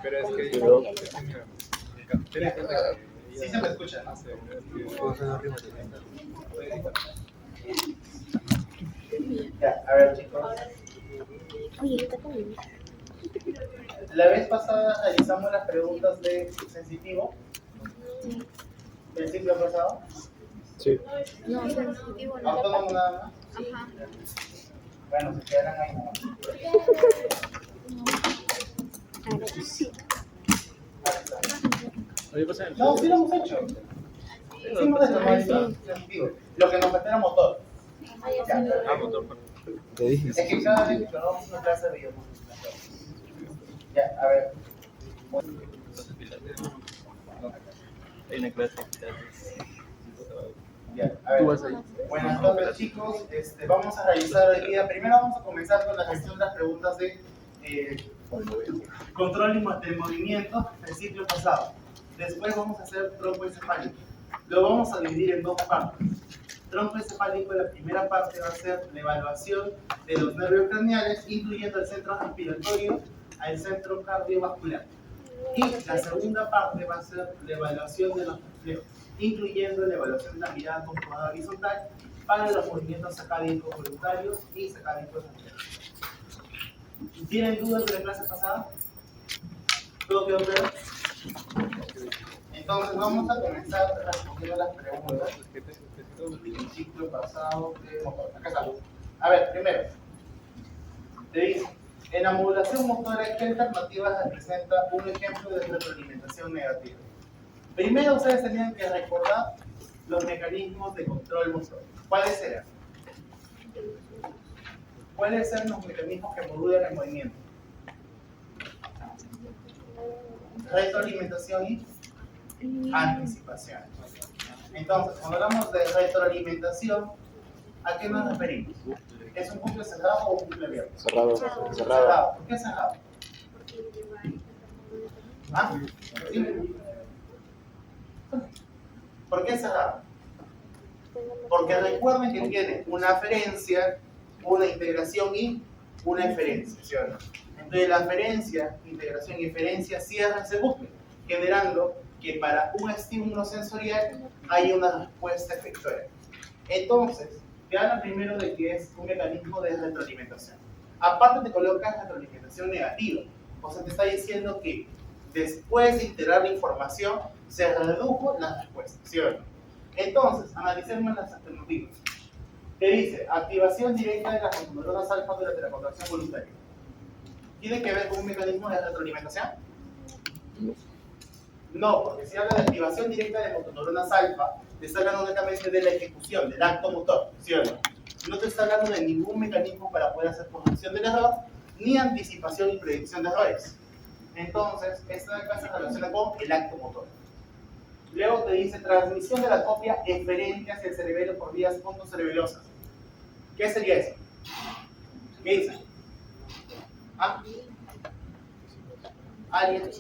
Pero es que Pero- Sí se me escucha, ¿no? Ya, a ver chicos. Oye, está conmigo. La vez pasada realizamos las preguntas de sensitivo. ¿El ciclo pasado? Sí. No, sensitivo no. Autónomo nada más. Ajá. Bueno, se quedarán ahí nomás. A ver, sí. No, sí lo hemos hecho. Hicimos de normalización sensitivo. Lo que nos falta era motor. Ya. Te dije. Es que cada vez que probamos una clase de ya, a ver. hay una clase. Ya, a ver. Buenas tardes chicos, vamos a realizar hoy día, primero vamos a comenzar con la gestión de las preguntas de control del movimiento del ciclo pasado. Después vamos a hacer tronco encefálico. Lo vamos a dividir en dos partes. Tronco encefálico, la primera parte va a ser la evaluación de los nervios craneales, incluyendo el centro respiratorio al centro cardiovascular. Y la segunda parte va a ser la evaluación de los reflejos, incluyendo la evaluación de la mirada conjugada horizontal para los movimientos sacádicos voluntarios y sacádicos reflejos. ¿Tienen dudas de la clase pasada? ¿Todo quedó claro? Entonces vamos a comenzar respondiendo las preguntas del ciclo pasado de motor. Acá está. A ver, primero, te dice, en la modulación motora, ¿qué alternativas representa un ejemplo de retroalimentación negativa? Primero ustedes tenían que recordar los mecanismos de control motor. ¿Cuáles eran? ¿Cuáles eran los mecanismos que modulan el movimiento? Retroalimentación y anticipación. Entonces, cuando hablamos de retroalimentación, ¿a qué nos referimos? ¿Es un bucle cerrado o un bucle abierto? Cerrado. Cerrado. ¿Por qué cerrado? ¿Ah? ¿Sí? ¿Por qué cerrado? Porque recuerden que tiene una aferencia, una integración y una eferencia, ¿sí o no? Entonces la aferencia, integración y eferencia cierran ese bucle, generando que para un estímulo sensorial hay una respuesta efectora. Entonces, te hablan primero de que es un mecanismo de retroalimentación. Aparte te colocas retroalimentación negativa, o sea, te está diciendo que después de integrar la información, se redujo la respuesta, ¿sí o no? Entonces, analicemos las alternativas. Te dice, activación directa de las motoneuronas alfa durante la contracción voluntaria. ¿Tiene que ver con un mecanismo de retroalimentación? No, porque si habla de activación directa de motoneuronas alfa, te está hablando únicamente de la ejecución, del acto motor, ¿sí o no? No te está hablando de ningún mecanismo para poder hacer corrección del error, ni anticipación y predicción de errores. Entonces, esta acá se relaciona con el acto motor. Luego te dice transmisión de la copia eferente hacia el cerebelo por vías pontocerebelosas. ¿Qué sería eso? ¿Qué dice? ¿Ah? ¿Alguien?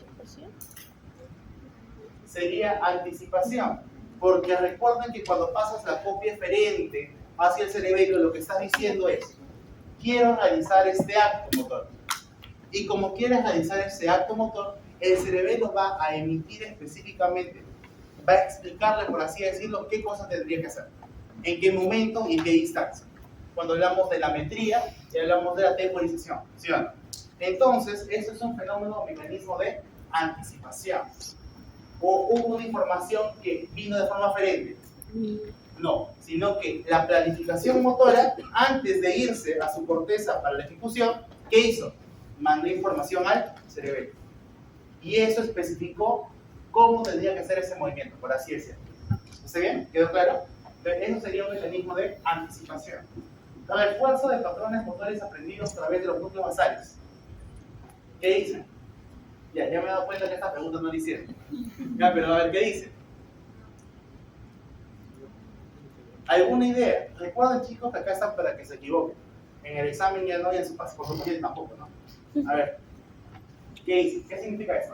Sería anticipación, porque recuerden que cuando pasas la copia eferente hacia el cerebelo, lo que estás diciendo es, quiero realizar este acto motor. Y como quieres realizar ese acto motor, el cerebelo va a emitir específicamente, va a explicarle, por así decirlo, qué cosa tendría que hacer, en qué momento y en qué distancia. Cuando hablamos de la metría y hablamos de la temporización, ¿sí o no? Entonces, eso es un fenómeno o mecanismo de anticipación. ¿O hubo una información que vino de forma diferente? No, sino que la planificación motora, antes de irse a su corteza para la ejecución, ¿qué hizo? Mandó información al cerebelo. Y eso especificó cómo tendría que hacer ese movimiento, por así decirlo. ¿Está bien? ¿Quedó claro? Entonces, eso sería un mecanismo de anticipación. Refuerzo de patrones motores aprendidos a través de los núcleos basales. ¿Qué dicen? Ya me he dado cuenta que esta pregunta no la hicieron. Ya, pero a ver, ¿qué dice? ¿Alguna idea? Recuerden, chicos, que acá están para que se equivoquen. En el examen ya no, y en su pasaporte tampoco, ¿no? A ver, ¿qué dice? ¿Qué significa esto?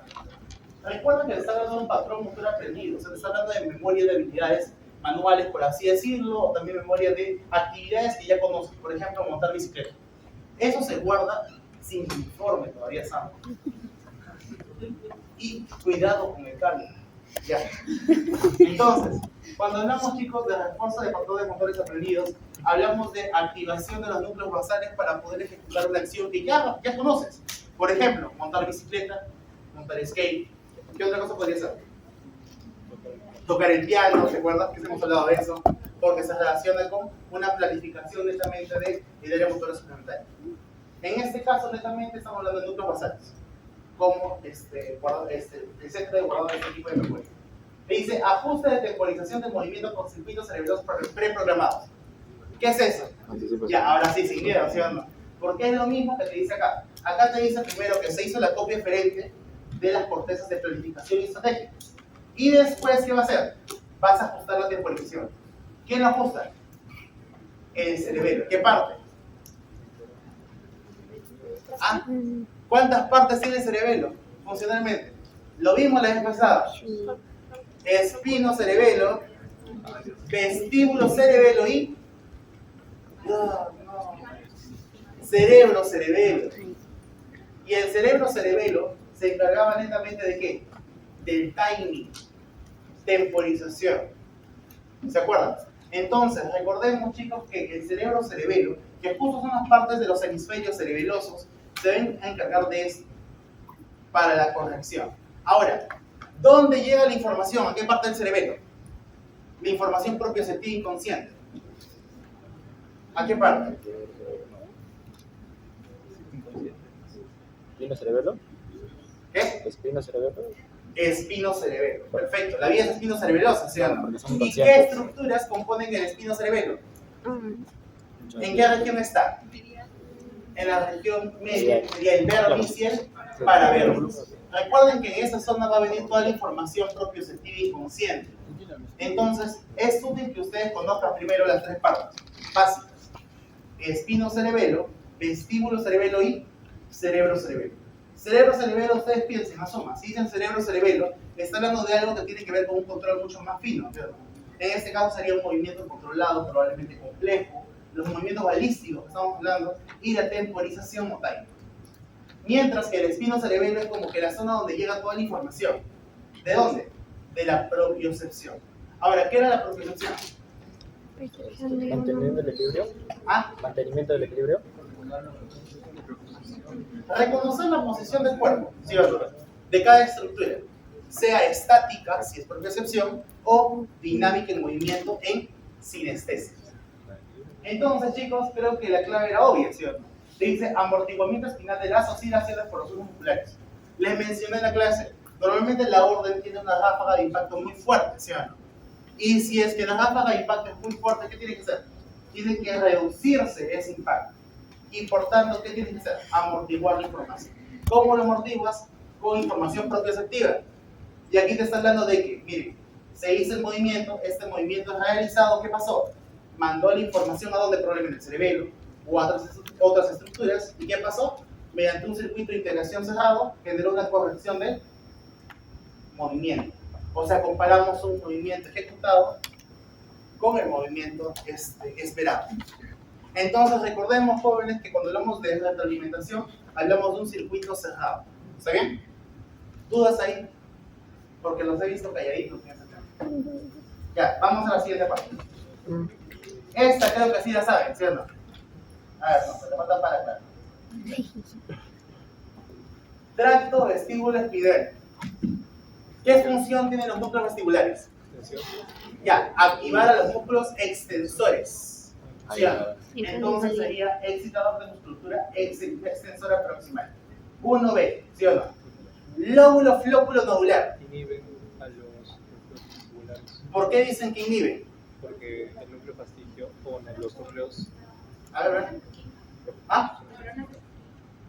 Recuerden que le está hablando de un patrón motor aprendido, o sea, le está hablando de memoria de habilidades manuales, por así decirlo, o también memoria de actividades que ya conocen, por ejemplo, montar bicicleta. Eso se guarda sin informe todavía, ¿saben? y cuidado con el cable. Ya. Entonces, cuando hablamos, chicos, de refuerzo de patrón de motores aprendidos, hablamos de activación de los núcleos basales para poder ejecutar una acción que ya conoces. Por ejemplo, montar bicicleta, montar skate. ¿Qué otra cosa podría ser? Tocar el piano, ¿recuerdas que hemos hablado de eso? Porque se relaciona con una planificación netamente de idea motora suplementaria. En este caso, netamente, estamos hablando de núcleos basales, como el centro de guardado de este tipo de memoria. Le dice ajuste de temporización de movimientos con circuitos cerebrales preprogramados. ¿Qué es eso? Ya, ahora sí, sin miedo, ¿sí o no? Porque es lo mismo que te dice acá. Acá te dice primero que se hizo la copia eferente de las cortezas de planificación y estrategia. Y después, ¿qué va a hacer? Vas a ajustar la temporización. ¿Quién lo ajusta? El cerebelo. ¿Qué parte? ¿Ah? ¿Cuántas partes tiene el cerebelo funcionalmente? Lo vimos la vez pasada. Espino cerebelo, vestíbulo cerebelo y cerebro cerebelo. Y el cerebro cerebelo se encargaba netamente de ¿qué? Del timing, temporización. ¿Se acuerdan? Entonces, recordemos, chicos, que el cerebro cerebelo, que justo son las partes de los hemisferios cerebelosos, se deben encargar de esto para la corrección. Ahora, ¿dónde llega la información? ¿A qué parte del cerebelo? La información propioceptiva inconsciente. ¿A qué parte? ¿Espino cerebelo? ¿Qué? ¿Espino cerebelo? Espino cerebelo. Perfecto. La vía es espino cerebelosa, ¿sí o no? Porque son ¿Y qué inconscientes. estructuras componen el espino cerebelo? Ah, ¿En qué región está? En la región media, sería el vértice y el paravértice. Recuerden que en esa zona va a venir toda la información propioceptiva inconsciente. Entonces, es útil que ustedes conozcan primero las tres partes básicas: espino cerebelo, vestíbulo cerebelo y cerebro cerebelo. Cerebro cerebelo, ustedes piensen, asoma, si dicen cerebro cerebelo, está hablando de algo que tiene que ver con un control mucho más fino, ¿cierto? En este caso sería un movimiento controlado, probablemente complejo, los movimientos balísticos que estamos hablando, y la temporización o timing. Mientras que el espino cerebelo es como que la zona donde llega toda la información. ¿De dónde? De la propiocepción. Ahora, ¿qué era la propiocepción? ¿Mantenimiento del equilibrio? ¿Ah? ¿Mantenimiento del equilibrio? Reconocer la posición del cuerpo, ¿sí o no? De cada estructura, sea estática, si es propiocepción, o dinámica en movimiento en sinestesia. Entonces, chicos, creo que la clave era obvia, ¿sí o no? Dice amortiguamiento espinal de las oscilaciones por los órganos musculares. Les mencioné en la clase, normalmente la orden tiene una ráfaga de impacto muy fuerte, ¿sí o no? Y si es que la ráfaga de impacto es muy fuerte, ¿qué tiene que hacer? Tiene que reducirse ese impacto. Y por tanto, ¿qué tienes que hacer? Amortiguar la información. ¿Cómo lo amortiguas? Con información propioceptiva. Y aquí te está hablando de que, miren, se hizo el movimiento, este movimiento es realizado, ¿qué pasó? Mandó la información a donde probablemente el cerebelo o a otras estructuras. ¿Y qué pasó? Mediante un circuito de integración cerrado, generó una corrección del movimiento. O sea, comparamos un movimiento ejecutado con el movimiento esperado. Entonces, recordemos, jóvenes, que cuando hablamos de retroalimentación, hablamos de un circuito cerrado. ¿Está bien? ¿Dudas ahí? Porque los he visto calladitos en ese tema. Ya, vamos a la siguiente parte. Esta creo que sí la saben, ¿sí o no? A ver, no, se le falta para acá. Tracto vestíbulo espinal. ¿Qué función tienen los músculos vestibulares? Ya, activar a los músculos extensores. ¿Sí o no? Entonces sería excitador de musculatura extensora proximal. 1B, ¿sí o no? Lóbulo flóculo nodular. Inhiben a los núcleos vestibulares. ¿Por qué dicen que inhiben? Porque el núcleo fastigio pone los núcleos. A ver. ¿Ah?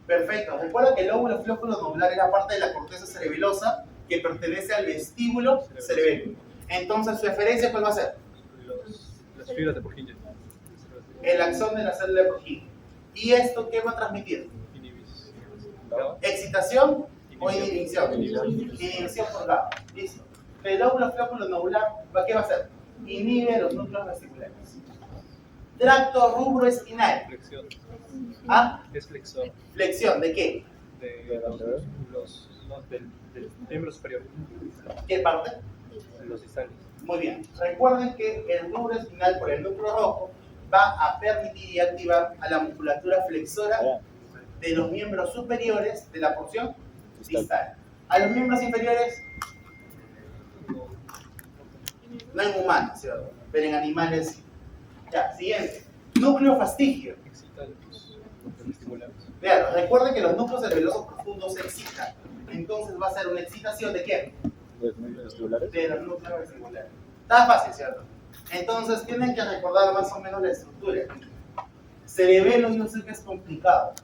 Perfecto. Recuerda que el lóbulo flóculo nodular es la parte de la corteza cerebelosa que pertenece al vestíbulo cerebelo. Entonces, su referencia, ¿cuál va a ser? Las fibras de Purkinje. El axón de la célula de Purkinje. ¿Y esto qué va a transmitir? ¿Excitación o inhibición? Inhibición por GABA. Listo. El lóbulo flóculo nodular, ¿qué va a hacer? Inhibe los núcleos vesticulares. Tracto rubro espinal. Flexión. ¿Ah? Es flexor Flexión, ¿de qué? de los No, del miembro superior. ¿Qué parte? En los distales. Muy bien. Recuerden que el núcleo espinal por el núcleo rojo va a permitir y activar a la musculatura flexora de los miembros superiores de la porción distal. A los miembros inferiores, no en humanos, ¿cierto? Pero en animales sí. Ya, siguiente. Núcleo fastigio. Excita los vestibulares. Claro, recuerden que los núcleos nerviosos profundos se excitan. Entonces va a ser una excitación ¿de quién? ¿Los núcleos vestibulares? De los núcleos vestibulares. Está fácil, ¿cierto? Entonces tienen que recordar más o menos la estructura. Cerebelo yo sé que es complicado,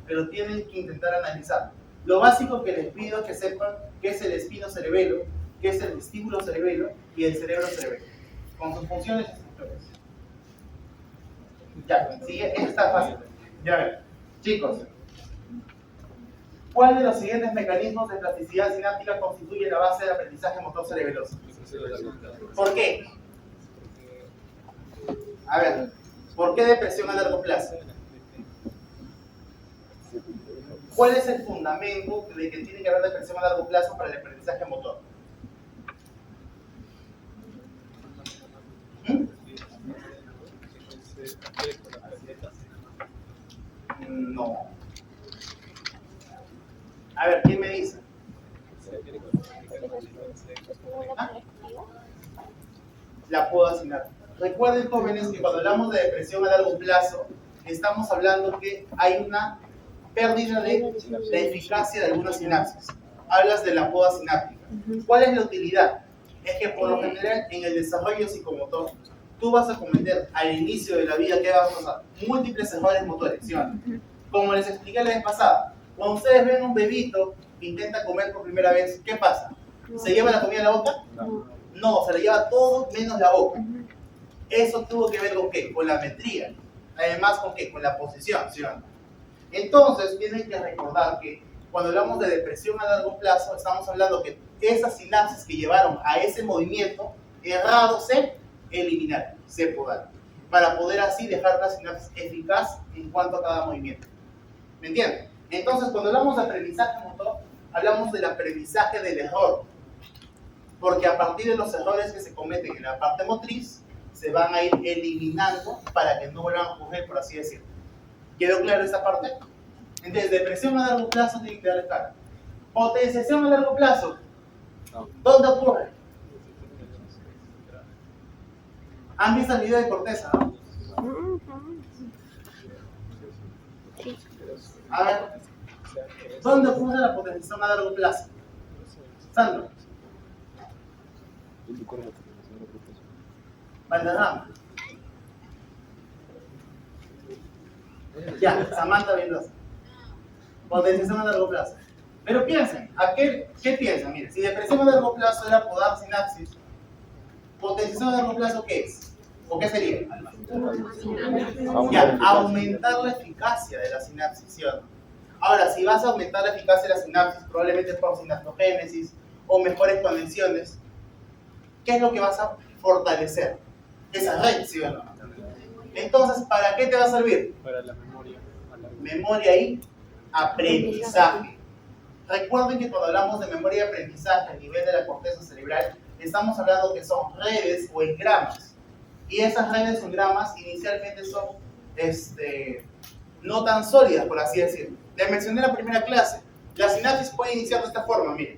pero tienen que intentar analizar. Lo básico que les pido es que sepan qué es el espino cerebelo, qué es el vestíbulo cerebelo y el cerebro cerebelo, con sus funciones y estructuras. Ya, sigue, esto está fácil. Ya ven. Chicos, ¿cuál de los siguientes mecanismos de plasticidad sináptica constituye la base del aprendizaje motor cerebeloso? ¿Por qué? A ver, ¿por qué depresión a largo plazo? ¿Cuál es el fundamento de que tiene que haber depresión a largo plazo para el aprendizaje motor? No. A ver, ¿quién me dice? ¿Ah? La puedo asignar. Recuerden, jóvenes, que cuando hablamos de depresión a largo plazo, estamos hablando que hay una pérdida de la eficacia de algunas sinapsis. Hablas de la poda sináptica. ¿Cuál es la utilidad? Es que por lo general en el desarrollo psicomotor tú vas a cometer al inicio de la vida, ¿qué va a pasar? Múltiples errores motores, ¿sí o no? Como les expliqué la vez pasada, cuando ustedes ven un bebito que intenta comer por primera vez, ¿qué pasa? ¿Se lleva la comida a la boca? No, se la lleva todo menos la boca. Eso tuvo que ver con ¿qué? Con la metría. Además, ¿con qué? Con la posición, ¿sí o no? Entonces, tienen que recordar que cuando hablamos de depresión a largo plazo, estamos hablando que esas sinapsis que llevaron a ese movimiento errado se eliminaron, se podaron, para poder así dejar una sinapsis eficaz en cuanto a cada movimiento. ¿Me entienden? Entonces, cuando hablamos de aprendizaje motor, hablamos del aprendizaje del error, porque a partir de los errores que se cometen en la parte motriz, se van a ir eliminando para que no vuelvan a ocurrir, por así decirlo. ¿Quedó claro esa parte? Entonces, depresión a largo plazo tiene que darle cara. Potenciación a largo plazo, ¿dónde ocurre? ¿Han visto el video de Corteza, no? A ver, ¿dónde ocurre la potenciación a largo plazo? Sandro. Valderrama. Ya, Samantha Mendoza. Potenciación a largo plazo. Pero piensen, ¿qué piensan? Miren, si depresión a largo plazo era podar sinapsis, potenciación a largo plazo, ¿qué es? ¿O qué sería? Ya, aumentar la eficacia de la sinapsis, ¿sí o no? Ahora, si vas a aumentar la eficacia de la sinapsis, probablemente por sinaptogénesis o mejores conexiones, ¿qué es lo que vas a fortalecer? Esa red, ¿sí o no? Entonces, ¿para qué te va a servir? Para la memoria. Memoria y aprendizaje. Recuerden que cuando hablamos de memoria y aprendizaje a nivel de la corteza cerebral, estamos hablando que son redes o engramas. Y esas redes o engramas inicialmente son no tan sólidas, por así decirlo. Les mencioné en la primera clase. La sinapsis puede iniciar de esta forma, miren.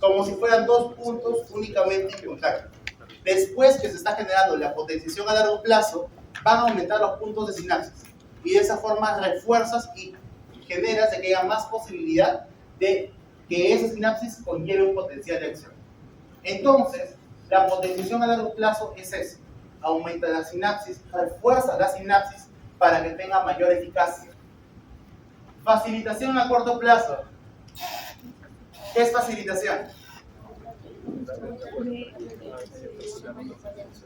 Como si fueran dos puntos únicamente en contacto. Después que se está generando la potenciación a largo plazo, van a aumentar los puntos de sinapsis. Y de esa forma refuerzas y generas de que haya más posibilidad de que esa sinapsis conlleve un potencial de acción. Entonces, la potenciación a largo plazo es eso. Aumenta la sinapsis, refuerza la sinapsis para que tenga mayor eficacia. Facilitación a corto plazo. ¿Qué es facilitación?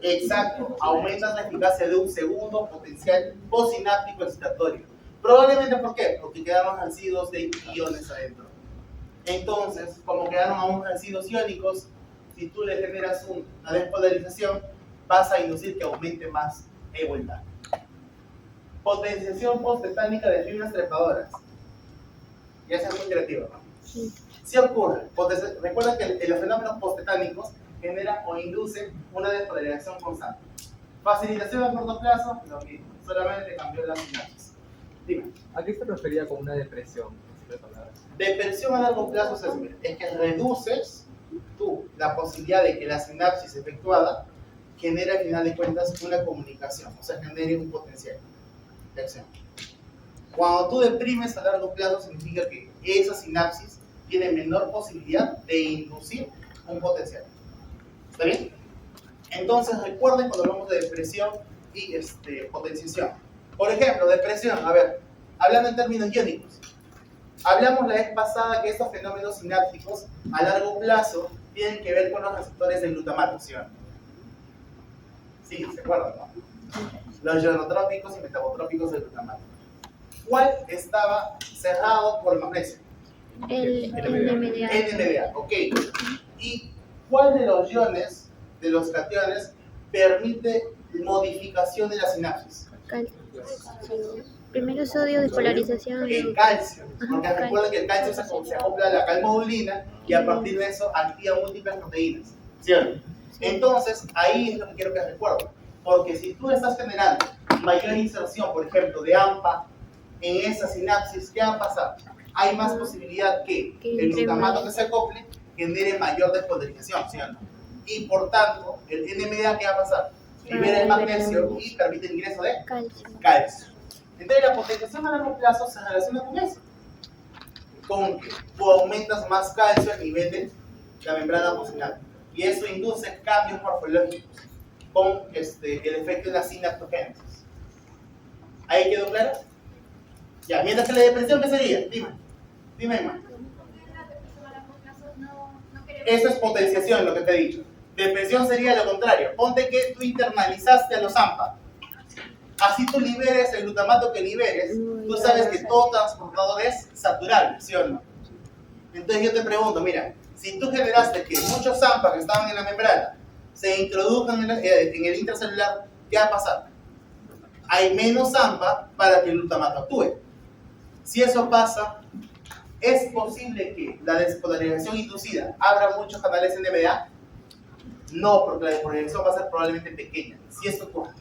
Exacto, aumentas la eficacia de un segundo potencial postsináptico excitatorio. Probablemente, ¿por qué? Porque quedaron residuos de iones adentro. Entonces, como quedaron aún residuos iónicos, si tú le generas una despolarización, vas a inducir que aumente más igualdad. Potenciación post-tetánica de fibras trepadoras. Ya sea muy creativo, ¿no? Sí. Sí ocurre. Recuerda que los fenómenos postetánicos generan o inducen una despolarización constante. Facilitación a corto plazo, lo mismo. Solamente cambió la sinapsis. Dime. ¿A qué se refería con una depresión? En simples palabras. Depresión a largo plazo es que reduces tú la posibilidad de que la sinapsis efectuada genere al final de cuentas una comunicación, o sea, genere un potencial de acción. Cuando tú deprimes a largo plazo significa que esa sinapsis tiene menor posibilidad de inducir un potencial. ¿Está bien? Entonces recuerden cuando hablamos de depresión y potenciación. Por ejemplo, depresión, a ver, hablando en términos iónicos. Hablamos la vez pasada que estos fenómenos sinápticos a largo plazo tienen que ver con los receptores del glutamato, ¿sí o no? Sí, ¿se acuerdan, no? Los ionotrópicos y metabotrópicos del glutamato. ¿Cuál estaba cerrado por el magnesio? El NMDA. NMDA, ok. ¿Y cuál de los iones, de los cationes, permite modificación de la sinapsis? Calcio. Primero sodio, despolarización. El calcio, porque recuerden que el calcio se acopla a la calmodulina y a partir de eso activa múltiples proteínas, ¿cierto? Entonces, ahí es lo que quiero que recuerden, porque si tú estás generando mayor inserción, por ejemplo, de AMPA en esa sinapsis, ¿qué va a pasar? Hay más posibilidad que el glutamato que se acople genere mayor despolarización, ¿cierto? Y por tanto, el NMDA, ¿qué va a pasar? Libera el magnesio y permite el ingreso de calcio. Entonces la potenciación a largo plazo se relaciona con eso. Con que tú aumentas más calcio a nivel de la membrana mucinal. Y eso induce cambios morfológicos con el efecto de la sinaptogénesis. ¿Ahí quedó claro? Ya, mientras que la depresión, ¿qué sería? Dime, Emma. Eso es potenciación, lo que te he dicho. Depresión sería lo contrario. Ponte que tú internalizaste a los AMPA. Así tú liberes el glutamato que liberes, tú sabes que todo transportador es saturable, ¿sí o no? Entonces yo te pregunto, mira, si tú generaste que muchos AMPA que estaban en la membrana se introduzcan en el intracelular, ¿qué va a pasar? Hay menos AMPA para que el glutamato actúe. Si eso pasa, ¿es posible que la despolarización inducida abra muchos canales NMDA? No, porque la despolarización va a ser probablemente pequeña, si esto ocurre.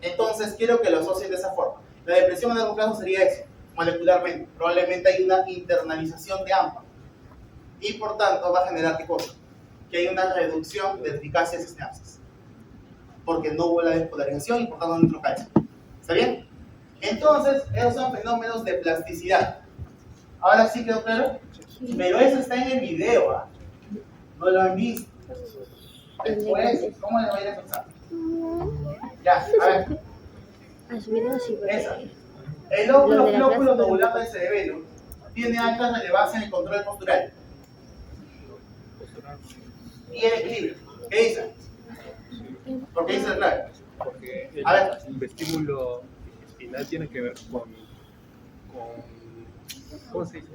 Entonces, quiero que lo asocien de esa forma. La depresión a largo plazo sería eso, molecularmente. Probablemente hay una internalización de AMPA. Y por tanto, va a generar ¿qué cosa? Que hay una reducción de eficacia de sinapsis. Porque no hubo la despolarización y por tanto no entró calcio. ¿Está bien? Entonces, esos son fenómenos de plasticidad. ¿Ahora sí quedó claro? Sí. Pero eso está en el video, ¿ah? No lo han visto. Después, ¿cómo les va a ir a pensar? Ya, a ver. Esa. El óvulo flóculo nodulado del cerebelo tiene alta relevancia en el control postural y el equilibrio. ¿Qué dice? ¿Por qué dice la clave? Porque A el vestíbulo espinal tiene que ver con ¿cómo se dice?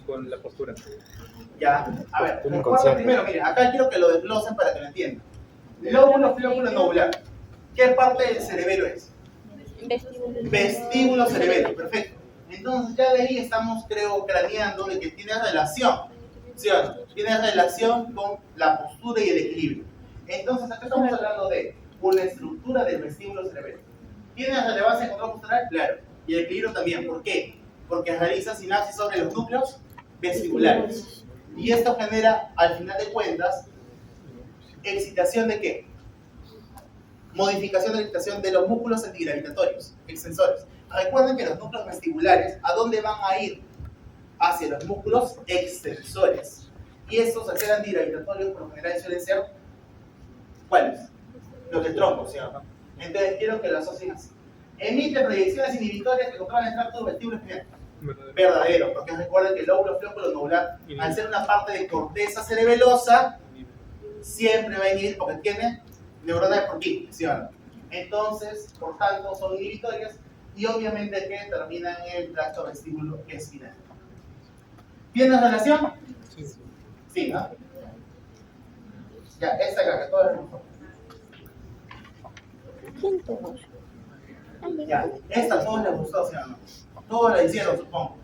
Con la postura. Ya, a ver, recuerda primero, mire, acá quiero que lo desglosen para que lo entiendan. El óvulo flóculo nodular, ¿qué parte del cerebelo es? Vestíbulo cerebelo, perfecto. Entonces ya de ahí estamos, creo, craneando de que tiene relación, ¿sí o no? Tiene relación con la postura y el equilibrio. Entonces acá estamos hablando de una estructura del vestíbulo cerebelo. ¿Tiene relevancia en control postural? Claro. Y el equilibrio también. ¿Por qué? Porque realiza sinapsis sobre los núcleos vestibulares. Y esto genera, al final de cuentas, excitación de ¿qué? Modificación de la excitación de los músculos antigravitatorios, extensores. Recuerden que los núcleos vestibulares, ¿a dónde van a ir? Hacia los músculos extensores. Y estos al ser antigravitatorios, por lo general suelen ser, ¿cuáles? Los del tronco, ¿sí o no? Entonces quiero que lo asocien así. Emite proyecciones inhibitorias que controlan el tracto vestíbulo espinal. Verdadero, porque recuerden que el óvulo flóculo nodular, al ser una parte de corteza cerebelosa, siempre va a inhibir porque tiene neuronas por aquí, ¿sí o no? Entonces, por tanto, son inhibitorias y obviamente que terminan en el tracto vestíbulo espinal. ¿Tiene relación? Sí. Sí, ¿no? Ya, esta acá, que todo es mejor. Ya, esta a todos les gustó, ¿sí o no? Todos la hicieron, supongo.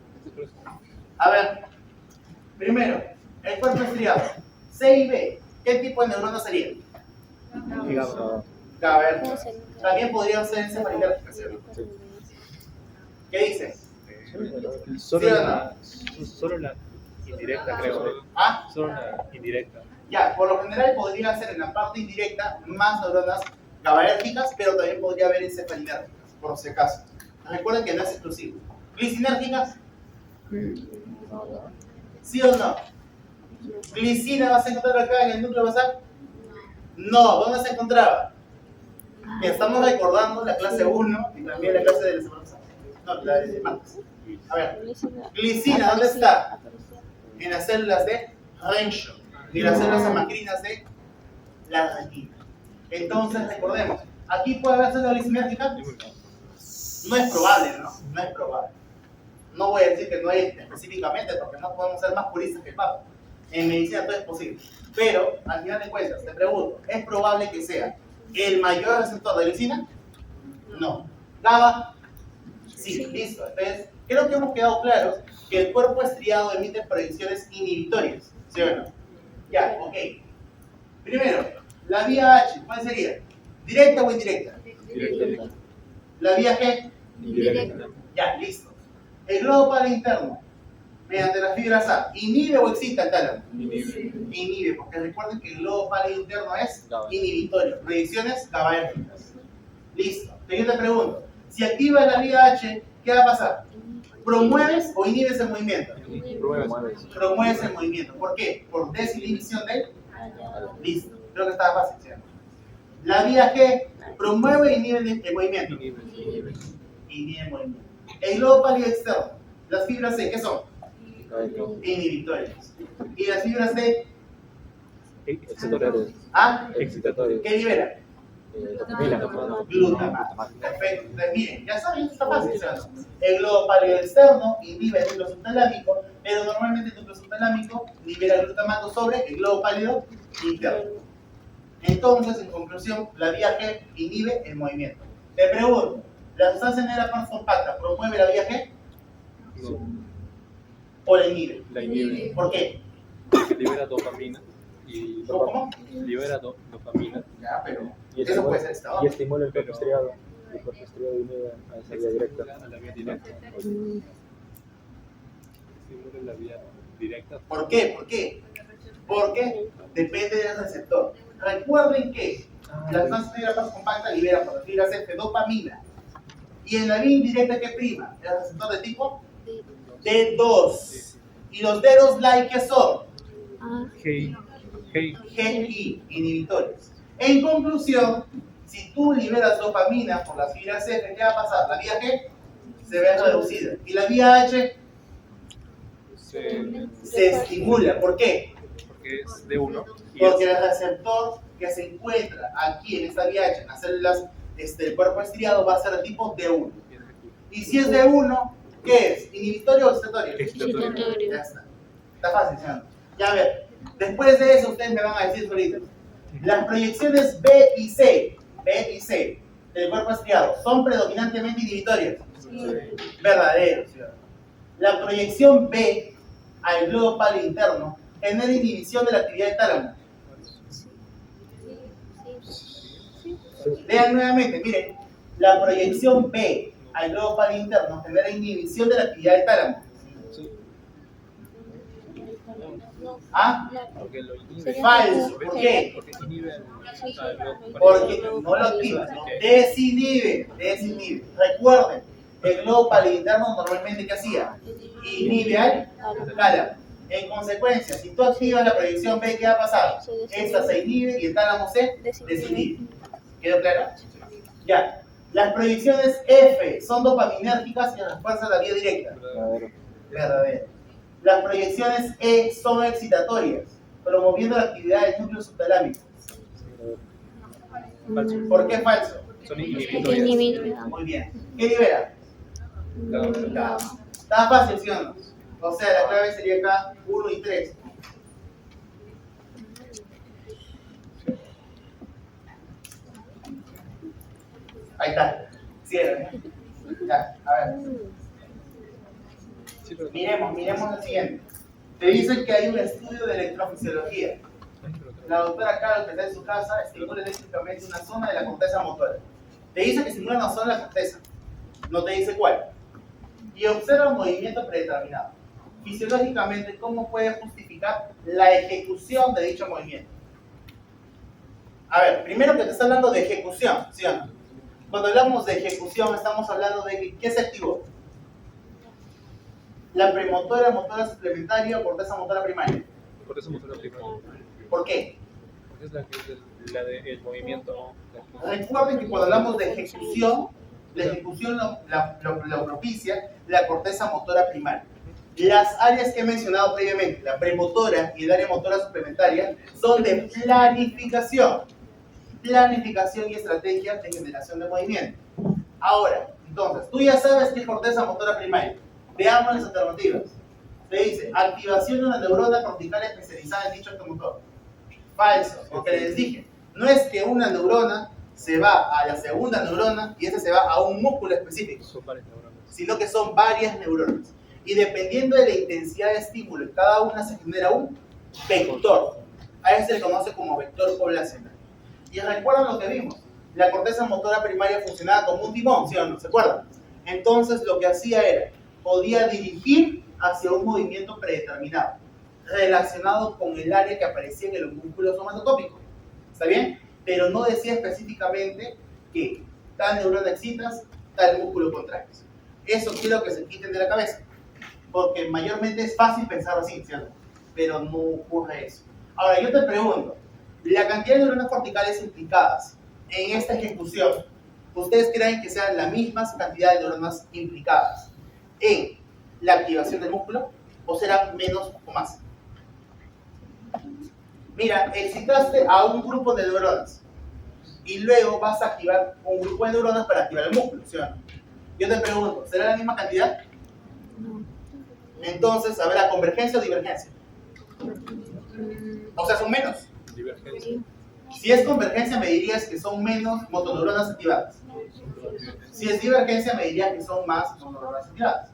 A ver, Primero, el cuerpo estriado. C y B, ¿qué tipo de neuronas serían? GABAérgicas. También podrían ser encefalérgicas, ¿cierto? ¿Qué dices? Solo ¿Sí o la indirecta, creo. ¿Ah? Solo la indirecta. Ya, por lo general podría ser en la parte indirecta más neuronas GABAérgicas, pero también podría haber encefalérgicas, por si acaso. Recuerden que no es exclusivo. ¿Glicinérgicas? ¿Sí o no? ¿Glicina vas a encontrar acá en el núcleo basal? No, ¿dónde se encontraba? Estamos recordando la clase 1 y también la clase de la semana pasada. No, la de martes. A ver, glicina, ¿dónde está? En las células de Renshaw y las células amacrinas de la retina. Entonces, recordemos, ¿aquí puede haber células glicinérgicas? No es probable, ¿no? No es probable. No voy a decir que no hay específicamente porque no podemos ser más puristas que el Papa. En medicina todo es posible. Pero, al final de cuentas, te pregunto, ¿es probable que sea el mayor receptor de glicina? No. ¿GABA? Sí, listo. Entonces, creo que hemos quedado claros que el cuerpo estriado emite proyecciones inhibitorias, ¿sí o no? Ya, ok. Primero, la vía H, ¿cuál sería? ¿Directa o indirecta? Directa. ¿La vía G? Indirecta. Ya, listo. El globo palo interno, mediante las fibras A, ¿inhibe o excita el tálamo? Inhibe, porque recuerden que el globo palo interno es inhibitorio. Proyecciones GABAérgicas. Listo. Yo te pregunto, si activas la vía H, ¿qué va a pasar? ¿Promueves o inhibes el movimiento? Promueves el movimiento. ¿Por qué? Por desinhibición del... Listo. Creo que estaba fácil, ¿cierto? La vía G promueve e inhibe el movimiento. Inhibe el movimiento. El globo pálido externo, las fibras C, ¿qué son? Inhibitorias. ¿Y las fibras D? Excitatorios. ¿Ah? Excitatorios. ¿Qué libera? Glutamato. Glutamato. Perfecto. Entonces, miren, ya saben, esto está fácil, ¿cierto? El globo pálido externo inhibe el núcleo subtalámico, pero normalmente el núcleo subtalámico libera glutamato sobre el globo pálido interno. Entonces, en conclusión, la vía G inhibe el movimiento. Te pregunto, ¿la sustancia negra fosfopacta promueve la vía G No, o la inhibe? la inhibe. ¿Por qué? Libera dopamina. Y ¿Cómo? libera dopamina. Ya, pero Y eso puede ser estimula, estado. y estimula el cuerpo estriado. El cuerpo estriado inhibe a esa vía directa. A la vía directa. Estimula la vía directa. ¿Por qué? ¿Por qué? Porque depende del receptor. Recuerden que la sustancia negra fosfopacta libera por las fibras F dopamina. Y en la vía indirecta, ¿qué prima? El receptor de tipo D2. ¿Y los dedos like qué son? GI. GI, inhibitores. En conclusión, si tú liberas dopamina por las fibras F, ¿qué va a pasar? La vía G se ve reducida. Y la vía H se estimula. ¿Por qué? Porque es de 1. Porque el receptor que se encuentra aquí en esta vía H, en las células del cuerpo estriado, va a ser de tipo D1. Y si es D1, ¿qué es? ¿Inhibitorio o excitatorio? Excitatorio. Ya está. Está fácil, ¿sí? Ya a ver, después de eso ustedes me van a decir ahorita. Las proyecciones B y C del cuerpo estriado son predominantemente inhibitorias. Verdadero, ¿sí? La proyección B al globo pálido interno genera inhibición de la actividad del tálamo. Vean nuevamente, miren, la proyección B al globo pálido interno genera inhibición de la actividad del tálamo. ¿Ah? Porque lo inhibe. Falso. ¿Por qué? Porque inhibe Porque no lo activa, no. Desinhibe. Recuerden, el globo pálido interno normalmente ¿qué hacía? Inhibe al tálamo. En consecuencia, si tú activas la proyección B, ¿qué va a pasar? Esta se inhibe y el tálamo se desinhibe. ¿Quedó claro? Ya. Las proyecciones F son dopaminérgicas y refuerzan la vía directa. Verdadero. Las proyecciones E son excitatorias, promoviendo la actividad del núcleo subtalámico. Falso. ¿Por qué falso? Son inhibitorias. Muy bien. ¿Qué libera? GABA. Está fácil, ¿sí o no? O sea, la clave sería acá 1 y 3. Ahí está. Cierra. Ya, a ver. Sí, pero Miremos el siguiente. Te dicen que hay un estudio de electrofisiología. La doctora Carol, que está en su casa, estimula eléctricamente una zona de la corteza motora. Te dice que estimula una zona de la corteza, no te dice cuál. Y observa un movimiento predeterminado. Fisiológicamente, ¿cómo puede justificar la ejecución de dicho movimiento? A ver, primero que te está hablando de ejecución, ¿sí o no? Cuando hablamos de ejecución, estamos hablando de que, ¿qué se activó? La premotora, motora suplementaria o corteza motora primaria. Corteza motora primaria. ¿Por qué? Porque es la que es la del movimiento. Recuerden que cuando hablamos de ejecución, la ejecución lo propicia la corteza motora primaria. Las áreas que he mencionado previamente, la premotora y el área motora suplementaria, son de planificación. Planificación y estrategia de generación de movimiento. Ahora, entonces, tú ya sabes qué es corteza motora primaria. Veamos las alternativas. Te dice, activación de una neurona cortical especializada en dicho motor. Falso, porque les dije, no es que una neurona se va a la segunda neurona y esa se va a un músculo específico, Son varias neuronas. sino que son varias neuronas. Y dependiendo de la intensidad de estímulo en cada una se genera un vector. A eso se le conoce como vector poblacional. Y recuerdan lo que vimos. La corteza motora primaria funcionaba como un timón, ¿sí o no? ¿Se acuerdan? Entonces lo que hacía era, podía dirigir hacia un movimiento predeterminado, relacionado con el área que aparecía en el músculo somatotópico. ¿Está bien? Pero no decía específicamente que tal neurona excitas, tal músculo contraes. Eso quiero que se quiten de la cabeza, porque mayormente es fácil pensar así, ¿cierto? Pero no ocurre eso. Ahora, yo te pregunto, la cantidad de neuronas corticales implicadas en esta ejecución, ¿ustedes creen que sean la misma cantidad de neuronas implicadas en la activación del músculo o serán menos o más? Mira, excitaste a un grupo de neuronas y luego vas a activar un grupo de neuronas para activar el músculo, ¿sí o no? Yo te pregunto, ¿será la misma cantidad? Entonces, ¿habrá convergencia o divergencia? O sea, son menos. Divergencia. Si es convergencia, me dirías que son menos motoneuronas activadas. Si es divergencia, me dirías que son más motoneuronas activadas.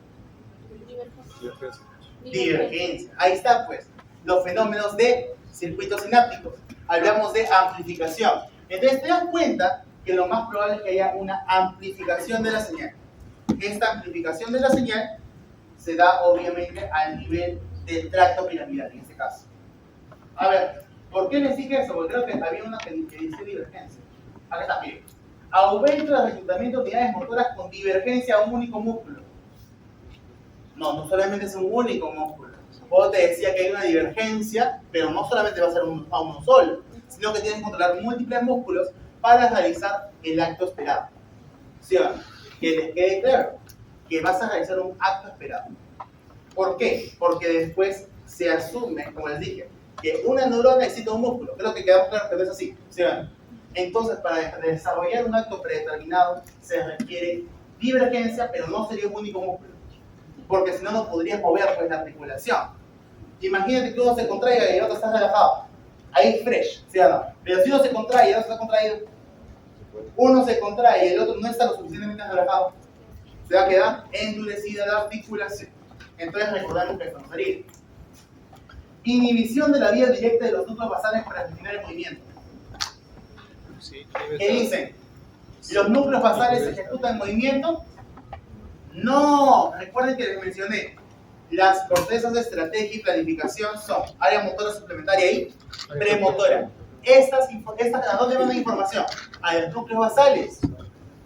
Divergencia. Divergencia. Ahí está, pues, los fenómenos de circuitos sinápticos. Hablamos de amplificación. Entonces, te das cuenta que lo más probable es que haya una amplificación de la señal. Esta amplificación de la señal se da, obviamente, al nivel del tracto piramidal, en este caso. A ver, ¿por qué les dije eso? Porque creo que había una que dice divergencia. Acá está, miren. Aumento el reclutamiento de unidades motoras con divergencia a un único músculo. No, no solamente es un único músculo. O te decía que hay una divergencia, pero no solamente va a ser a uno solo, sino que tienes que controlar múltiples músculos para realizar el acto esperado. ¿Sí o no? Que les quede claro que vas a realizar un acto esperado. ¿Por qué? Porque después se asume, como les dije, que una neurona excita un músculo. Creo que quedó claro que no es así. ¿Sí o no? Entonces, para desarrollar un acto predeterminado se requiere divergencia, pero no sería un único músculo. Porque si no, no podrías mover pues, la articulación. Imagínate que uno se contraiga y el otro está relajado. Ahí es fresh, ¿sí o no? Pero si uno se contrae y el otro está contraído, uno se contrae y el otro no está lo suficientemente relajado, se va a quedar endurecida la articulación. Entonces recordamos que estamos heridos. Inhibición de la vía directa de los núcleos basales para gestionar el movimiento. Sí, ¿Qué dicen? ¿Los núcleos basales ejecutan movimiento? No, recuerden que les mencioné, las cortezas de estrategia y planificación son área motora suplementaria y premotora. Estas ¿a dónde van la información? A los núcleos basales.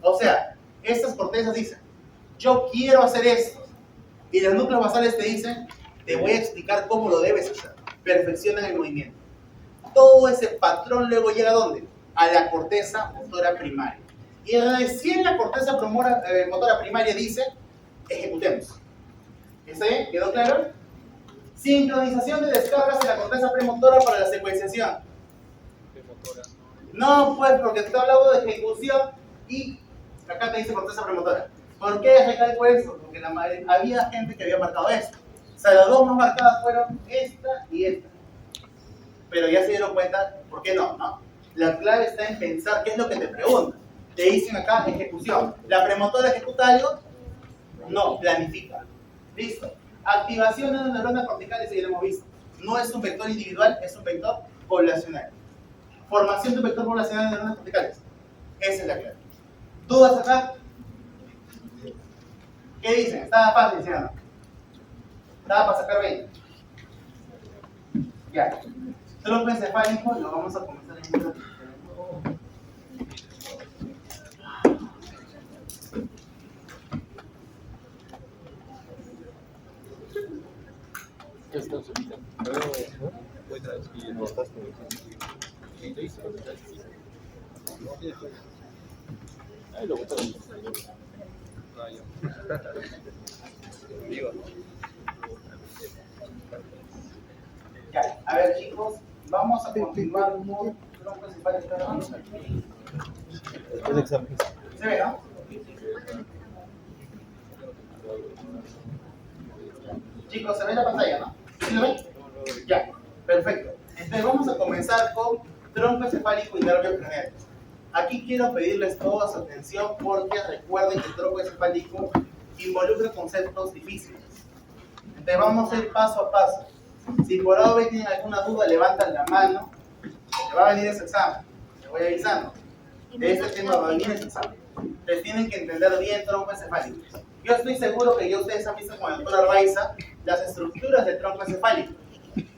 O sea, estas cortezas dicen, yo quiero hacer esto. Y los núcleos basales te dicen, te voy a explicar cómo lo debes hacer. Perfeccionan el movimiento. Todo ese patrón luego llega ¿a dónde? A la corteza motora primaria. Y recién la corteza motora primaria dice, ejecutemos. ¿Está bien? ¿Quedó claro? Sincronización de descargas en la corteza premotora para la secuenciación. Premotora. No, pues, porque te estoy hablando de ejecución y acá te dice corteza premotora. ¿Por qué recalco eso? Porque había gente que había marcado esto. O sea, las dos más marcadas fueron esta y esta. Pero ya se dieron cuenta, ¿por qué no? ¿No? La clave está en pensar qué es lo que te preguntan. Te dicen acá ejecución. ¿La premotora ejecuta algo? No, planifica. ¿Listo? Activación de una neurona cortical, eso ya lo hemos visto. No es un vector individual, es un vector poblacional. Formación de un vector poblacional de neuronas corticales. Esa es la clave. ¿Dudas acá? ¿Qué dicen? Estaba fácil, ¿sí o no? Estaba para sacar 20. Ya. Tronco encefálico lo vamos a comenzar en un ratito. Ahí lo botaron. Ya, a ver chicos, vamos a continuar con tronco encefálico. El examen. ¿Se ve, no? Chicos, ¿se ve la pantalla, no? ¿Sí lo ven? Ya, perfecto. Entonces vamos a comenzar con tronco encefálico y nervios craneales. Aquí quiero pedirles toda su atención porque recuerden que el tronco encefálico involucra conceptos difíciles. Entonces vamos a ir paso a paso. Si por ahora tienen alguna duda, levantan la mano. Le va a venir ese examen. Les voy avisando. De este tema va a venir ese examen. Entonces tienen que entender bien tronco encefálico. Yo estoy seguro que ya ustedes han visto con el doctor Arbaiza las estructuras del tronco encefálico.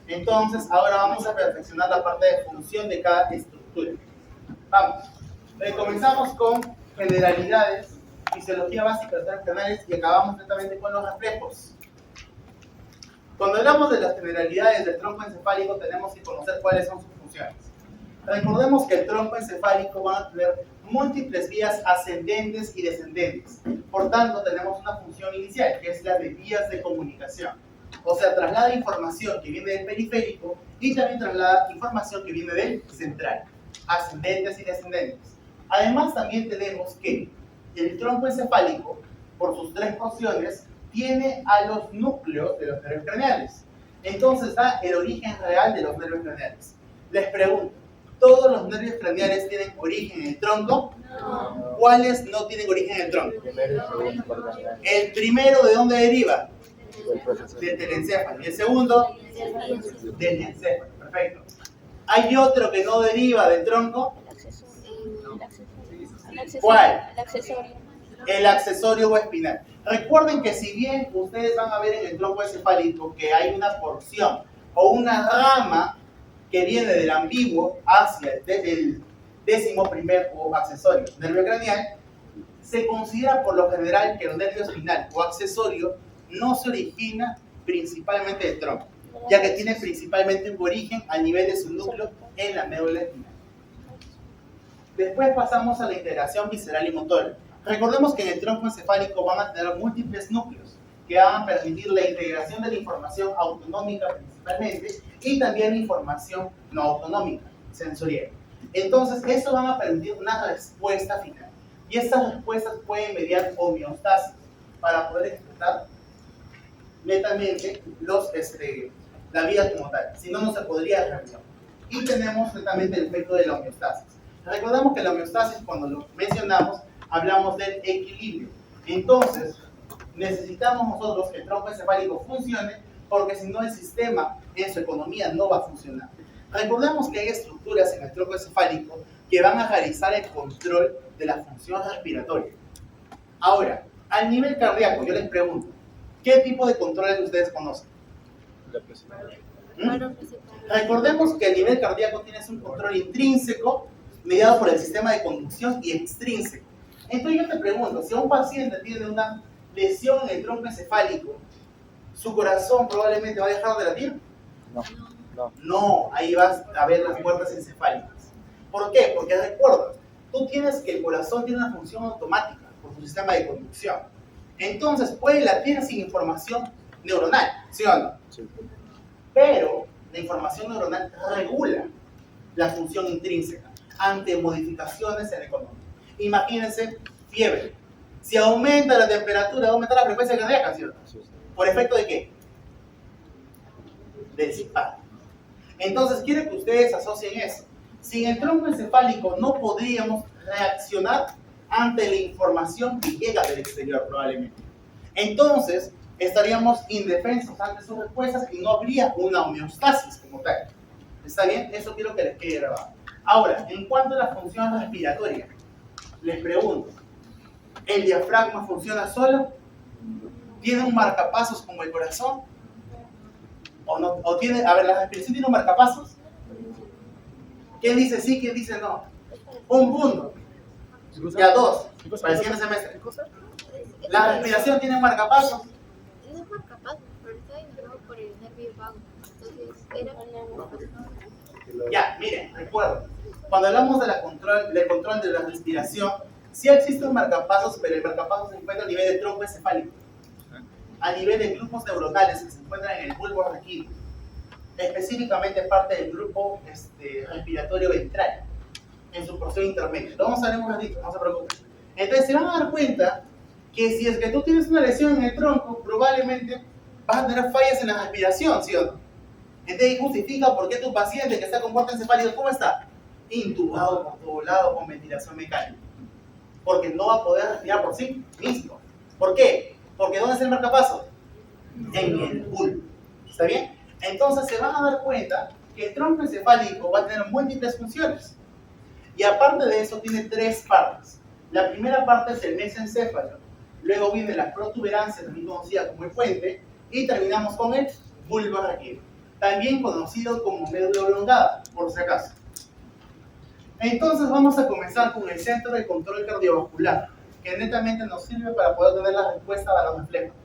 Entonces, ahora vamos a perfeccionar la parte de función de cada estructura. Vamos. Comenzamos con generalidades, fisiología básica de los canales y acabamos directamente con los reflejos. Cuando hablamos de las generalidades del tronco encefálico, tenemos que conocer cuáles son sus funciones. Recordemos que el tronco encefálico va a tener múltiples vías ascendentes y descendentes. Por tanto, tenemos una función inicial, que es la de vías de comunicación. O sea, traslada información que viene del periférico y también traslada información que viene del central. Ascendentes y descendentes. Además, también tenemos que el tronco encefálico, por sus tres porciones, tiene a los núcleos de los nervios craneales. Entonces da el origen real de los nervios craneales. Les pregunto, ¿todos los nervios craneales tienen origen en el tronco? No. ¿Cuáles no tienen origen en el tronco? Primero y segundo órgano El primero, ¿de dónde deriva? del proceso. Del telencéfalo. Y el segundo, del encéfalo. Perfecto. ¿Hay otro que no deriva del tronco? ¿Cuál? El accesorio. El accesorio o espinal. Recuerden que si bien ustedes van a ver en el tronco encefálico que hay una porción o una rama que viene del ambiguo hacia el 11º o accesorio nervio craneal, se considera por lo general que el nervio espinal o accesorio no se origina principalmente del tronco, ya que tiene principalmente un origen a nivel de su núcleo en la médula espinal. Después pasamos a la integración visceral y motora. Recordemos que en el tronco encefálico van a tener múltiples núcleos que van a permitir la integración de la información autonómica principalmente y también la información no autonómica, sensorial. Entonces, eso van a permitir una respuesta final. Y estas respuestas pueden mediar homeostasis para poder ejecutar netamente la vida como tal. Si no, no se podría realizar. Y tenemos netamente el efecto de la homeostasis. Recordemos que la homeostasis, cuando lo mencionamos, hablamos del equilibrio. Entonces, necesitamos nosotros que el tronco encefálico funcione, porque si no el sistema en su economía no va a funcionar. Recordemos que hay estructuras en el tronco encefálico que van a realizar el control de la función respiratoria. Ahora, al nivel cardíaco, yo les pregunto, ¿qué tipo de controles ustedes conocen? La presión. Recordemos que a nivel cardíaco tienes un control intrínseco mediado por el sistema de conducción y extrínseco. Entonces yo te pregunto, si un paciente tiene una lesión en el tronco encefálico, ¿su corazón probablemente va a dejar de latir? No. No, ahí vas a ver las puertas encefálicas. ¿Por qué? Porque recuerda, tú tienes que el corazón tiene una función automática por su sistema de conducción. Entonces puede latir sin información neuronal, ¿sí o no? Sí. Pero la información neuronal regula la función intrínseca ante modificaciones en la economía. Imagínense fiebre. Si aumenta la temperatura, va a aumentar la frecuencia cardíaca, ¿cierto? Sí. ¿Por efecto de qué? Del simpático. Entonces, quiero que ustedes asocien eso. Sin el tronco encefálico no podríamos reaccionar ante la información que llega del exterior, probablemente. Entonces, estaríamos indefensos ante sus respuestas y no habría una homeostasis como tal. ¿Está bien? Eso quiero que les quede grabado. Ahora, en cuanto a la función respiratoria, les pregunto, ¿el diafragma funciona solo? ¿Tiene un marcapasos como el corazón? ¿O no? ¿O tiene, a ver, la respiración tiene un marcapasos? ¿Quién dice sí, quién dice no? Un punto. Ya dos. Para el siguiente semestre. ¿La respiración tiene un marcapasos? No es marcapasos, pero está indicado por el nervio vago. Entonces, era Ya, miren, recuerden, cuando hablamos del control de la respiración, sí existe un marcapasos, pero el marcapasos se encuentra a nivel de tronco encefálico, a nivel de grupos neuronales que se encuentran en el bulbo raquídeo, específicamente parte del grupo respiratorio ventral, en su porción intermedia. Lo vamos a ver un ratito, no se preocupen. Entonces se van a dar cuenta que si es que tú tienes una lesión en el tronco, probablemente vas a tener fallas en la respiración, ¿sí o no? Entonces justifica por qué tu paciente que está con corte encefálico, ¿cómo está? Intubado por todo lado con ventilación mecánica. Porque no va a poder respirar por sí mismo. ¿Por qué? Porque ¿dónde es el marcapasos? En el bulbo. ¿Está bien? Entonces se van a dar cuenta que el tronco encefálico va a tener múltiples funciones. Y aparte de eso tiene tres partes. La primera parte es el mesencéfalo. Luego viene la protuberancia, también conocida como el puente. Y terminamos con el bulbo raquídeo, también conocido como médula oblongada, por si acaso. Entonces vamos a comenzar con el centro de control cardiovascular, que netamente nos sirve para poder tener la respuesta a los reflejos.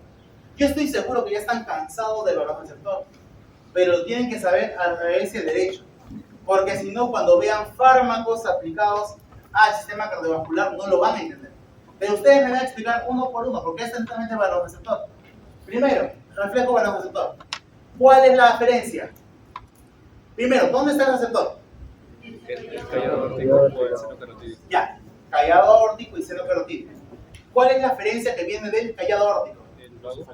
Yo estoy seguro que ya están cansados del receptor, pero tienen que saber al revés y al derecho, porque si no, cuando vean fármacos aplicados al sistema cardiovascular, no lo van a entender. Pero ustedes me van a explicar uno por uno, porque es netamente receptor. Primero, reflejo receptor. ¿Cuál es la diferencia? Primero, ¿dónde está el receptor? El callado aórtico o el seno carotídeo. Ya, callado aórtico y seno carotídeo. ¿Cuál es la diferencia que viene del callado aórtico? El vago.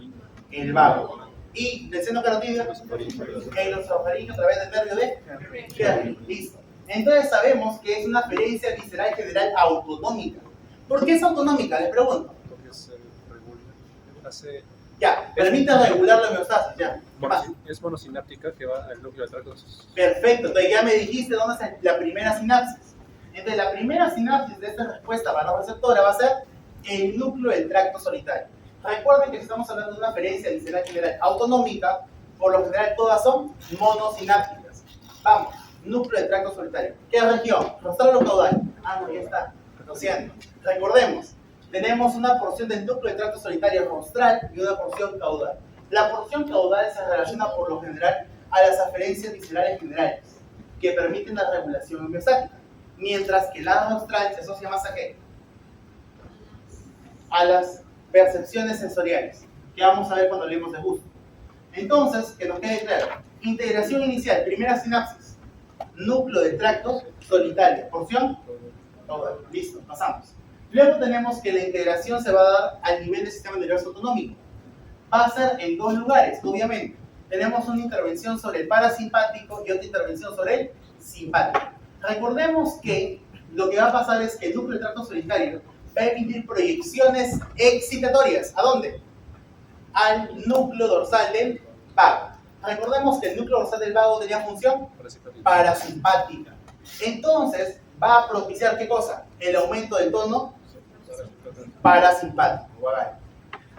El vago. ¿Y del seno carotídeo? El osofaringo a través del nervio de Kerr. Listo. Entonces sabemos que es una aferencia visceral general autonómica. ¿Por qué es autonómica? Les pregunto. Porque se regula, hace Ya, permite regular la homeostasis, ya. ¿Qué más? es monosináptica que va al núcleo de tracto. Perfecto, entonces ya me dijiste dónde es la primera sinapsis. Entonces la primera sinapsis de esta respuesta receptora va a ser el núcleo del tracto solitario. Recuerden que estamos hablando de una aferencia visceral general autonómica, por lo general todas son monosinápticas. Vamos, núcleo del tracto solitario. ¿Qué región? ¿Rostral o caudal? Ah, no, ya está. Lo siento. Recordemos, tenemos una porción del núcleo de tracto solitario rostral y una porción caudal. La porción caudal se relaciona por lo general a las aferencias viscerales generales, que permiten la regulación homeostática, mientras que la rostral se asocia más a ¿qué? A las percepciones sensoriales, que vamos a ver cuando hablemos de gusto. Entonces, que nos quede claro, integración inicial, primera sinapsis, núcleo de tracto solitario, porción caudal. Listo, pasamos. Luego tenemos que la integración se va a dar al nivel del sistema nervioso autonómico. Va a ser en dos lugares, obviamente. Tenemos una intervención sobre el parasimpático y otra intervención sobre el simpático. Recordemos que lo que va a pasar es que el núcleo de tracto solitario va a emitir proyecciones excitatorias. ¿A dónde? Al núcleo dorsal del vago. Recordemos que el núcleo dorsal del vago tenía función parasimpática. Entonces, va a propiciar ¿qué cosa? El aumento del tono parasimpático.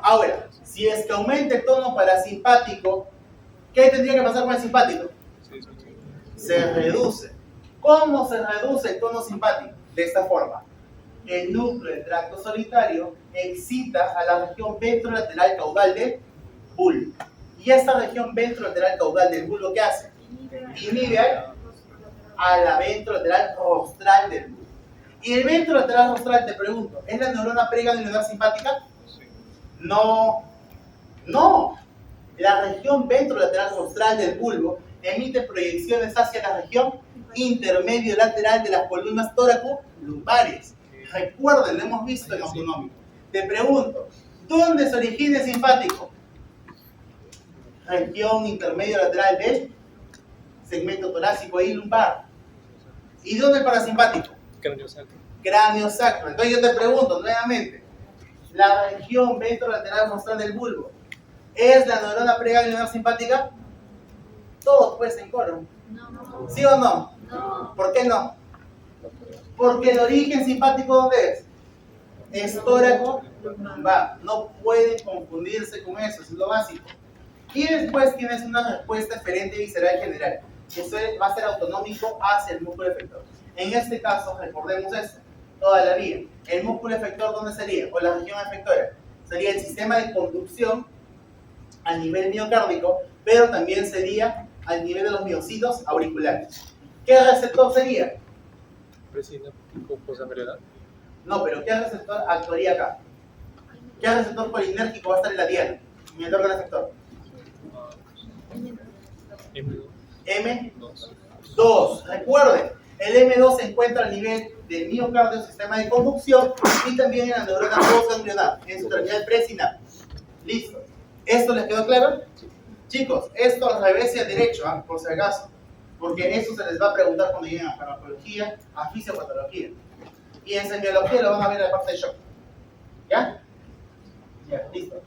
Ahora, si es que aumenta el tono parasimpático, ¿qué tendría que pasar con el simpático? Se reduce. ¿Cómo se reduce el tono simpático? De esta forma. El núcleo del tracto solitario excita a la región ventrolateral caudal del bulbo. ¿Y esta región ventrolateral caudal del bulbo qué hace? Inhibe a la ventrolateral rostral del bulbo. Y el ventrolateral rostral, te pregunto, ¿es la neurona preganglionar simpática? No. No. La región ventrolateral rostral del bulbo emite proyecciones hacia la región intermedio lateral de las columnas tóraco-lumbares. Recuerden, lo hemos visto en autonómico. Te pregunto, ¿dónde se origina el simpático? Región intermedio lateral del segmento torácico y lumbar. ¿Y dónde el parasimpático? Cráneo sacro. Cráneo sacro. Entonces yo te pregunto nuevamente, la región ventrolateral rostral del bulbo ¿Es la neurona preganglionar simpática? Todos pues en coro. No. ¿Sí o no? No. ¿Por qué no? Porque el origen simpático, ¿dónde es? Estóraco lumbar. No pueden confundirse con eso, eso es lo básico. Y después tienes una respuesta eferente visceral general, que eso va a ser autonómico hacia el músculo efector. En este caso, recordemos esto, toda la vida. ¿El músculo efector dónde sería? O la región efectora. Sería el sistema de conducción a nivel miocárdico, pero también sería al nivel de los miocitos auriculares. ¿Qué receptor sería? Presináptico posanguinal. No, pero ¿qué receptor actuaría acá? ¿Qué receptor colinérgico va a estar en la diana? En el órgano efector. M2. M2. Recuerden, el M2 se encuentra al nivel del miocardio, sistema de conducción, y también en la neurona postganglionar, en su terminal presináptica. Listo. ¿Esto les quedó claro? Chicos, esto al revés y al derecho, por si acaso, porque eso se les va a preguntar cuando lleguen a farmacología, a fisiopatología. Y en semiología lo van a ver en la parte de shock. ¿Ya? Ya, listo.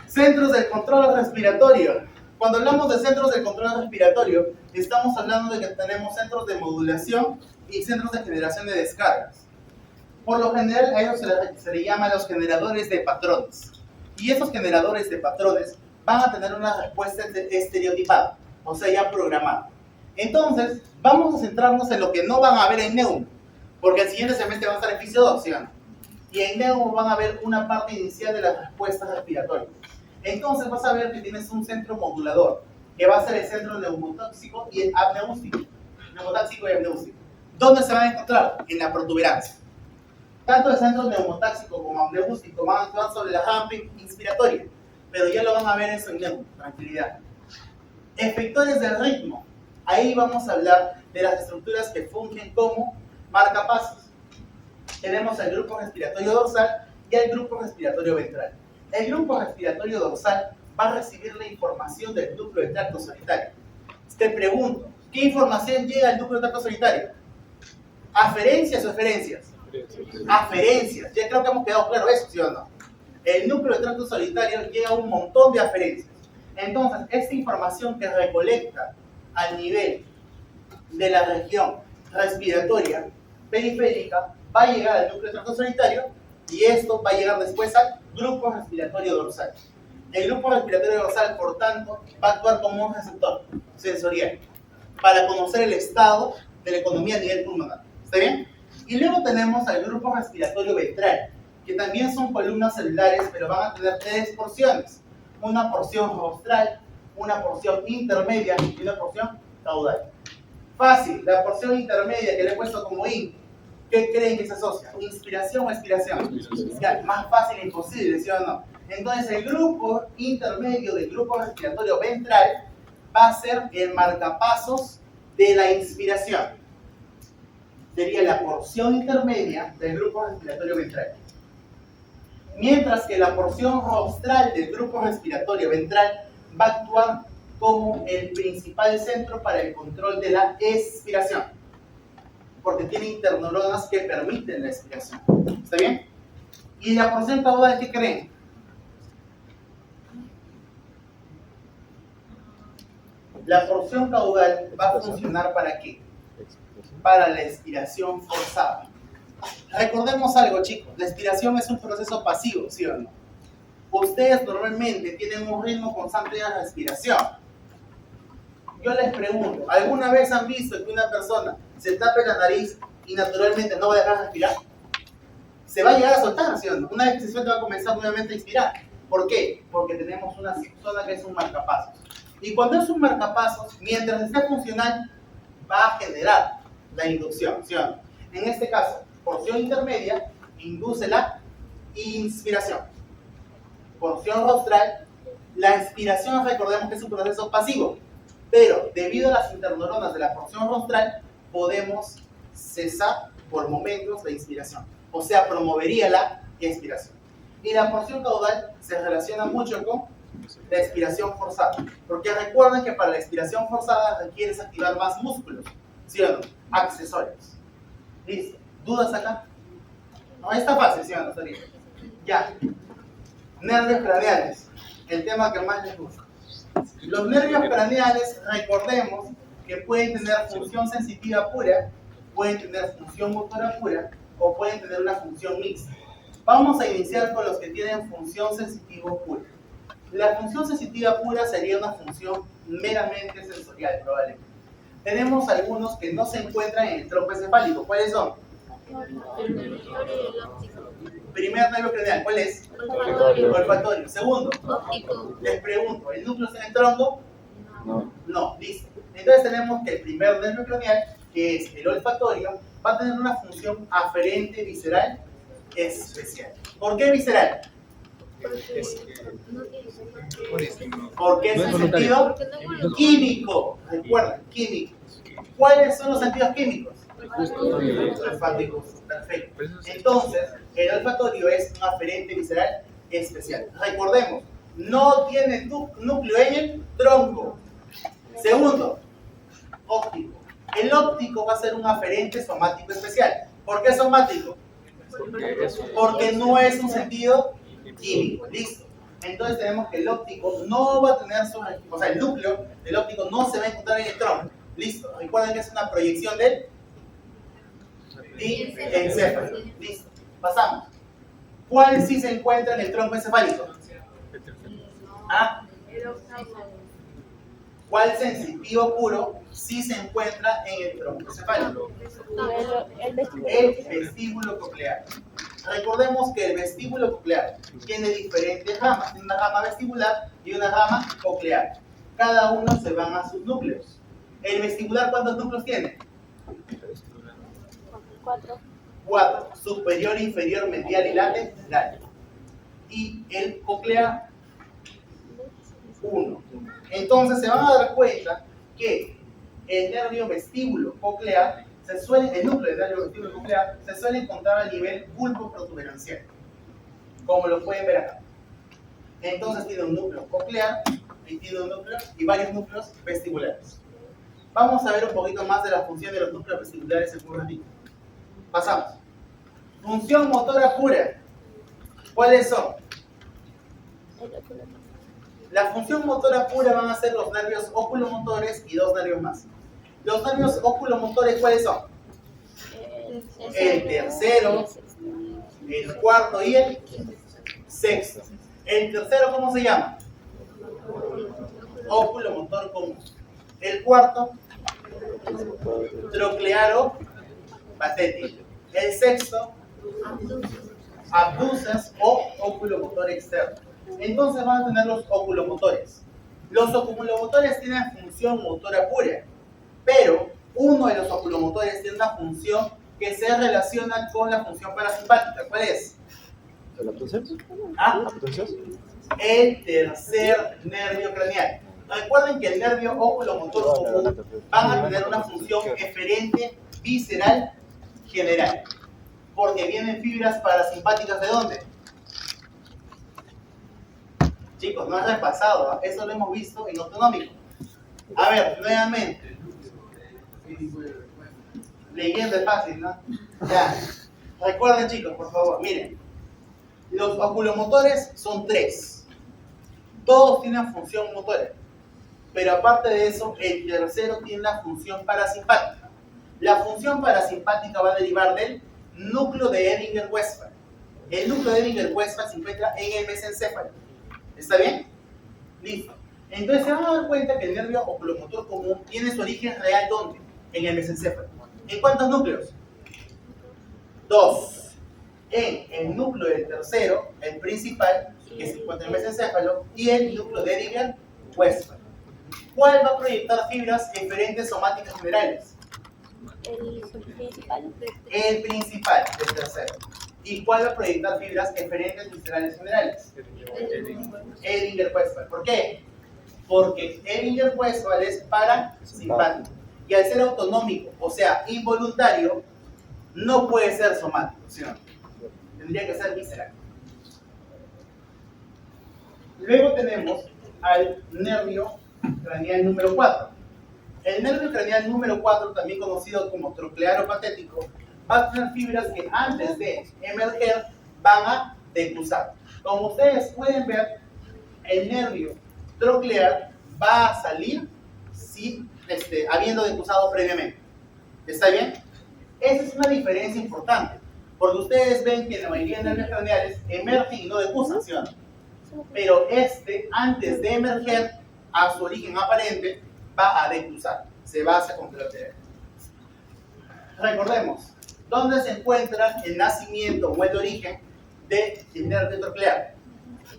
Centros del control respiratorio. Cuando hablamos de centros de control respiratorio, estamos hablando de que tenemos centros de modulación y centros de generación de descargas. Por lo general, a ellos se le llama los generadores de patrones. Y esos generadores de patrones van a tener una respuesta estereotipada, o sea, ya programada. Entonces, vamos a centrarnos en lo que no van a ver en Neum, porque el siguiente semestre va a estar en Fisio 2, ¿sí o no? Y en Neum van a ver una parte inicial de las respuestas respiratorias. Entonces vas a ver que tienes un centro modulador, que va a ser el centro neumotóxico y el apneústico. Neumotáxico y apneústico. ¿Dónde se van a encontrar? En la protuberancia. Tanto el centro neumotáxico como apneústico van a actuar sobre la rampa inspiratoria, pero ya lo van a ver eso en Neum, tranquilidad. Efectores del ritmo. Ahí vamos a hablar de las estructuras que fungen como marcapasos. Tenemos el grupo respiratorio dorsal y el grupo respiratorio ventral. El grupo respiratorio dorsal va a recibir la información del núcleo de tracto solitario. Te pregunto, ¿qué información llega al núcleo de tracto solitario? ¿Aferencias o eferencias? Aferencias. Ya creo que hemos quedado claro eso, ¿sí o no? El núcleo de tracto solitario llega a un montón de aferencias. Entonces, esta información que recolecta al nivel de la región respiratoria periférica va a llegar al núcleo de tracto solitario y esto va a llegar después al grupo respiratorio dorsal. El grupo respiratorio dorsal, por tanto, va a actuar como un receptor sensorial para conocer el estado de la economía a nivel pulmonar. ¿Está bien? Y luego tenemos al grupo respiratorio ventral, que también son columnas celulares, pero van a tener tres porciones. Una porción rostral, una porción intermedia y una porción caudal. Fácil, la porción intermedia que le he puesto como IN, ¿qué creen que se asocia? ¿Inspiración o expiración? Ya, más fácil imposible, ¿sí o no? Entonces el grupo intermedio del grupo respiratorio ventral va a ser el marcapasos de la inspiración. Sería la porción intermedia del grupo respiratorio ventral. Mientras que la porción rostral del grupo respiratorio ventral va a actuar como el principal centro para el control de la expiración, porque tiene interneuronas que permiten la expiración. ¿Está bien? ¿Y la porción caudal qué creen? La porción caudal va a funcionar ¿para qué? Para la expiración forzada. Recordemos algo, chicos, la expiración es un proceso pasivo, ¿sí o no? Ustedes normalmente tienen un ritmo constante de la respiración. Yo les pregunto, ¿alguna vez han visto que una persona se tape la nariz y naturalmente no va a dejar de respirar? Se va a llegar a soltar, ¿sí o no? Una vez que se suelta va a comenzar nuevamente a expirar. ¿Por qué? Porque tenemos una zona que es un marcapasos. Y cuando es un marcapasos, mientras esté funcional, va a generar la inducción, ¿sí o no? En este caso, porción intermedia induce la inspiración. Porción rostral, la expiración, recordemos que es un proceso pasivo, pero debido a las interneuronas de la porción rostral, podemos cesar por momentos la inspiración. O sea, promovería la expiración. Y la porción caudal se relaciona mucho con la expiración forzada. Porque recuerden que para la expiración forzada requieres activar más músculos, ¿sí o no? Accesorios. ¿Listo? ¿Dudas acá? No, está fácil, ¿sí o no? Está bien. Ya. Nervios craneales. el tema que más les gusta. Los nervios craneales, recordemos que pueden tener función sensitiva pura, pueden tener función motora pura o pueden tener una función mixta. Vamos a iniciar con los que tienen función sensitiva pura. La función sensitiva pura sería una función meramente sensorial, probablemente. Tenemos algunos que no se encuentran en el tronco encefálico. ¿Cuáles son? El auditorio y el óptico. Primer nervio craneal, ¿cuál es? Olfatorio. Olfatorio. Segundo, Óptico. les pregunto, ¿el núcleo está en el tronco? No. No, listo. Entonces tenemos que el primer nervio craneal, que es el olfatorio, va a tener una función aferente visceral especial. ¿Por qué visceral? Porque no tiene Porque es No es un voluntario. sentido Porque no es voluntario. químico. Recuerden, químico. ¿Cuáles son los sentidos químicos? Olfato y gusto. Perfecto. Entonces, el olfatorio es un aferente visceral especial. Recordemos, no tiene núcleo en el tronco. Segundo, óptico. El óptico va a ser un aferente somático especial. ¿Por qué somático? Porque no es un sentido químico. Listo. Entonces tenemos que el óptico no va a tener su, o sea, el núcleo del óptico no se va a encontrar en el tronco. Listo. Recuerden que es una proyección del encéfalo. Listo. Pasamos. ¿Cuál sí se encuentra en el tronco encefálico? ¿Ah? ¿Cuál sensitivo puro sí se encuentra en el tronco encefálico? El vestíbulo coclear. Recordemos que el vestíbulo coclear tiene diferentes ramas. Tiene una rama vestibular y una rama coclear. Cada uno se van a sus núcleos. ¿El vestibular cuántos núcleos tiene? 4. Superior, inferior, medial y lateral. Y el coclear, 1. Entonces se van a dar cuenta que el nervio vestíbulo coclear el núcleo del nervio vestíbulo coclear se suele encontrar a nivel bulbo protuberancial, como lo pueden ver acá. Entonces tiene un núcleo coclear y tiene un núcleo y varios núcleos vestibulares. Vamos a ver un poquito más de la función de los núcleos vestibulares en un ratito. Pasamos. Función motora pura. ¿Cuáles son? La función motora pura van a ser los nervios oculomotores y 2 nervios más. Los nervios oculomotores, ¿cuáles son? El tercero, el cuarto y el sexto. El tercero, ¿cómo se llama? Oculomotor común. El cuarto, troclearo patético. El sexto, abducens o oculomotor externo. Entonces van a tener los oculomotores. Los oculomotores tienen función motora pura, pero uno de los oculomotores tiene una función que se relaciona con la función parasimpática. ¿Cuál es? ¿El abducens? ¿Ah? ¿Abducens? El tercer nervio craneal. Recuerden que el nervio oculomotor común van a tener una función eferente visceral general, porque vienen fibras parasimpáticas ¿de dónde? Chicos, no es repasado, ¿eh? Eso lo hemos visto en autonómico. A ver, nuevamente. Leyendo es fácil, ¿no? Ya. Recuerden, chicos, por favor, miren. Los oculomotores son 3. Todos tienen función motora. Pero aparte de eso, el tercero tiene la función parasimpática. La función parasimpática va a derivar del núcleo de Edinger-Westphal. El núcleo de Edinger-Westphal se encuentra en el mesencéfalo. ¿Está bien? Listo. Entonces se van a dar cuenta que el nervio oculomotor común tiene su origen real ¿dónde? En el mesencéfalo. ¿En cuántos núcleos? 2. En el núcleo del tercero, el principal, que se encuentra en el mesencéfalo, y el núcleo de Edinger-Westphal. ¿Cuál va a proyectar fibras eferentes somáticas generales? El principal del tercero. ¿Y cuál va a proyectar fibras eferentes viscerales generales? Edinger-Westphal. ¿Por qué? Porque Edinger-Westphal es parasimpático. Y al ser autonómico, o sea, involuntario, no puede ser somático, ¿sí o no? Tendría que ser visceral. Luego tenemos al nervio craneal número 4. El nervio craneal número 4, también conocido como troclearo patético, va a tener fibras que antes de emerger van a decusar. Como ustedes pueden ver, el nervio troclear va a salir si, habiendo decusado previamente. ¿Está bien? Esa es una diferencia importante, porque ustedes ven que en la mayoría de nervios craneales emergen y no decusan, ¿sí o no? Pero antes de emerger a su origen aparente, va a decusar, se basa contra el cerebro. Recordemos, ¿dónde se encuentra el nacimiento o el origen del nervio troclear?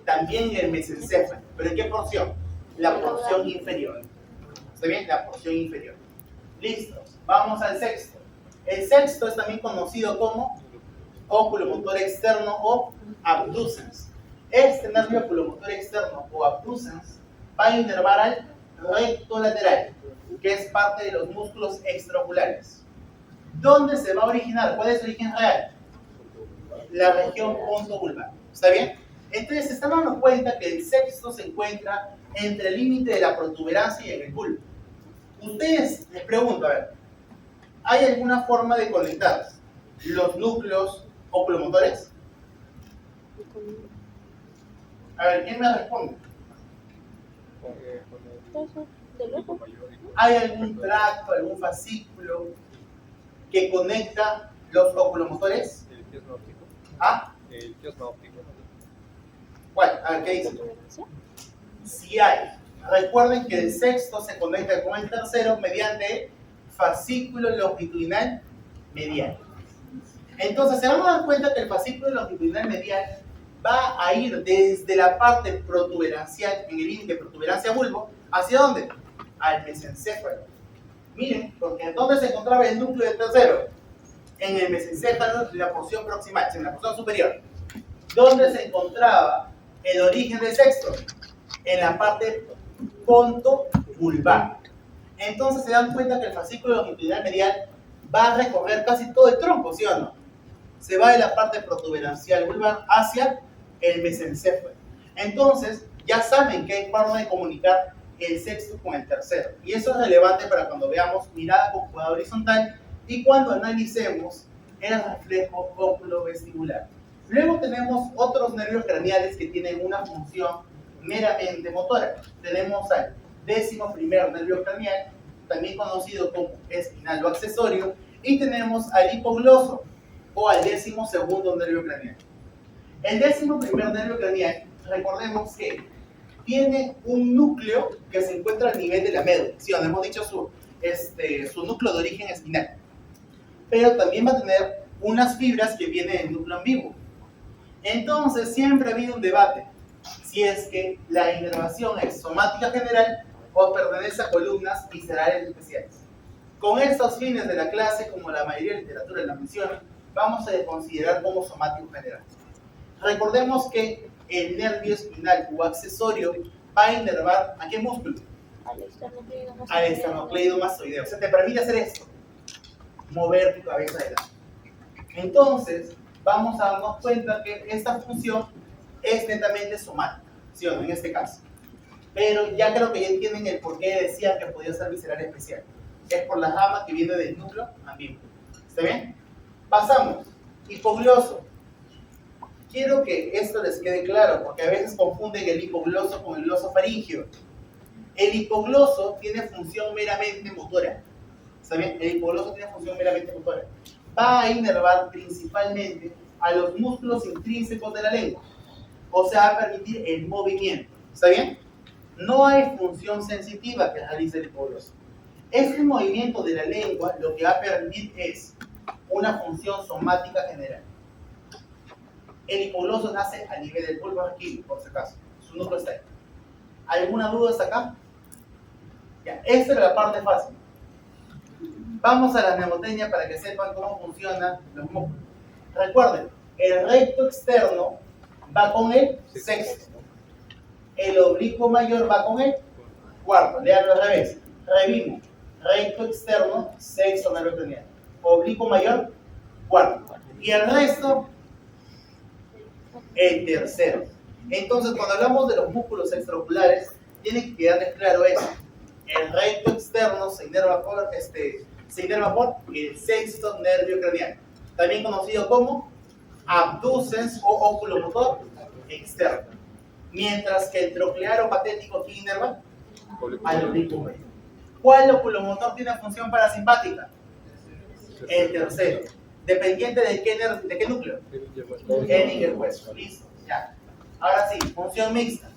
También en el mesencéfalo. ¿Pero en qué porción? La porción inferior. ¿Está bien? La porción inferior. Listo. Vamos al sexto. El sexto es también conocido como oculomotor externo o abducens. Este nervio oculomotor externo o abducens va a inervar al recto lateral, que es parte de los músculos extraoculares. ¿Dónde se va a originar? ¿Cuál es su origen real? La región ponto-vulvar. ¿Está bien? Entonces se están dando cuenta que el sexto se encuentra entre el límite de la protuberancia y el bulbo. Ustedes, les pregunto, a ver, ¿hay alguna forma de conectar los núcleos oculomotores? A ver, ¿quién me responde? ¿Hay algún tracto, algún fascículo que conecta los oculomotores? El quiasma óptico. ¿Ah? El quiasma óptico. ¿Cuál? A ver, ¿qué dice? Sí hay. Recuerden que el sexto se conecta con el tercero mediante fascículo longitudinal medial. Entonces se van a dar cuenta que el fascículo longitudinal medial va a ir desde la parte protuberancial, en el límite protuberancia-bulbo, ¿hacia dónde? Al mesencéfalo. Miren, porque ¿dónde se encontraba el núcleo del tercero? En el mesencéfalo, en la porción proximal, en la porción superior. ¿Dónde se encontraba el origen del sexto? En la parte ponto-vulvar. Entonces se dan cuenta que el fascículo longitudinal medial va a recorrer casi todo el tronco, ¿sí o no? Se va de la parte protuberancial vulvar hacia el mesencéfalo. Entonces, ya saben que hay forma de comunicar el sexto con el tercero. Y eso es relevante para cuando veamos mirada conjugada horizontal y cuando analicemos el reflejo óculo-vestibular. Luego tenemos otros nervios craneales que tienen una función meramente motora. Tenemos al 11º nervio craneal, también conocido como espinal o accesorio, y tenemos al hipogloso o al 12º nervio craneal. El 11º nervio craneal, recordemos que tiene un núcleo que se encuentra a nivel de la médula, sí, donde hemos dicho su núcleo de origen espinal, pero también va a tener unas fibras que vienen del núcleo ambiguo. Entonces siempre ha habido un debate si es que la inervación es somática general o pertenece a columnas viscerales especiales. Con estos fines de la clase, como la mayoría de literatura la menciona, vamos a considerar como somático general. Recordemos que el nervio espinal o accesorio va a inervar ¿a qué músculo? Al esternocleidomastoideo. O sea, te permite hacer esto, mover tu cabeza adelante. Entonces, vamos a darnos cuenta que esta función es netamente somática, ¿sí o no? En este caso. Pero ya creo que ya entienden el por qué decían que podía ser visceral especial. Es por la rama que viene del núcleo ambiguo. ¿Está bien? Pasamos. Hipogloso. Quiero que esto les quede claro, porque a veces confunden el hipogloso con el glosofaringio. El hipogloso tiene función meramente motora. ¿Está bien? El hipogloso tiene función meramente motora. Va a inervar principalmente a los músculos intrínsecos de la lengua. O sea, va a permitir el movimiento. ¿Está bien? No hay función sensitiva que realice el hipogloso. Este movimiento de la lengua lo que va a permitir es una función somática general. El hipogloso nace a nivel del bulbo aquí, por si acaso. Su núcleo está ahí. ¿Alguna duda hasta acá? Ya, esta es la parte fácil. Vamos a la mnemotecnia para que sepan cómo funcionan los músculos. Recuerden, el recto externo va con el sexto. El oblicuo mayor va con el cuarto. Leanlo al revés. Revimos. Recto externo, sexto nervio craneal. Oblicuo mayor, cuarto. Y el resto, el tercero. Entonces, cuando hablamos de los músculos extraoculares, tiene que quedarles claro eso. El recto externo se inerva por el sexto nervio craneal, también conocido como abducens o oculomotor externo. Mientras que el troclear o patético, ¿quién inerva? Oblicuo. Al oblicuo medio. ¿Cuál oculomotor tiene función parasimpática? El tercero. ¿Dependiente de qué núcleo? Henninger-Westphal. Listo, ya. Ahora sí, función mixta.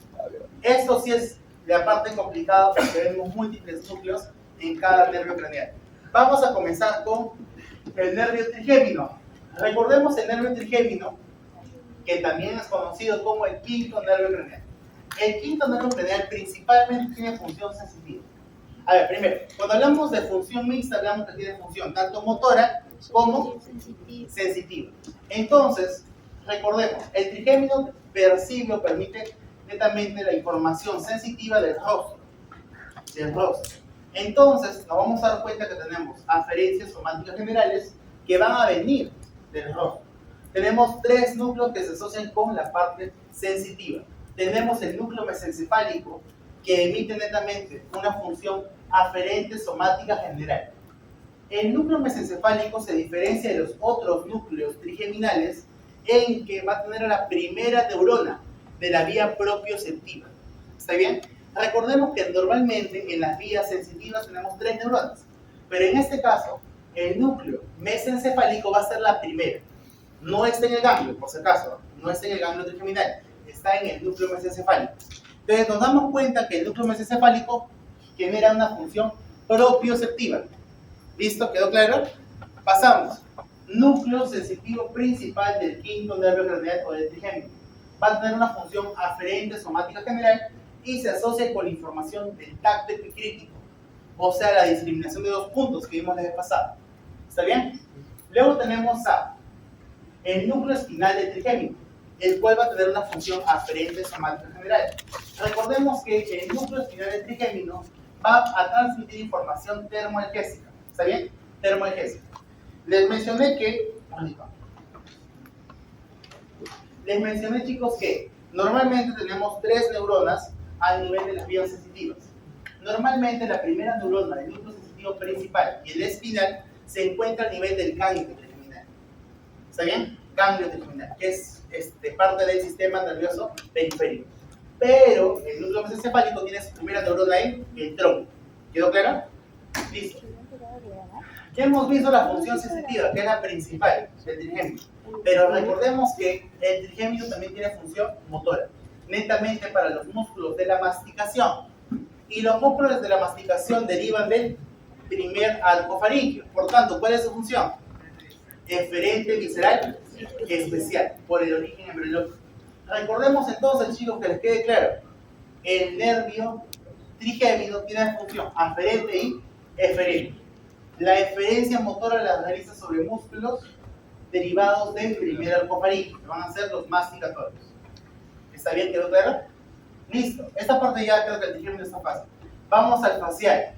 Esto sí es la parte complicada porque vemos múltiples núcleos en cada nervio craneal. Vamos a comenzar con el nervio trigémino. Recordemos el nervio trigémino, que también es conocido como el quinto nervio craneal. El quinto nervio craneal principalmente tiene función sensitiva. A ver, primero, cuando hablamos de función mixta, hablamos que tiene función tanto motora como sensitiva. Entonces, recordemos, el trigémino percibe o permite netamente la información sensitiva del rostro. Entonces, nos vamos a dar cuenta que tenemos aferencias somáticas generales que van a venir del rostro. Tenemos tres núcleos que se asocian con la parte sensitiva. Tenemos el núcleo mesencefálico, que emite netamente una función aferente somática general. El núcleo mesencefálico se diferencia de los otros núcleos trigeminales en que va a tener la primera neurona de la vía propioceptiva. ¿Está bien? Recordemos que normalmente en las vías sensitivas tenemos 3 neuronas, pero en este caso el núcleo mesencefálico va a ser la primera. No está en el ganglio, por si acaso, no está en el ganglio trigeminal, está en el núcleo mesencefálico. Entonces nos damos cuenta que el núcleo mesencefálico genera una función propioceptiva. ¿Listo? ¿Quedó claro? Pasamos. Núcleo sensitivo principal del quinto nervio craneal o del trigémino. Va a tener una función aferente somática general y se asocia con la información del tacto epicrítico, o sea, la discriminación de 2 puntos que vimos la vez pasada. ¿Está bien? Luego tenemos el núcleo espinal del trigémino, el cual va a tener una función aferente somática general. Recordemos que el núcleo espinal del trigémino va a transmitir información termoalgésica. ¿Está bien? Termoalgésica. Les mencioné, chicos, que normalmente tenemos 3 neuronas al nivel de las vías sensitivas. Normalmente la primera neurona del núcleo sensitivo principal y el espinal se encuentra al nivel del ganglio trigeminal. ¿Está bien? Ganglio trigeminal, que es parte del sistema nervioso periférico. Pero el núcleo mesencefálico tiene su primera neurona en el tronco. ¿Quedó claro? Listo. Ya hemos visto la función sensitiva, que es la principal del trigémino. Pero recordemos que el trigémino también tiene función motora, netamente para los músculos de la masticación. Y los músculos de la masticación derivan del primer arco faríngeo. Por tanto, ¿cuál es su función? Eferente, visceral, especial, por el origen embriológico. Recordemos entonces, chicos, que les quede claro. El nervio trigémino tiene función aferente y eferente. La eferencia motora la realiza sobre músculos derivados del primer arco faríngeo, que van a ser los masticatorios. ¿Está bien? ¿Quedó claro? Listo. Esta parte ya creo que el trigémino está fácil. Vamos al facial.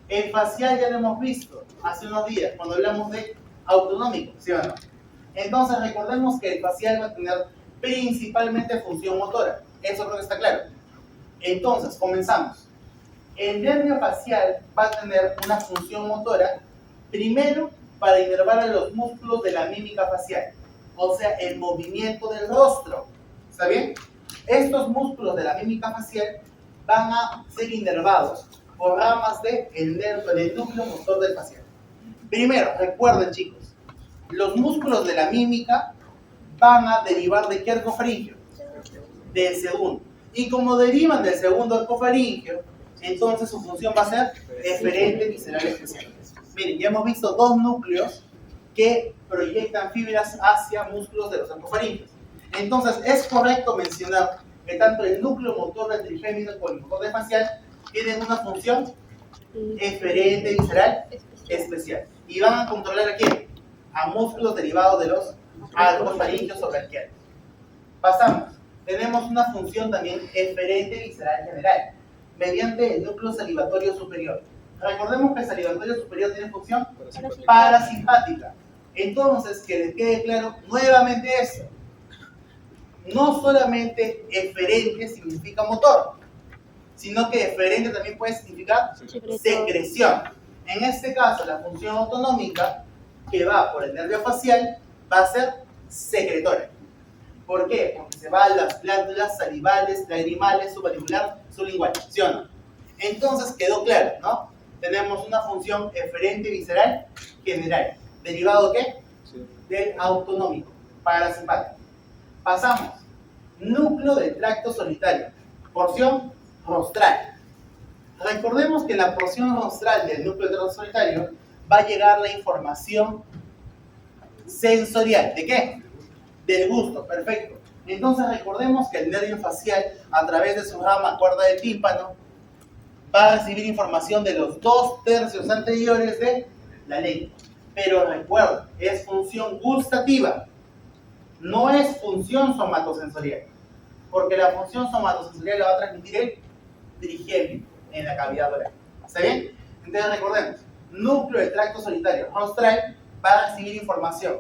El facial ya lo hemos visto hace unos días, cuando hablamos de autonómico, ¿sí o no? Entonces recordemos que el facial va a tener principalmente función motora. Eso creo que está claro. Entonces, comenzamos. El nervio facial va a tener una función motora, primero para inervar a los músculos de la mímica facial, o sea, el movimiento del rostro. ¿Está bien? Estos músculos de la mímica facial van a ser inervados por ramas del núcleo motor del facial. Primero, recuerden, chicos, los músculos de la mímica van a derivar de qué arco faríngeo? Del segundo. Y como derivan del segundo arco faríngeo, entonces su función va a ser eferente, visceral, especial. Miren, ya hemos visto 2 núcleos que proyectan fibras hacia músculos de los arcofaringes. Entonces, es correcto mencionar que tanto el núcleo motor del trigémino como el motor del facial tienen una función eferente, visceral, especial. Y van a controlar a quién? A músculos derivados de los arcofaringios o branquiales. Pasamos. Tenemos una función también eferente, visceral, general, mediante el núcleo salivatorio superior. Recordemos que el salivatorio superior tiene función parasimpática. Entonces, que les quede claro nuevamente eso. No solamente eferente significa motor, sino que eferente también puede significar secreción. En este caso, la función autonómica que va por el nervio facial va a ser secretora. ¿Por qué? Porque se va a las glándulas salivales, lagrimales, submandibular, sublingual, ¿sí o no? Entonces quedó claro, ¿no? Tenemos una función eferente visceral general. ¿Derivado qué? Sí. Del autonómico, parasimpático. Pasamos. Núcleo del tracto solitario. Porción rostral. Recordemos que en la porción rostral del núcleo del tracto solitario va a llegar la información sensorial. ¿De qué? Del gusto, perfecto. Entonces recordemos que el nervio facial, a través de su rama cuerda del tímpano, va a recibir información de los 2/3 anteriores de la lengua. Pero recuerda, es función gustativa, no es función somatosensorial, porque la función somatosensorial la va a transmitir el trigémino en la cavidad oral. ¿Está bien? Entonces recordemos, núcleo del tracto solitario rostral va a recibir información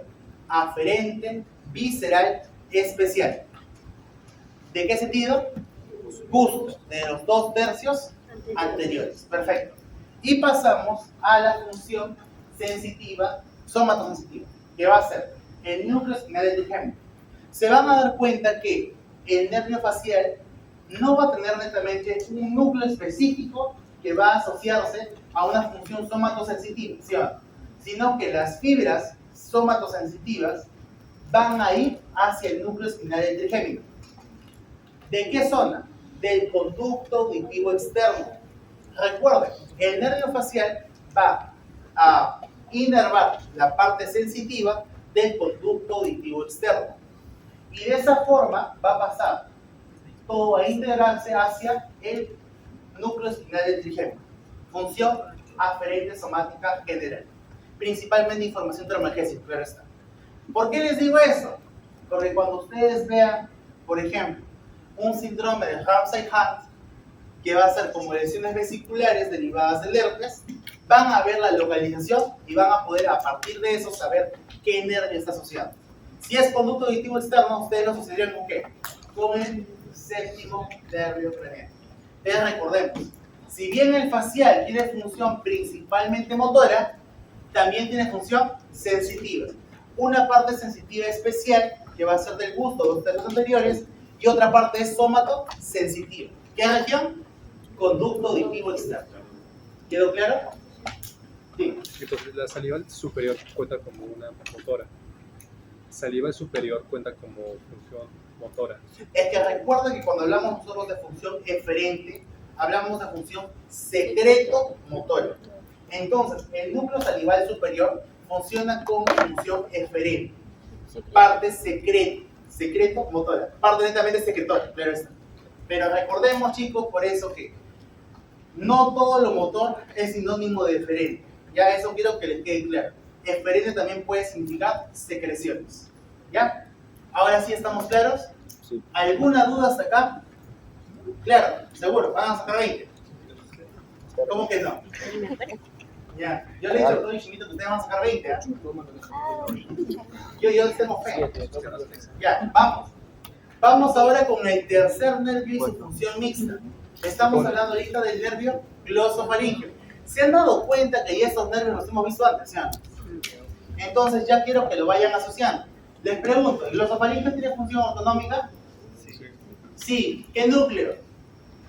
aferente, visceral, especial. ¿De qué sentido? Gusto, de los 2/3 anteriores. Perfecto. Y pasamos a la función sensitiva, somatosensitiva, que va a ser el núcleo espinal del trigémino. Se van a dar cuenta que el nervio facial no va a tener netamente un núcleo específico que va a asociarse a una función somatosensitiva, ¿sí o no? Sino que las fibras somatosensitivas van a ir hacia el núcleo espinal del trigémino. ¿De qué zona? Del conducto auditivo externo. Recuerden, el nervio facial va a inervar la parte sensitiva del conducto auditivo externo. Y de esa forma va a pasar todo a integrarse hacia el núcleo espinal del trigémino. Función aferente somática general. Principalmente información termoalgésica, claro está. ¿Por qué les digo eso? Porque cuando ustedes vean, por ejemplo, un síndrome de Ramsay-Hunt, que va a ser como lesiones vesiculares derivadas del herpes, van a ver la localización y van a poder a partir de eso saber qué nervio está asociado. Si es conducto auditivo externo, ustedes lo asociarían con qué? Con el séptimo nervio craniano. Entonces recordemos, si bien el facial tiene función principalmente motora, también tiene función sensitiva. Una parte sensitiva especial, que va a ser del gusto de los 2/3 anteriores, y otra parte es somatosensitiva. ¿Qué región? Conducto auditivo externo. ¿Quedó claro? Sí. Entonces la saliva superior cuenta como una motora. Saliva superior cuenta como función motora. Es que recuerda que cuando hablamos nosotros de función eferente, hablamos de función secreto-motora. Entonces, el núcleo salival superior funciona como función eferente. Parte secreto-motora. Parte netamente secretora, claro está. Pero recordemos, chicos, por eso que no todo lo motor es sinónimo de eferente. Ya eso quiero que les quede claro. Eferente también puede significar secreciones. ¿Ya? Ahora sí estamos claros. Sí. ¿Alguna duda hasta acá? Claro, seguro, van a sacar 20. ¿Cómo que no? Ya, yo le he dicho a todo Chinito que ustedes van a sacar 20. ¿eh? Yo les tengo fe. Ya, vamos. Vamos ahora con el tercer nervio y su función mixta. Estamos hablando ahorita del nervio glosofaríngeo. ¿Se han dado cuenta que ya esos nervios los hemos visto antes? ¿Sí? Entonces ya quiero que lo vayan asociando. Les pregunto, ¿el glosofaríngeo tiene función autonómica? Sí. ¿Qué núcleo?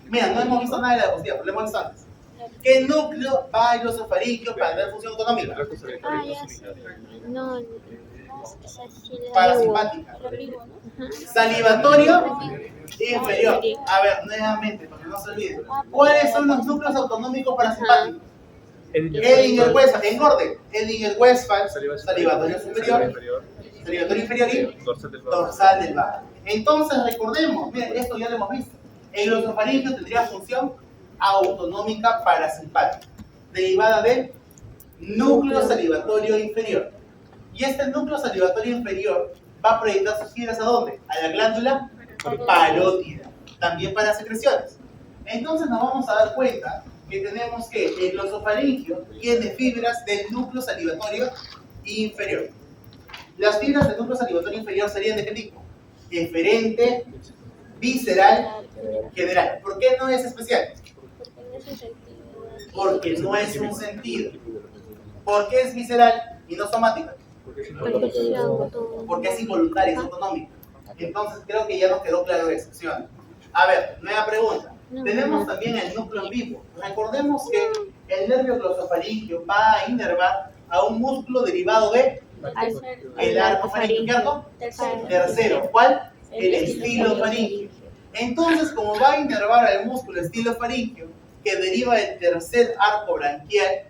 Mira, no hemos visto nada de la diapositiva, pero lo hemos visto antes. ¿Qué núcleo va al glosofaríngeo para tener función autonómica? Ah, ya sé. No, esa sí la Parasimpática. Salivatorio inferior. A ver, nuevamente, porque no se olviden. ¿Cuáles son los núcleos autonómicos parasimpáticos? Edinger-Westphal, engorde. Edinger-Westphal, salivatorio superior, salivatorio inferior y dorsal del bajo. Entonces recordemos, miren, esto ya lo hemos visto. El glosofaríngeo tendría función autonómica parasimpática, derivada del núcleo salivatorio inferior. Y este núcleo salivatorio inferior va a proyectar sus fibras ¿a dónde? A la glándula parótida, también para secreciones. Entonces nos vamos a dar cuenta que tenemos que el glosofaríngeo tiene fibras del núcleo salivatorio inferior. Las fibras del núcleo salivatorio inferior serían ¿de qué tipo? Eferente, visceral, general. ¿Por qué no es especial? Porque no es un sentido. ¿Por qué es visceral y no somática? Porque es involuntaria, es autonómica. Entonces creo que ya nos quedó claro eso, ¿sí o no? A ver, nueva pregunta. Tenemos también el núcleo en vivo. Recordemos que el nervio glosofaringeo va a inervar a un músculo derivado de el arco faríngeo, ¿cierto? Tercero, ¿cuál? El estilofaringeo. Entonces, como va a inervar al músculo estilofaringeo, que deriva del tercer arco branquial,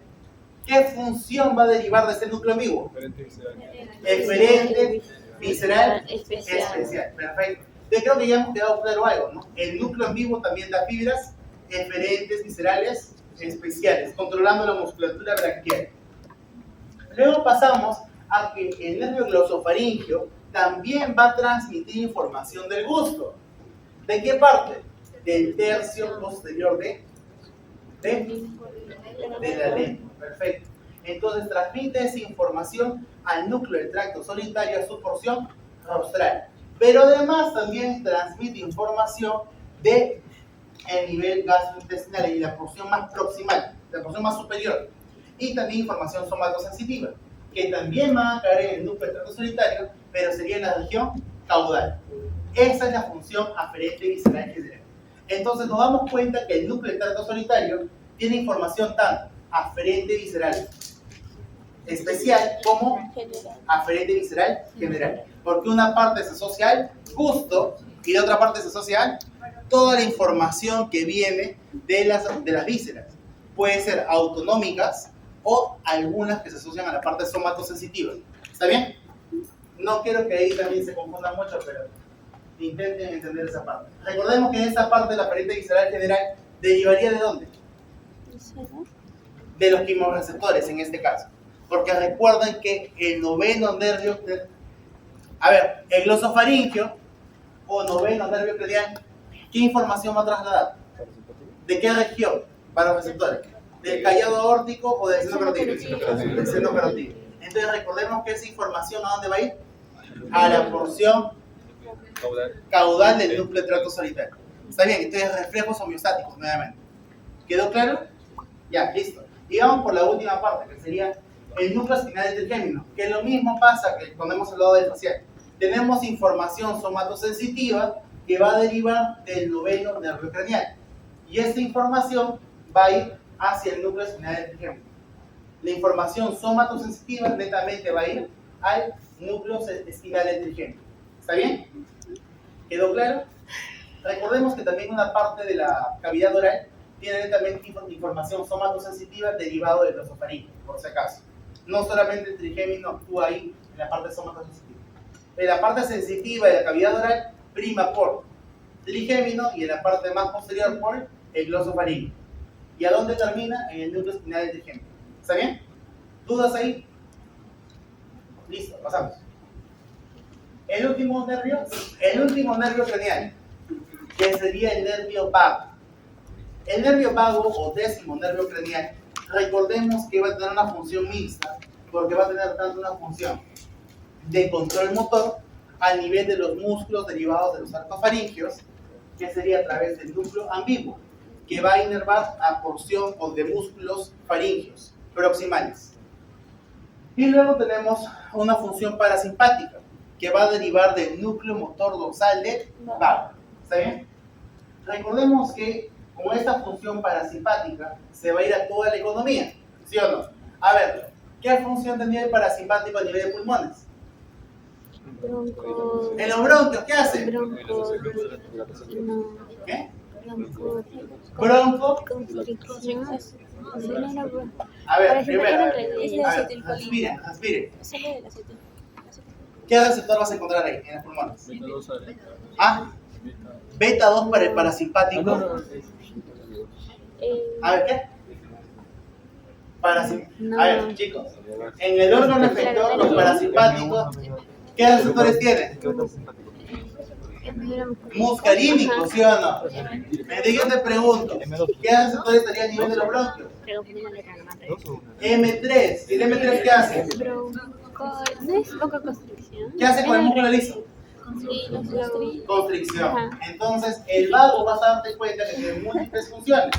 ¿qué función va a derivar de ese núcleo vivo? Eferente, visceral, especial. Perfecto. Yo creo que ya hemos quedado claro algo, ¿no? El núcleo en vivo también da fibras eferentes, viscerales, especiales, controlando la musculatura branquial. Luego pasamos a que el nervio glosofaringeo también va a transmitir información del gusto. ¿De qué parte? Del tercio posterior de la lengua. Perfecto. Entonces transmite esa información al núcleo del tracto solitario, a su porción rostral. Pero además también transmite información del nivel gastrointestinal y la porción más proximal, la porción más superior. Y también información somatosensitiva, que también va a caer en el núcleo del tracto solitario, pero sería en la región caudal. Esa es la función aferente visceral general. Entonces nos damos cuenta que el núcleo del tracto solitario tiene información tanto aferente visceral especial como aferente visceral general. Porque una parte se asocia al gusto y la otra parte se asocia a toda la información que viene de las vísceras. Puede ser autonómicas o algunas que se asocian a la parte somatosensitiva. ¿Está bien? No quiero que ahí también se confunda mucho, pero intenten entender esa parte. Recordemos que esa parte de la aferente visceral general derivaría ¿de dónde? De los quimorreceptores en este caso. Porque recuerden que el noveno nervio, el glosofaringeo o noveno nervio cranial, ¿qué información va a trasladar? ¿De qué región? Para los receptores. ¿Del callado aórtico o del seno carotídeo? Del seno carotídeo. Entonces recordemos que esa información ¿a dónde va a ir? A la porción caudal del núcleo del tracto solitario. ¿Está bien? Entonces reflejos homeostáticos nuevamente. ¿Quedó claro? Ya, listo. Y vamos por la última parte, que sería el núcleo espinal del trigémino, que lo mismo pasa que cuando hemos hablado del facial. Tenemos información somatosensitiva que va a derivar del noveno nervio craneal. Y esta información va a ir hacia el núcleo espinal del trigémino. La información somatosensitiva netamente va a ir al núcleo espinal del trigémino. ¿Está bien? ¿Quedó claro? Recordemos que también una parte de la cavidad oral tiene netamente información somatosensitiva derivado del glosofaringeo, por si acaso. No solamente el trigémino actúa ahí en la parte somatosensitiva. En la parte sensitiva de la cavidad oral prima por trigémino y en la parte más posterior por el glosofaringeo. ¿Y a dónde termina? En el núcleo espinal del trigémino. ¿Está bien? ¿Dudas ahí? Listo, pasamos. El último nervio craneal, que sería el nervio vago. El nervio vago o décimo nervio craneal, recordemos que va a tener una función mixta, porque va a tener tanto una función de control motor a nivel de los músculos derivados de los arcofaringeos, que sería a través del núcleo ambiguo, que va a inervar a porción de músculos faringeos proximales. Y luego tenemos una función parasimpática, que va a derivar del núcleo motor dorsal del vago. ¿Está bien? Recordemos que con esta función parasimpática se va a ir a toda la economía, ¿sí o no? A ver, ¿qué función tendría el parasimpático a nivel de pulmones? En los bronquios, ¿qué hace? ¿Qué? Bronco. A ver, primero, aspiren. ¿Qué receptor vas a encontrar ahí, en los pulmones? ¿Ah? Beta 2 para el parasimpático. A ver, ¿qué? A ver, chicos. En el órgano efector, los parasimpáticos, ¿qué receptores tienen? Muscarínicos, ¿sí o no? Entonces yo te pregunto, ¿qué receptor estaría a nivel de los bronquios? M3. ¿Y el M3 qué hace? ¿Qué hace con el músculo liso? Constricción. Entonces, el vago vas a darte cuenta que tiene múltiples funciones.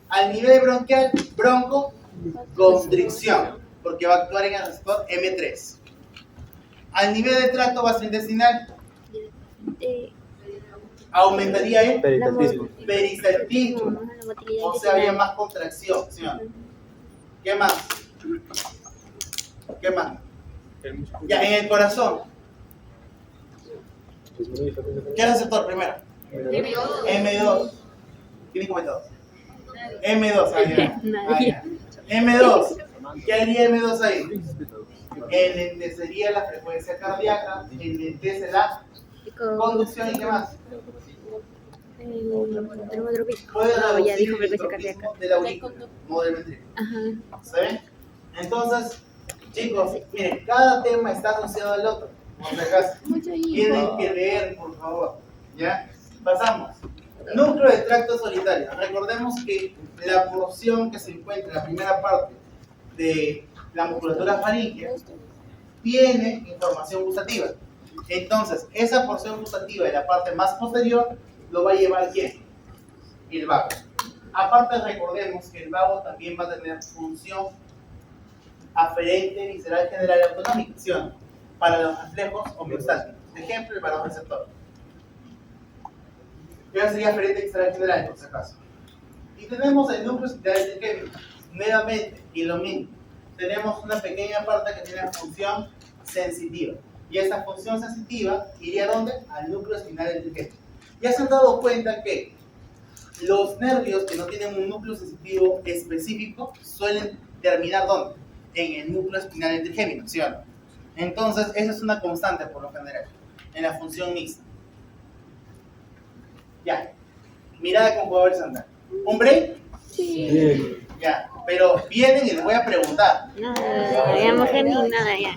Al nivel bronquial, broncoconstricción, porque va a actuar en el receptor M3. Al nivel del tracto gastrointestinal, Aumentaría el Peristaltismo. peristaltismo, La motilidad o sea, habría intestinal. más contracción, ¿sí o no? ¿Qué más? ¿Qué más? El músculo. Ya, en el corazón. Disminuye frecuencia ¿Qué receptor primero? M2. ¿Quién comentó? M2, ahí ya. Ahí ya. M2. ¿Qué haría M2 ahí? Enlentecería la frecuencia cardíaca, enlentece la conducción y qué más. Puede Ya reducir dijo el frecuencia cardíaca. tropismo de la aurícula, no del ventrículo. Ajá. ¿Saben? Entonces, chicos, miren, cada tema está asociado al otro. Por si acaso. Tienen que leer, por favor. ¿Ya? Pasamos. Núcleo de tracto solitario. Recordemos que la porción que se encuentra en la primera parte de la musculatura faríngea tiene información gustativa. Entonces, esa porción gustativa de la parte más posterior lo va a llevar ¿quién? El vago. Aparte, recordemos que el vago también va a tener función aferente, visceral, general y autonómica, ¿sí o no? Para los reflejos homeostáticos. Ejemplo, el vagoreceptor. Ya sería aferente, visceral, general, por si acaso. Y tenemos el núcleo central del químico. Nuevamente, y lo mismo. Tenemos una pequeña parte que tiene función sensitiva. Y esa función sensitiva iría ¿dónde? Al núcleo espinal del triquetio. Ya se han dado cuenta que los nervios que no tienen un núcleo sensitivo específico suelen terminar ¿dónde? En el núcleo espinal del trigémino, ¿sí o no? Entonces, esa es una constante por lo general, en la función mixta. Ya. Mirada con jugador horizontal. ¿Un break? Bien. Ya. Pero vienen y les voy a preguntar. Nada, ya mujer ni nada ya.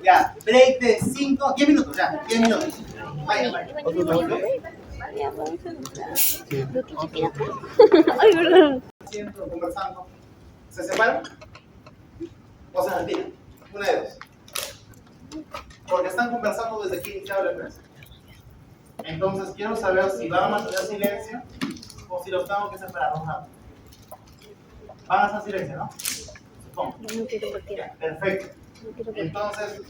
Ya. Break de 5, 10 minutos, ya. 10 minutos. Vaya, vaya. Ay, perdón. Siento, conversando. ¿Se separan? ¿O se retiran? Una de dos. Porque están conversando desde que iniciaba la clase. Entonces quiero saber si van a mantener silencio o si los tengo que separar. Van a hacer silencio, ¿no? Supongo. No quiero partir. Ya, perfecto. No quiero partir. Entonces,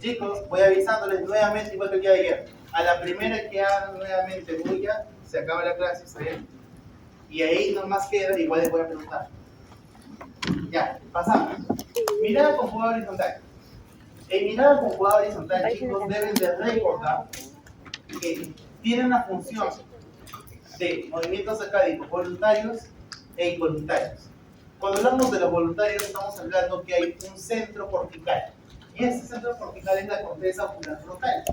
chicos, voy avisándoles nuevamente, igual que el día de ayer. A la primera que hagan nuevamente bulla, se acaba la clase, ¿está bien? Y ahí nomás queda, igual les voy a preguntar. Ya, pasamos. Mirada con jugada horizontal. En mirada con jugada horizontal, chicos, deben de recordar que tiene una función de movimientos acádicos voluntarios e involuntarios. Cuando hablamos de los voluntarios, estamos hablando que hay un centro cortical. Y ese centro cortical es la corteza ocular frontal.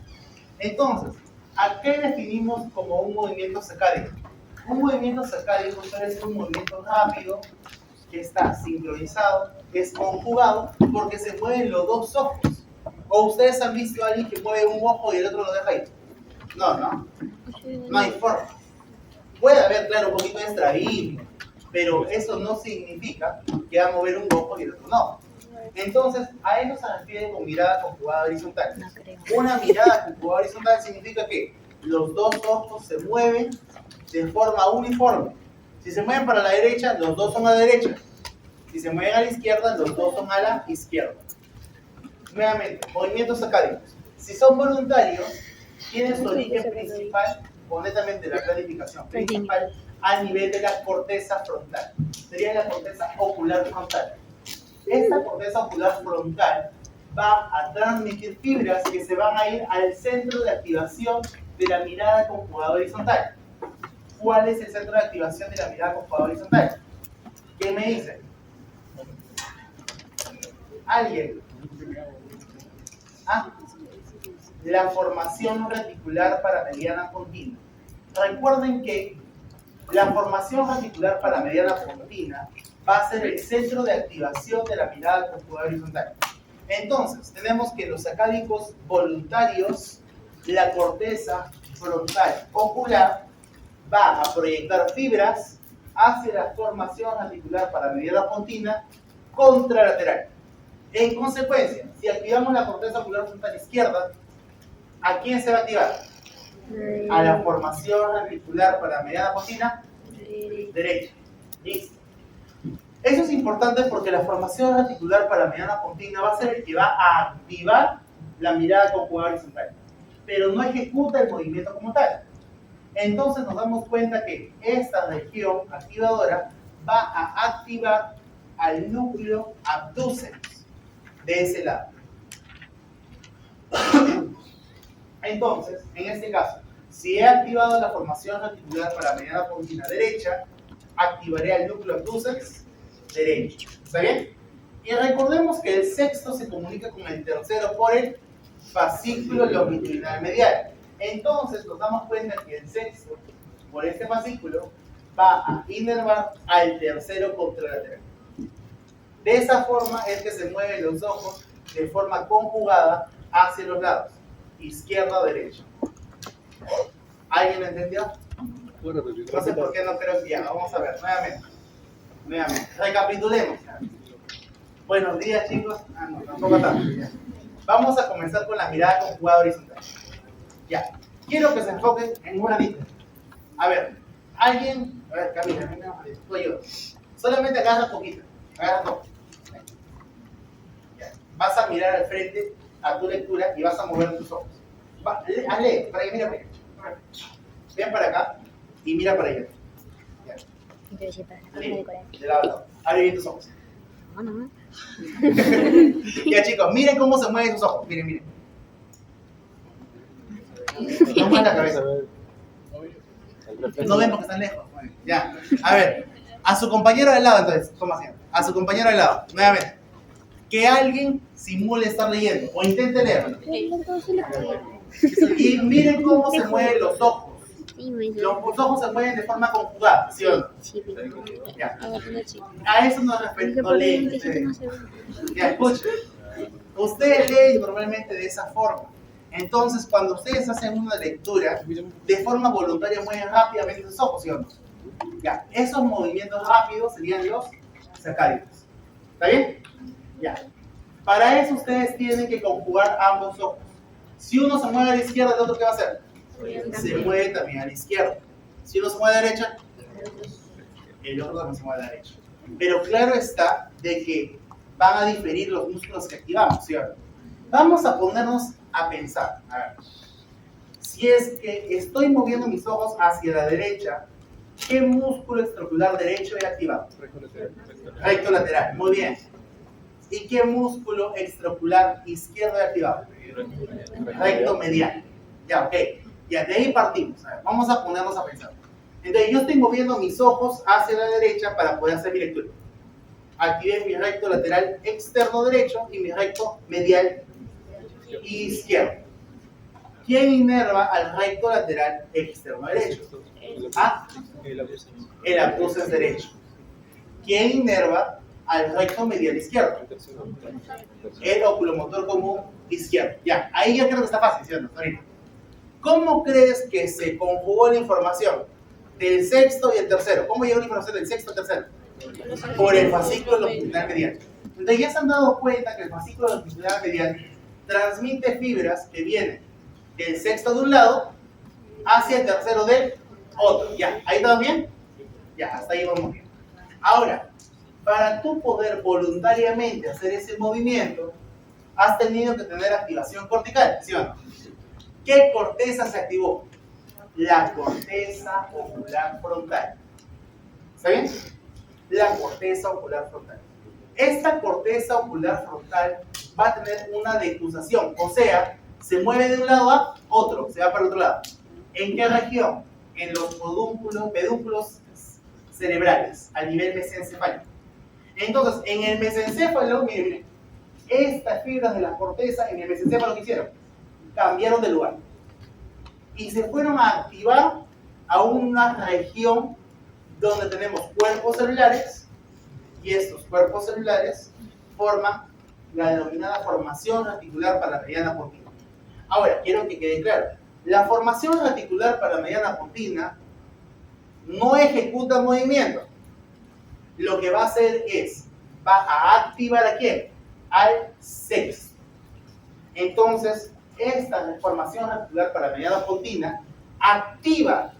Entonces, ¿a qué definimos como un movimiento sacádico? Un movimiento sacádico es un movimiento rápido que está sincronizado, que es conjugado, porque se mueven los dos ojos. ¿O ustedes han visto a alguien que mueve un ojo y el otro lo deja ahí? No, no. No hay forma. Puede haber, claro, un poquito de estrabismo, pero eso no significa que va a mover un ojo y el otro no. Entonces, a eso se refiere con mirada conjugada horizontal. No creo. Una mirada conjugada horizontal significa que los dos ojos se mueven de forma uniforme. Si se mueven para la derecha, los dos son a la derecha. Si se mueven a la izquierda, los dos son a la izquierda. Nuevamente, movimientos sacádicos. Si son voluntarios, tienen su origen principal, o netamente la planificación principal, a nivel de la corteza frontal. Sería la corteza ocular frontal. Esta corteza ocular frontal va a transmitir fibras que se van a ir al centro de activación de la mirada conjugada horizontal. ¿Cuál es el centro de activación de la mirada conjugada horizontal? ¿Qué me dicen? ¿Alguien? ¿Ah? La formación reticular paramediana continua. Recuerden que la formación reticular paramediana continua va a ser el centro de activación de la mirada conjugada horizontal. Entonces, tenemos que los sacádicos voluntarios, la corteza frontal ocular va a proyectar fibras hacia la formación reticular paramediana continua contralateral. En consecuencia, si activamos la corteza ocular frontal izquierda, ¿a quién se va a activar? A la formación reticular paramediana continua derecha. Listo. Eso es importante porque la formación reticular paramediana continua va a ser el que va a activar la mirada conjugada horizontal. pero no ejecuta el movimiento como tal. Entonces nos damos cuenta que esta región activadora va a activar al núcleo abducens de ese lado. Entonces, en este caso, si he activado la formación reticular para mediana pontina derecha, activaré al núcleo abducens derecho. ¿Está bien? Y recordemos que el sexto se comunica con el tercero por el fascículo longitudinal medial. Entonces nos damos cuenta que el sexto, por este fascículo, va a inervar al tercero contralateral. De esa forma es que se mueven los ojos de forma conjugada hacia los lados, izquierda o derecha. ¿Alguien lo entendió? Bueno, pues, No sé por qué no creo que ya. Vamos a ver, nuevamente. Recapitulemos. Buenos días, chicos. No, tampoco tanto. Vamos a comenzar con la mirada conjugada horizontal. Ya. Quiero que se enfoquen en una lista. A ver, alguien. A ver, Camila, tú ayuda. Solamente agarra poquito. Agarra todo. Ya. Vas a mirar al frente a tu lectura y vas a mover tus ojos. Hazle, para que mira para allá. Ven para acá y mira para allá. Ya. De lado a lado. Abre bien tus ojos. Ya, chicos, miren cómo se mueven sus ojos. Miren. No muevan la cabeza. No ven porque están lejos. Ya. A ver, a su compañero de lado, entonces, ¿cómo hacían? A su compañero de lado, nuevamente. Que alguien simule estar leyendo o intente leer. Y miren cómo se mueven los ojos. Los ojos se mueven de forma conjugada, ¿sí o no? Ya. A eso nos referimos. Ya, escuchen. Ustedes leen normalmente de esa forma. Entonces, cuando ustedes hacen una lectura, de forma voluntaria mueven rápidamente sus ojos, ¿sí o no? Ya, esos movimientos rápidos serían los sacáridos. ¿Está bien? Ya. Para eso ustedes tienen que conjugar ambos ojos. Si uno se mueve a la izquierda, ¿el otro qué va a hacer? Se mueve también a la izquierda. Si uno se mueve a la derecha, el otro también se mueve a la derecha. Pero claro está de que van a diferir los músculos que activamos, ¿cierto? Vamos a ponernos a pensar. A ver. Si es que estoy moviendo mis ojos hacia la derecha, ¿qué músculo extraocular derecho he activado? Recto lateral. Muy bien. ¿Y qué músculo extraocular izquierdo he activado? Recto medial. Ya, ok. Ya, de ahí partimos. A ver, vamos a ponernos a pensar. Entonces, yo estoy moviendo mis ojos hacia la derecha para poder hacer mi lectura. Activé mi recto lateral externo derecho y mi recto medial izquierdo. ¿Quién inerva al recto lateral externo derecho? Ah, el abducens derecho. ¿Quién inerva al recto medial izquierdo? El oculomotor común izquierdo. Ya, ahí ya creo que está fácil, ¿sí o no? ¿Cómo crees que se conjugó la información del sexto y el tercero? ¿Cómo llegó la información del sexto y tercero? Por el fascículo longitudinal medial. Entonces ya se han dado cuenta que el fascículo longitudinal medial transmite fibras que vienen del sexto de un lado hacia el tercero del otro. Ya, ¿ahí todo bien? Ya, hasta ahí vamos bien. Ahora, para tú poder voluntariamente hacer ese movimiento, has tenido que tener activación cortical, ¿sí o no? ¿Qué corteza se activó? La corteza ocular frontal. ¿Está bien? La corteza ocular frontal. Esta corteza ocular frontal va a tener una decusación, o sea, se mueve de un lado a otro, se va para el otro lado. ¿En qué región? En los pedúnculos cerebrales, a nivel mesencefálico. Entonces, en el mesencéfalo, miren, estas fibras de la corteza en el mesencéfalo, ¿qué hicieron? Cambiaron de lugar y se fueron a activar a una región donde tenemos cuerpos celulares y estos cuerpos celulares forman la denominada formación reticular para la mediana pontina. Ahora, quiero que quede claro, la formación reticular para la mediana pontina no ejecuta movimiento. Lo que va a hacer es, va a activar ¿a quién? Al sexto. Entonces, esta formación reticular para la mediana pontina activa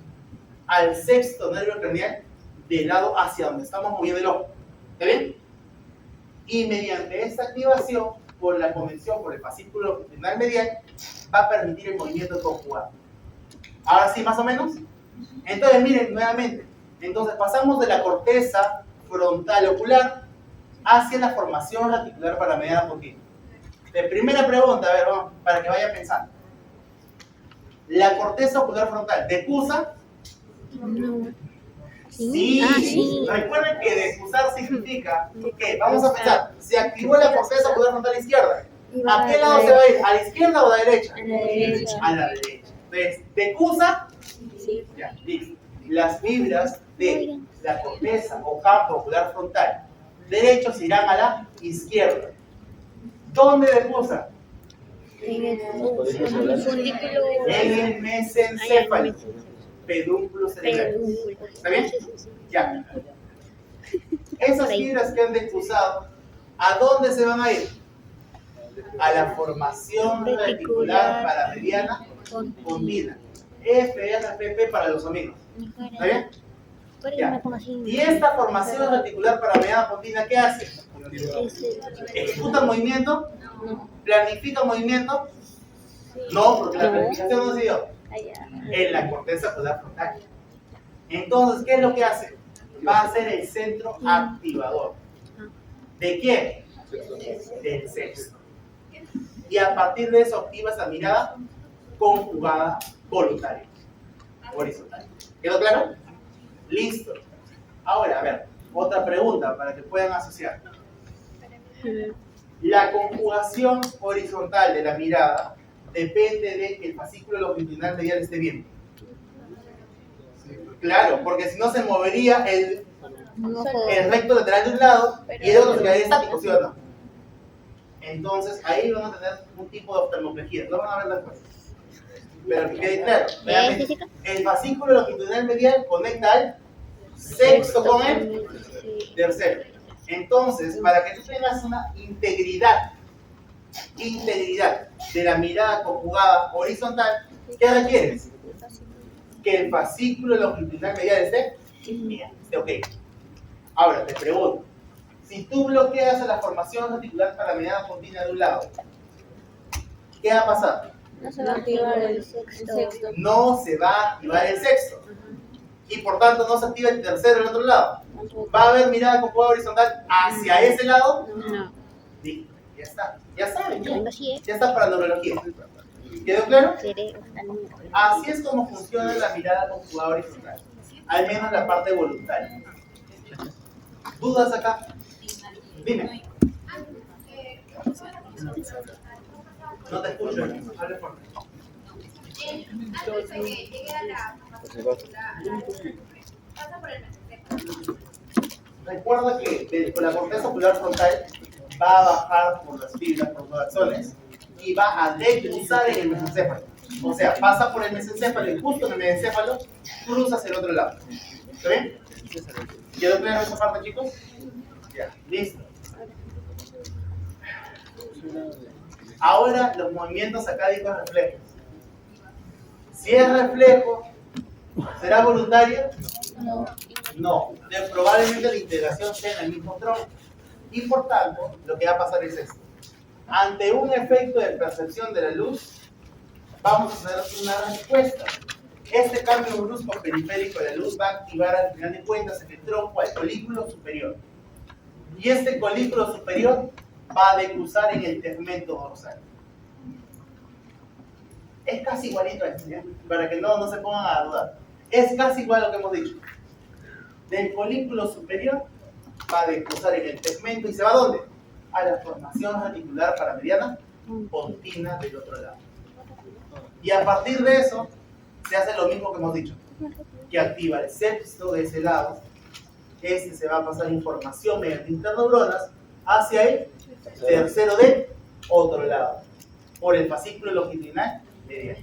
al sexto nervio craneal del lado hacia donde estamos moviendo el ojo. ¿Está bien? Y mediante esta activación por la conexión, por el fascículo longitudinal medial, va a permitir el movimiento conjugado. Ahora sí, más o menos. Entonces, miren, nuevamente. Entonces, pasamos de la corteza frontal ocular hacia la formación reticular paramediana continua. De primera pregunta, a ver, vamos, para que vayan pensando. La corteza ocular frontal, ¿decusa? No. Sí. Sí. Recuerden que decusar significa que, vamos a pensar, se activó la corteza ocular frontal izquierda. ¿A qué lado se va a ir? ¿A la izquierda o a la derecha? A la derecha. A la derecha. Entonces, decusa, Sí. ya, listo. Las fibras de la corteza o campo ocular frontal derecho se irán a la izquierda. ¿Dónde decusa? En el folículo. En el mesencéfalo, pedúnculo cerebral. ¿Está bien? Ya. Esas fibras que han decusado, ¿a dónde se van a ir? A la formación reticular paramediana continua. FRPP para los amigos. ¿Está bien? Ya. Y esta formación reticular paramediana continua, ¿qué hace? ¿Ejecuta movimiento? ¿Planifica movimiento? No, porque la planificación no se dio en la corteza ocular frontal. Entonces, ¿qué es lo que hace? Va a ser el centro activador. ¿De quién? Del sexto. Y a partir de eso activa esa mirada conjugada voluntaria, horizontal. ¿Quedó claro? Listo. Ahora, a ver, otra pregunta para que puedan asociar. La conjugación horizontal de la mirada depende de que el fascículo longitudinal medial esté bien. Claro, porque si no se movería el recto lateral de un lado y el otro se quedaría estático, ¿sí o no? Entonces ahí van a tener un tipo de oftalmoplejía, lo van a ver después. Pero que quede claro, realmente, el fascículo longitudinal medial conecta al sexto con el tercero. Entonces, para que tú tengas una integridad de la mirada conjugada horizontal, ¿qué requieres? Que el fascículo longitudinal medial esté bien, esté ok. Ahora, te pregunto, si tú bloqueas a la formación reticular paramediana continua de un lado, ¿qué va a pasar? No se va a activar el sexto. No se va a activar el sexto. Y por tanto no se activa el tercero del otro lado. ¿Va a haber mirada conjugada horizontal hacia ese lado? No. Listo, ya está. Ya saben, ya. Vengo así, Ya está para neurología. ¿Quedó claro? Seré Así es como funciona la mirada conjugada horizontal. Al menos la parte voluntaria. ¿Dudas acá? Dime. No te escucho. Hable fuerte. Antes de que llegue a la pasa por el mesencéfalo. Recuerda que con la corteza ocular frontal va a bajar por las fibras protoaxones y va a deslizar en el mesencéfalo. O sea, pasa por el mesencéfalo y justo en el mesencéfalo cruza hacia el otro lado. ¿Está bien? ¿Quedó claro esa parte, chicos? Ya, listo. Ahora los movimientos acádicos reflejos. Si es reflejo, ¿será voluntario? No. Probablemente la integración sea en el mismo tronco. Y por tanto, lo que va a pasar es esto. Ante un efecto de percepción de la luz, vamos a hacer una respuesta. Este cambio brusco periférico de la luz va a activar al final de cuentas en el tronco al colículo superior. Y este colículo superior va a decruzar en el tegmento dorsal. Es casi igualito a esto, ¿ya? Para que no se pongan a dudar. Es casi igual a lo que hemos dicho. Del colículo superior va a decruzar en el tegmento y se va ¿a dónde? A la formación reticular paramediana continua del otro lado. Y a partir de eso se hace lo mismo que hemos dicho, que activa el sexto de ese lado. Este se va a pasar información mediante interneuronas hacia el tercero del otro lado, por el fascículo longitudinal medial.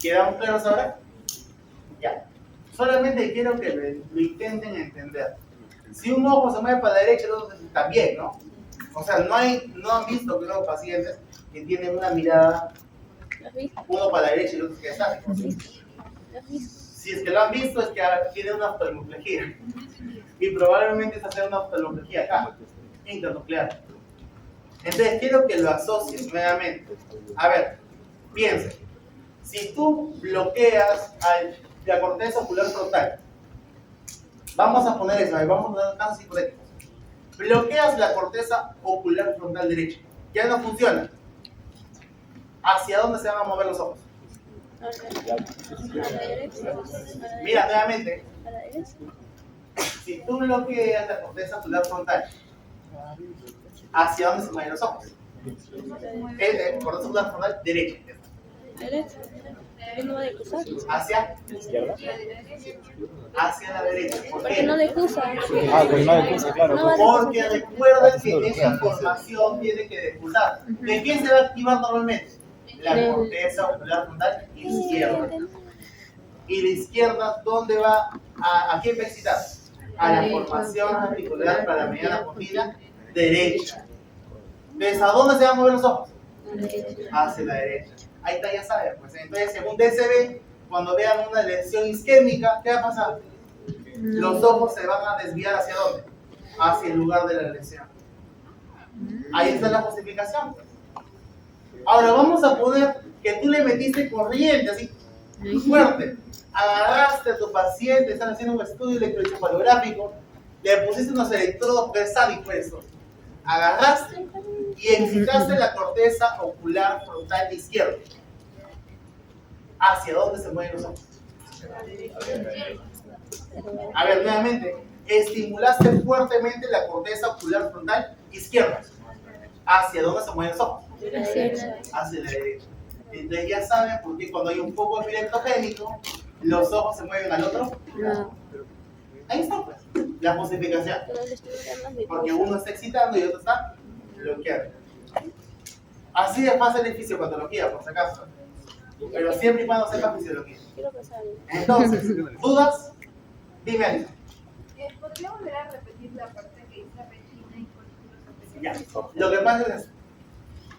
¿Quedamos claros ahora? Ya. Solamente quiero que lo intenten entender. Si un ojo se mueve para la derecha, el otro también, ¿no? O sea, no han visto, creo, pacientes que tienen una mirada, uno para la derecha y el otro se queda estático. Si es que lo han visto, es que tiene una oftalmoplejía. Y probablemente esa sea una oftalmoplejía acá, internuclear. Entonces quiero que lo asocien nuevamente. A ver, piensen. Si tú bloqueas la corteza ocular frontal, vamos a poner eso, vamos a poner casos hipotéticos. Bloqueas la corteza ocular frontal derecha, ya no funciona. ¿Hacia dónde se van a mover los ojos? Mira, nuevamente, si tú bloqueas la corteza ocular frontal, ¿hacia dónde se mueven los ojos? Corteza ocular frontal derecha. No va de cruzar. ¿Hacia? ¿Izquierda? Hacia la derecha. ¿Por Porque qué? no le cruza. Ah, pues no de curso, claro. No va de Porque recuerda que esa información tiene que defusar. ¿De quién se va a activar normalmente? La corteza ocular frontal izquierda. Y la izquierda, ¿dónde va? ¿A quién va a excitar? A la formación articular para la mediana postrera derecha. Entonces, ¿a dónde se van a mover los ojos? Hacia la derecha. Ahí está, ya saben. Pues entonces, según DCB, cuando vean una lesión isquémica, ¿qué va a pasar? Los ojos se van a desviar ¿hacia dónde? Hacia el lugar de la lesión. Ahí está la justificación. Ahora vamos a poner que tú le metiste corriente, así, fuerte. Agarraste a tu paciente, están haciendo un estudio electroencefalográfico, le pusiste unos electrodos pesados y eso. Agarraste y excitaste la corteza ocular frontal izquierda. ¿Hacia dónde se mueven los ojos? A ver, nuevamente, estimulaste fuertemente la corteza ocular frontal izquierda. ¿Hacia dónde se mueven los ojos? Hacia la derecha. Entonces ya saben por qué cuando hay un foco epileptogénico, los ojos se mueven al otro. Ahí está, pues, la justificación. Porque uno está excitando y otro está bloqueando. Así es fácil el fisiopatología, por si acaso. Pero siempre y cuando sepa fisiología. Entonces, ¿dudas? Dime, Alisa. ¿Podría volver a repetir la parte que dice retina y folículos Ya. superiores? Lo que pasa es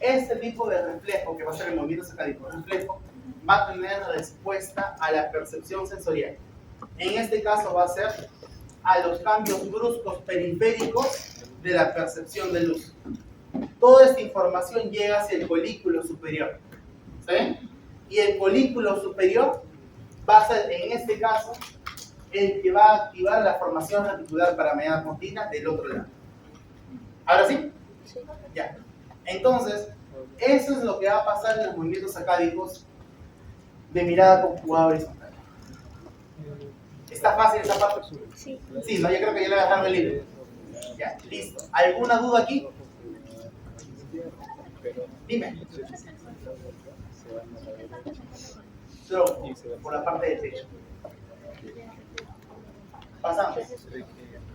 este tipo de reflejo, que va a ser el movimiento sacádico reflejo, va a tener respuesta a la percepción sensorial. En este caso va a ser a los cambios bruscos periféricos de la percepción de luz. Toda esta información llega hacia el colículo superior. ¿Sí? Y el colículo superior va a ser, en este caso, el que va a activar la formación reticular para mediana postrera del otro lado. ¿Ahora sí? Sí. Ya. Entonces, eso es lo que va a pasar en los movimientos sacádicos de mirada conjugada horizontal. ¿Está fácil esa parte? Sí. Sí, no, yo creo que ya le voy a dejar el libro. Ya, listo. ¿Alguna duda aquí? Dime. Solo por la parte del pecho. Pasamos.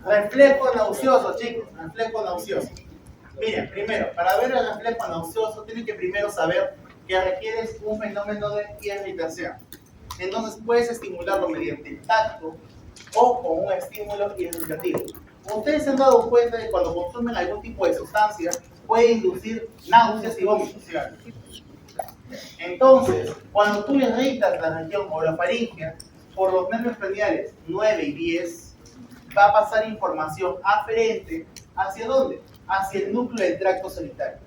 Reflejo nauseoso, chicos. Reflejo nauseoso. Miren, primero, para ver el reflejo nauseoso, tienen que primero saber que requieres un fenómeno de irritación. Entonces, puedes estimularlo mediante el tacto o con un estímulo irritativo. Ustedes se han dado cuenta de que cuando consumen algún tipo de sustancia, puede inducir náuseas y vómitos, ¿cierto? Entonces, cuando tú irritas la región orofaringea por los nervios craniales 9 y 10, va a pasar información aferente ¿hacia dónde? Hacia el núcleo del tracto solitario.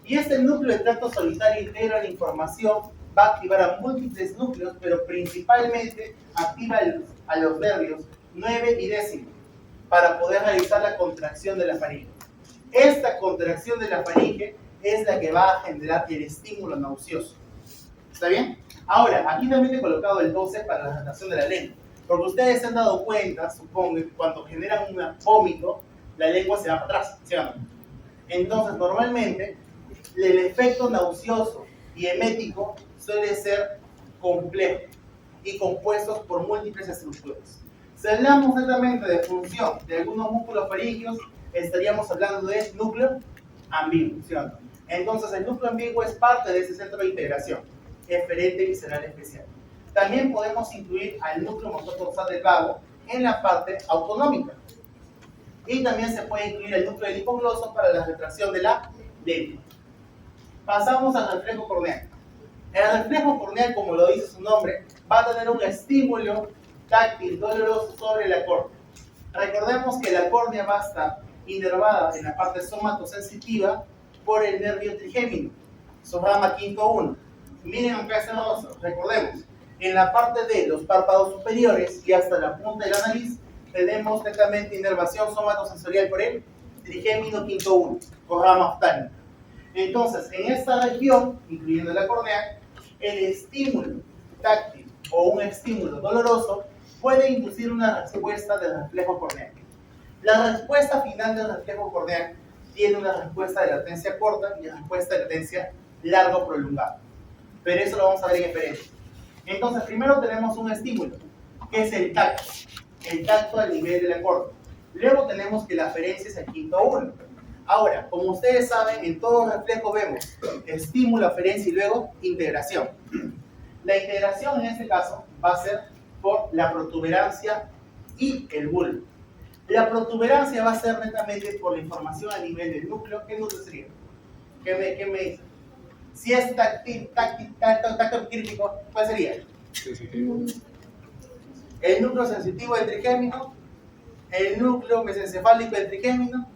Y este núcleo del tracto solitario integra la información, va a activar a múltiples núcleos, pero principalmente activa a los nervios 9 y 10 para poder realizar la contracción de la faringe. Esta contracción de la faringe es la que va a generar el estímulo nauseoso. ¿Está bien? Ahora, aquí también he colocado el 12 para la dilatación de la lengua. Porque ustedes se han dado cuenta, supongo, que cuando generan un vómito, la lengua se va para atrás, ¿sí o no? Entonces, normalmente, el efecto nauseoso y emético suele ser complejo y compuestos por múltiples estructuras. Si hablamos netamente de función de algunos músculos faríngeos, estaríamos hablando de núcleo ambiguo, ¿sí o no? Entonces, el núcleo ambiguo es parte de ese centro de integración, eferente visceral especial. También podemos incluir al núcleo motor dorsal del vago en la parte autonómica. Y también se puede incluir el núcleo del hipogloso para la retracción de la lengua. Pasamos al reflejo corneal. El reflejo corneal, como lo dice su nombre, va a tener un estímulo táctil doloroso sobre la córnea. Recordemos que la córnea va a estar inervada en la parte somatosensitiva por el nervio trigémino, su rama quinto 1. Miren acá ese rosa, recordemos, en la parte de los párpados superiores y hasta la punta de la nariz tenemos netamente inervación somatosensorial por el trigémino quinto 1, con rama oftálmica. Entonces, en esta región, incluyendo la córnea, el estímulo táctil o un estímulo doloroso puede inducir una respuesta del reflejo corneal. La respuesta final del reflejo corneal tiene una respuesta de latencia corta y una respuesta de latencia largo prolongada. Pero eso lo vamos a ver en experiencia. Entonces, primero tenemos un estímulo, que es el tacto al nivel de la córnea. Luego tenemos que la aferencia es el quinto 1. Ahora, como ustedes saben, en todo reflejo vemos estímulo, aferencia y luego integración. La integración en este caso va a ser por la protuberancia y el bulbo. La protuberancia va a ser netamente por la información a nivel del núcleo. ¿Qué núcleo sería? ¿Qué me dice? Si es tacto crítico, ¿cuál sería? El núcleo sensitivo del trigémino, el núcleo mesencefálico del trigémino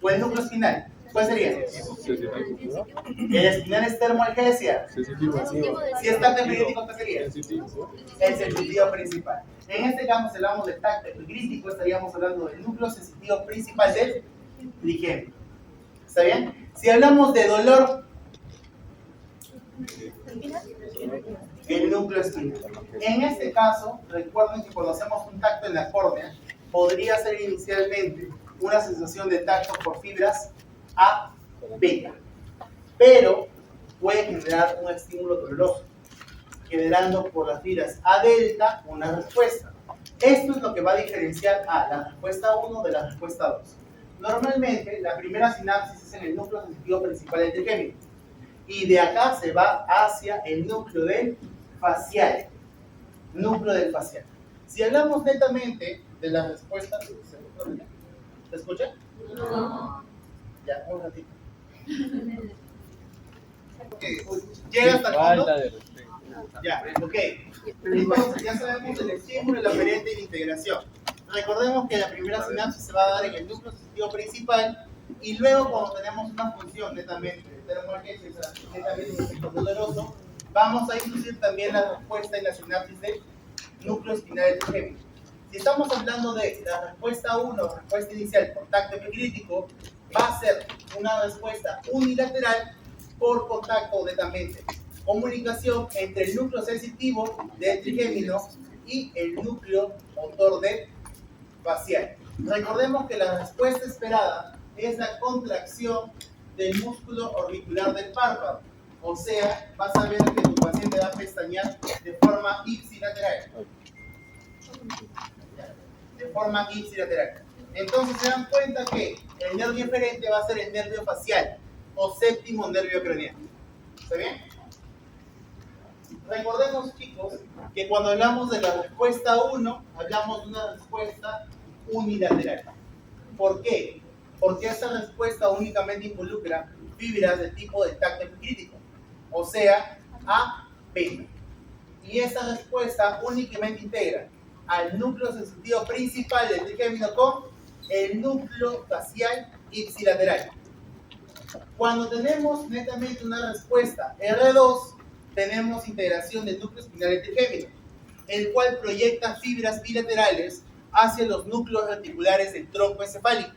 o el núcleo espinal. ¿Cuál sería? El espinal es termoalgesia. Si es tacto crítico, ¿cuál sería? El sensitivo principal. En este caso, si hablamos de tacto crítico, estaríamos hablando del núcleo sensitivo principal del trigémino. ¿Está bien? Si hablamos de dolor, el núcleo espinal. En este caso, recuerden que cuando hacemos un tacto en la córnea, podría ser inicialmente una sensación de tacto por fibras A, beta, pero puede generar un estímulo doloroso, generando por las fibras A delta una respuesta. Esto es lo que va a diferenciar a la respuesta 1 de la respuesta 2. Normalmente, la primera sinapsis es en el núcleo sensitivo principal del trigémino, y de acá se va hacia el núcleo del facial. Núcleo del facial. Si hablamos netamente de la respuesta, ¿se escucha? No. Ya, un ratito. Llega hasta el fondo. Ya, ok. Entonces, ya sabemos el estímulo, la aferente y la integración. Recordemos que la primera sinapsis se va a dar en el núcleo sensitivo principal y luego cuando tenemos una función netamente de termoalgesia, netamente un efecto doloroso, vamos a inducir también la respuesta en la sinapsis del núcleo espinal del trigémino. Si estamos hablando de la respuesta 1, respuesta inicial por tacto epicrítico, va a ser una respuesta unilateral por contacto netamente. Comunicación entre el núcleo sensitivo del trigémino y el núcleo motor del facial. Recordemos que la respuesta esperada es la contracción del músculo orbicular del párpado. O sea, vas a ver que tu paciente va a pestañear de forma ipsilateral. De forma ipsilateral. Entonces se dan cuenta que el nervio eferente va a ser el nervio facial o séptimo nervio craneal. ¿Está bien? Recordemos, chicos, que cuando hablamos de la respuesta 1, hablamos de una respuesta unilateral. ¿Por qué? Porque esa respuesta únicamente involucra fibras de tipo de tacto epicrítico, o sea, A, beta. Y esa respuesta únicamente integra al núcleo sensitivo principal del trigémino con el núcleo facial ipsilateral. Cuando tenemos netamente una respuesta R2, tenemos integración del núcleo espinal del trigémino, el cual proyecta fibras bilaterales hacia los núcleos reticulares del tronco encefálico.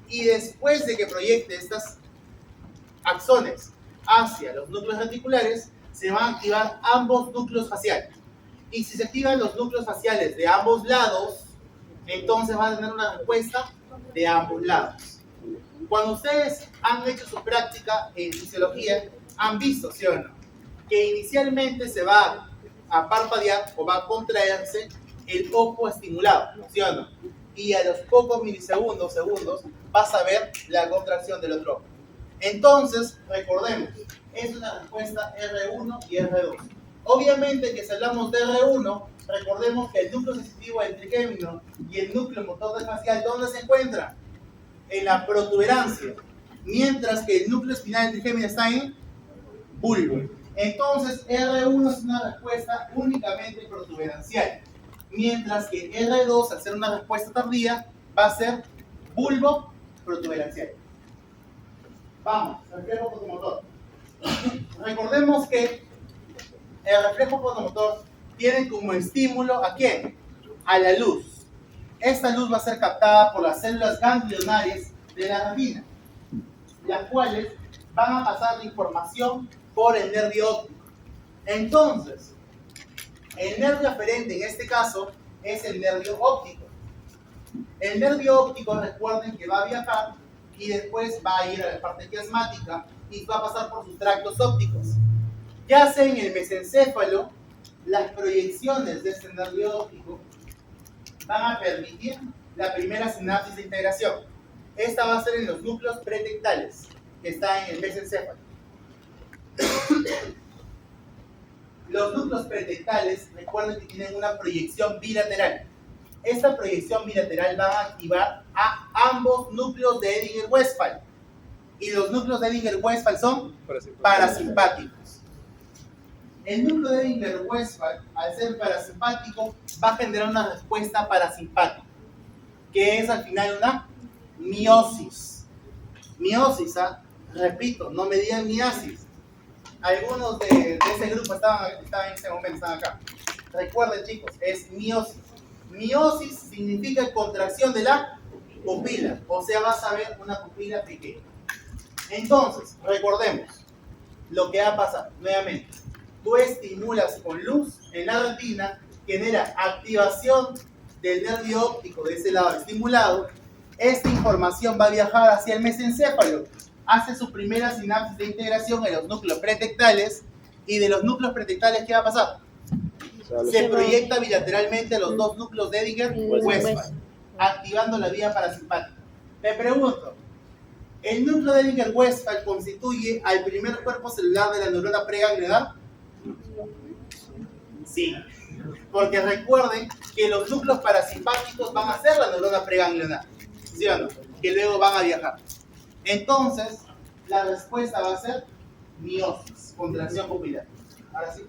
Y después de que proyecte estas axones hacia los núcleos reticulares, se van a activar ambos núcleos faciales. Y si se activan los núcleos faciales de ambos lados, entonces van a tener una respuesta de ambos lados. Cuando ustedes han hecho su práctica en fisiología, han visto, ¿sí o no?, que inicialmente se va a parpadear o va a contraerse el ojo estimulado, ¿sí o no? Y a los pocos milisegundos, vas a ver la contracción del otro ojo. Entonces, recordemos, es una respuesta R1 y R2. Obviamente que si hablamos de R1, recordemos que el núcleo sensitivo del trigémino y el núcleo motor del facial, ¿dónde se encuentran? En la protuberancia, mientras que el núcleo espinal del trigémino está en bulbo. Entonces, R1 es una respuesta únicamente protuberancial, mientras que R2, al ser una respuesta tardía, va a ser bulbo protuberancial. Vamos, reflejo fotomotor. Recordemos que el reflejo fotomotor tiene como estímulo ¿a quién? A la luz. Esta luz va a ser captada por las células ganglionares de la retina, las cuales van a pasar la información por el nervio óptico. Entonces, el nervio aferente en este caso es el nervio óptico. El nervio óptico, recuerden que va a viajar y después va a ir a la parte quiasmática y va a pasar por sus tractos ópticos. Ya sea en el mesencéfalo, las proyecciones de este nervio óptico van a permitir la primera sinapsis de integración. Esta va a ser en los núcleos pretectales, que están en el mesencéfalo. Los núcleos pretectales, recuerden que tienen una proyección bilateral. Esta proyección bilateral va a activar a ambos núcleos de Edinger-Westphal. Y los núcleos de Edinger-Westphal son parasimpáticos. El núcleo de Edinger-Westphal, al ser parasimpático, va a generar una respuesta parasimpática, que es al final una miosis. Miosis, repito, no me digan miasis. Algunos de ese grupo estaban en ese momento, están acá. Recuerden, chicos, es miosis. Miosis significa contracción de la pupila, o sea, vas a ver una pupila pequeña. Entonces, recordemos lo que va a pasar nuevamente. Tú estimulas con luz en la retina, genera activación del nervio óptico de ese lado estimulado. Esta información va a viajar hacia el mesencéfalo, hace su primera sinapsis de integración en los núcleos pretectales, y de los núcleos pretectales, ¿qué va a pasar? Se proyecta bilateralmente a los dos núcleos de Edinger-Westphal, activando la vía parasimpática. Me pregunto, ¿el núcleo de Edinger-Westphal constituye al primer cuerpo celular de la neurona preganglionar? Sí, porque recuerden que los núcleos parasimpáticos van a ser la neurona preganglionar, ¿sí o no? Que luego van a viajar. Entonces, la respuesta va a ser miosis, contracción pupilar. Ahora sí.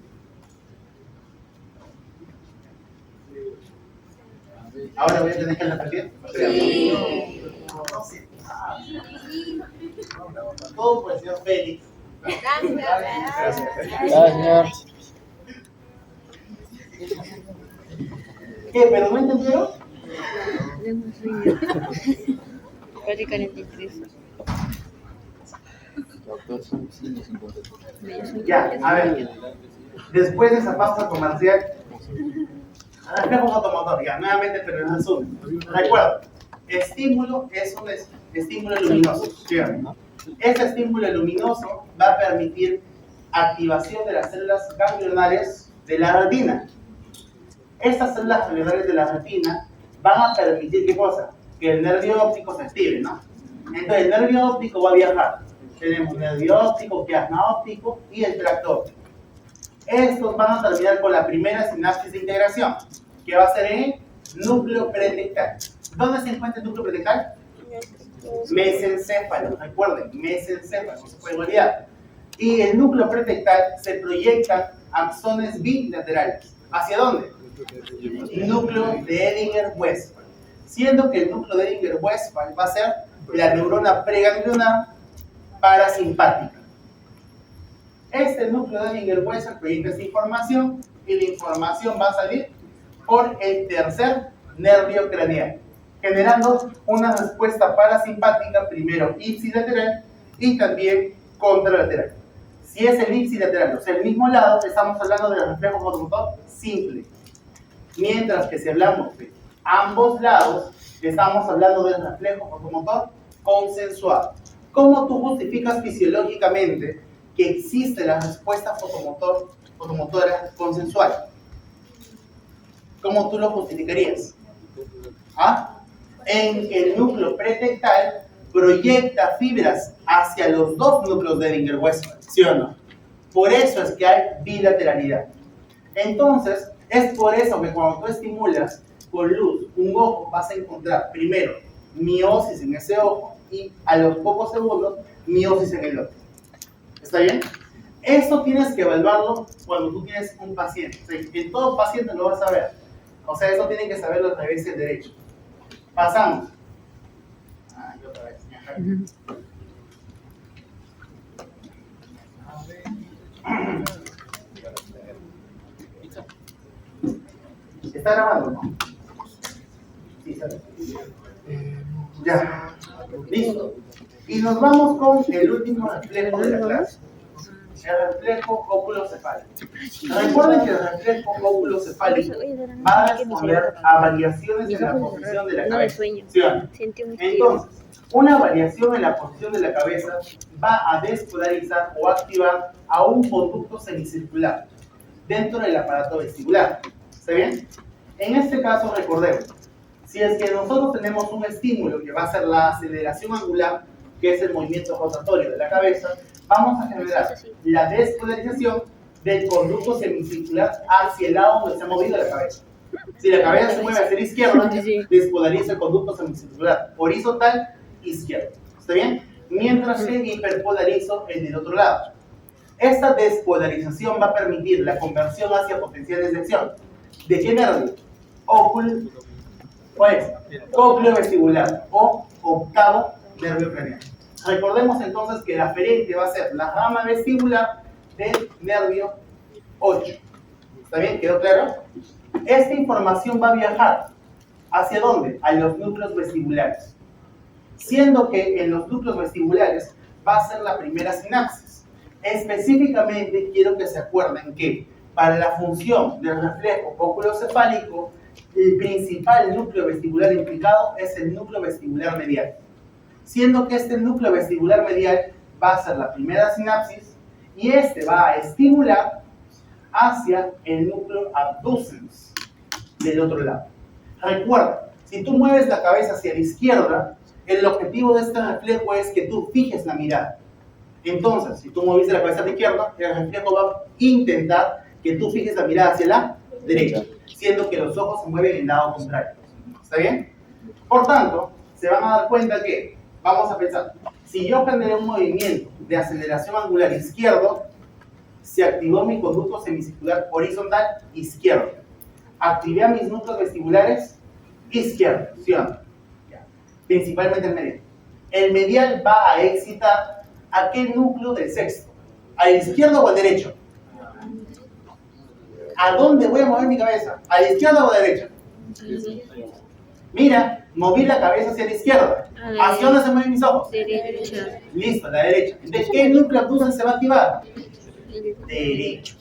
Ahora voy a tener que repetir. Sí. Todo por el señor Félix. Gracias. Señor. ¿Qué? ¿Pero no entendieron? Casi 43. Doctor, son 150. Ya, a ver. Después de esa pausa comercial, reflejo fotomotor, ya, nuevamente, pero en resumen. Recuerda, estímulo es un estímulo luminoso, ¿cierto? Este estímulo luminoso va a permitir activación de las células ganglionares de la retina. Estas células ganglionares de la retina van a permitir, ¿qué cosa? Que el nervio óptico se active, ¿no? Entonces el nervio óptico va a viajar. Tenemos nervio óptico, quiasma óptico y el tracto óptico. Estos van a terminar con la primera sinapsis de integración, que va a ser en núcleo pretectal. ¿Dónde se encuentra el núcleo pretectal? Mesencéfalo, recuerden, mesencéfalo, no se puede olvidar. Y el núcleo pretectal se proyecta axones bilaterales. ¿Hacia dónde? Núcleo de Edinger-Westphal. Siendo que el núcleo de Edinger-Westphal va a ser la neurona preganglionar parasimpática. Este núcleo de Edinger-Westphal proyecta esta información y la información va a salir por el tercer nervio craneal, generando una respuesta parasimpática, primero ipsilateral y también contralateral. Si es el ipsilateral, o sea, el mismo lado, estamos hablando del reflejo fotomotor simple. Mientras que si hablamos de ambos lados, estamos hablando del reflejo fotomotor consensuado. ¿Cómo tú justificas fisiológicamente que existe la respuesta fotomotora consensual? ¿Cómo tú lo justificarías? ¿Ah? En que el núcleo pretectal proyecta fibras hacia los dos núcleos de Edinger-Westphal, ¿sí o no? Por eso es que hay bilateralidad. Entonces, es por eso que cuando tú estimulas con luz un ojo, vas a encontrar primero miosis en ese ojo y a los pocos segundos miosis en el otro. ¿Está bien? Esto tienes que evaluarlo cuando tú tienes un paciente. O sea, en todo paciente lo vas a ver. O sea, eso tienen que saberlo al revés y al derecho. Pasamos. ¿Está grabando, no? Sí, está bien. Ya. Listo. Y nos vamos con el último reflejo de la clase. El reflejo óculo-cefálico. Recuerden que el reflejo óculo-cefálico va a responder a variaciones en la posición de la cabeza. ¿Sí o no? Entonces, una variación en la posición de la cabeza va a despolarizar o activar a un conducto semicircular dentro del aparato vestibular. ¿Está bien? En este caso, recordemos, si es que nosotros tenemos un estímulo que va a ser la aceleración angular, que es el movimiento rotatorio de la cabeza, vamos a generar la despolarización del conducto semicircular hacia el lado donde se ha movido la cabeza. Si la cabeza se mueve hacia la izquierda, despolariza el conducto semicircular horizontal izquierdo. ¿Está bien? Mientras que hiperpolarizo en el otro lado. Esta despolarización va a permitir la conversión hacia potenciales de acción. ¿De qué nervio? ¿Cuál es? Cócleo vestibular o octavo nervio craneal. Recordemos entonces que la aferente va a ser la rama vestibular del nervio 8. ¿Está bien? ¿Quedó claro? Esta información va a viajar ¿hacia dónde? A los núcleos vestibulares. Siendo que en los núcleos vestibulares va a ser la primera sinapsis. Específicamente quiero que se acuerden que para la función del reflejo óculo-cefálico, el principal núcleo vestibular implicado es el núcleo vestibular medial. Siendo que este núcleo vestibular medial va a ser la primera sinapsis y este va a estimular hacia el núcleo abducens del otro lado. Recuerda, si tú mueves la cabeza hacia la izquierda, el objetivo de este reflejo es que tú fijes la mirada. Entonces, si tú moviste la cabeza a la izquierda, el reflejo va a intentar que tú fijes la mirada hacia la derecha, siendo que los ojos se mueven en el lado contrario. ¿Está bien? Por tanto, se van a dar cuenta que, vamos a pensar, si yo generé un movimiento de aceleración angular izquierdo, se activó mi conducto semicircular horizontal izquierdo. Activé a mis núcleos vestibulares izquierdo, ¿sí o no? Principalmente el medial. El medial va a excitar ¿a qué núcleo del sexto? ¿Al izquierdo o al derecho? ¿A dónde voy a mover mi cabeza? ¿A la izquierda o a la derecha? Mira, moví la cabeza hacia la izquierda. ¿Hacia dónde se mueven mis ojos? Derecha. Listo, la derecha. ¿De qué núcleo abducens se va a activar? Derecho.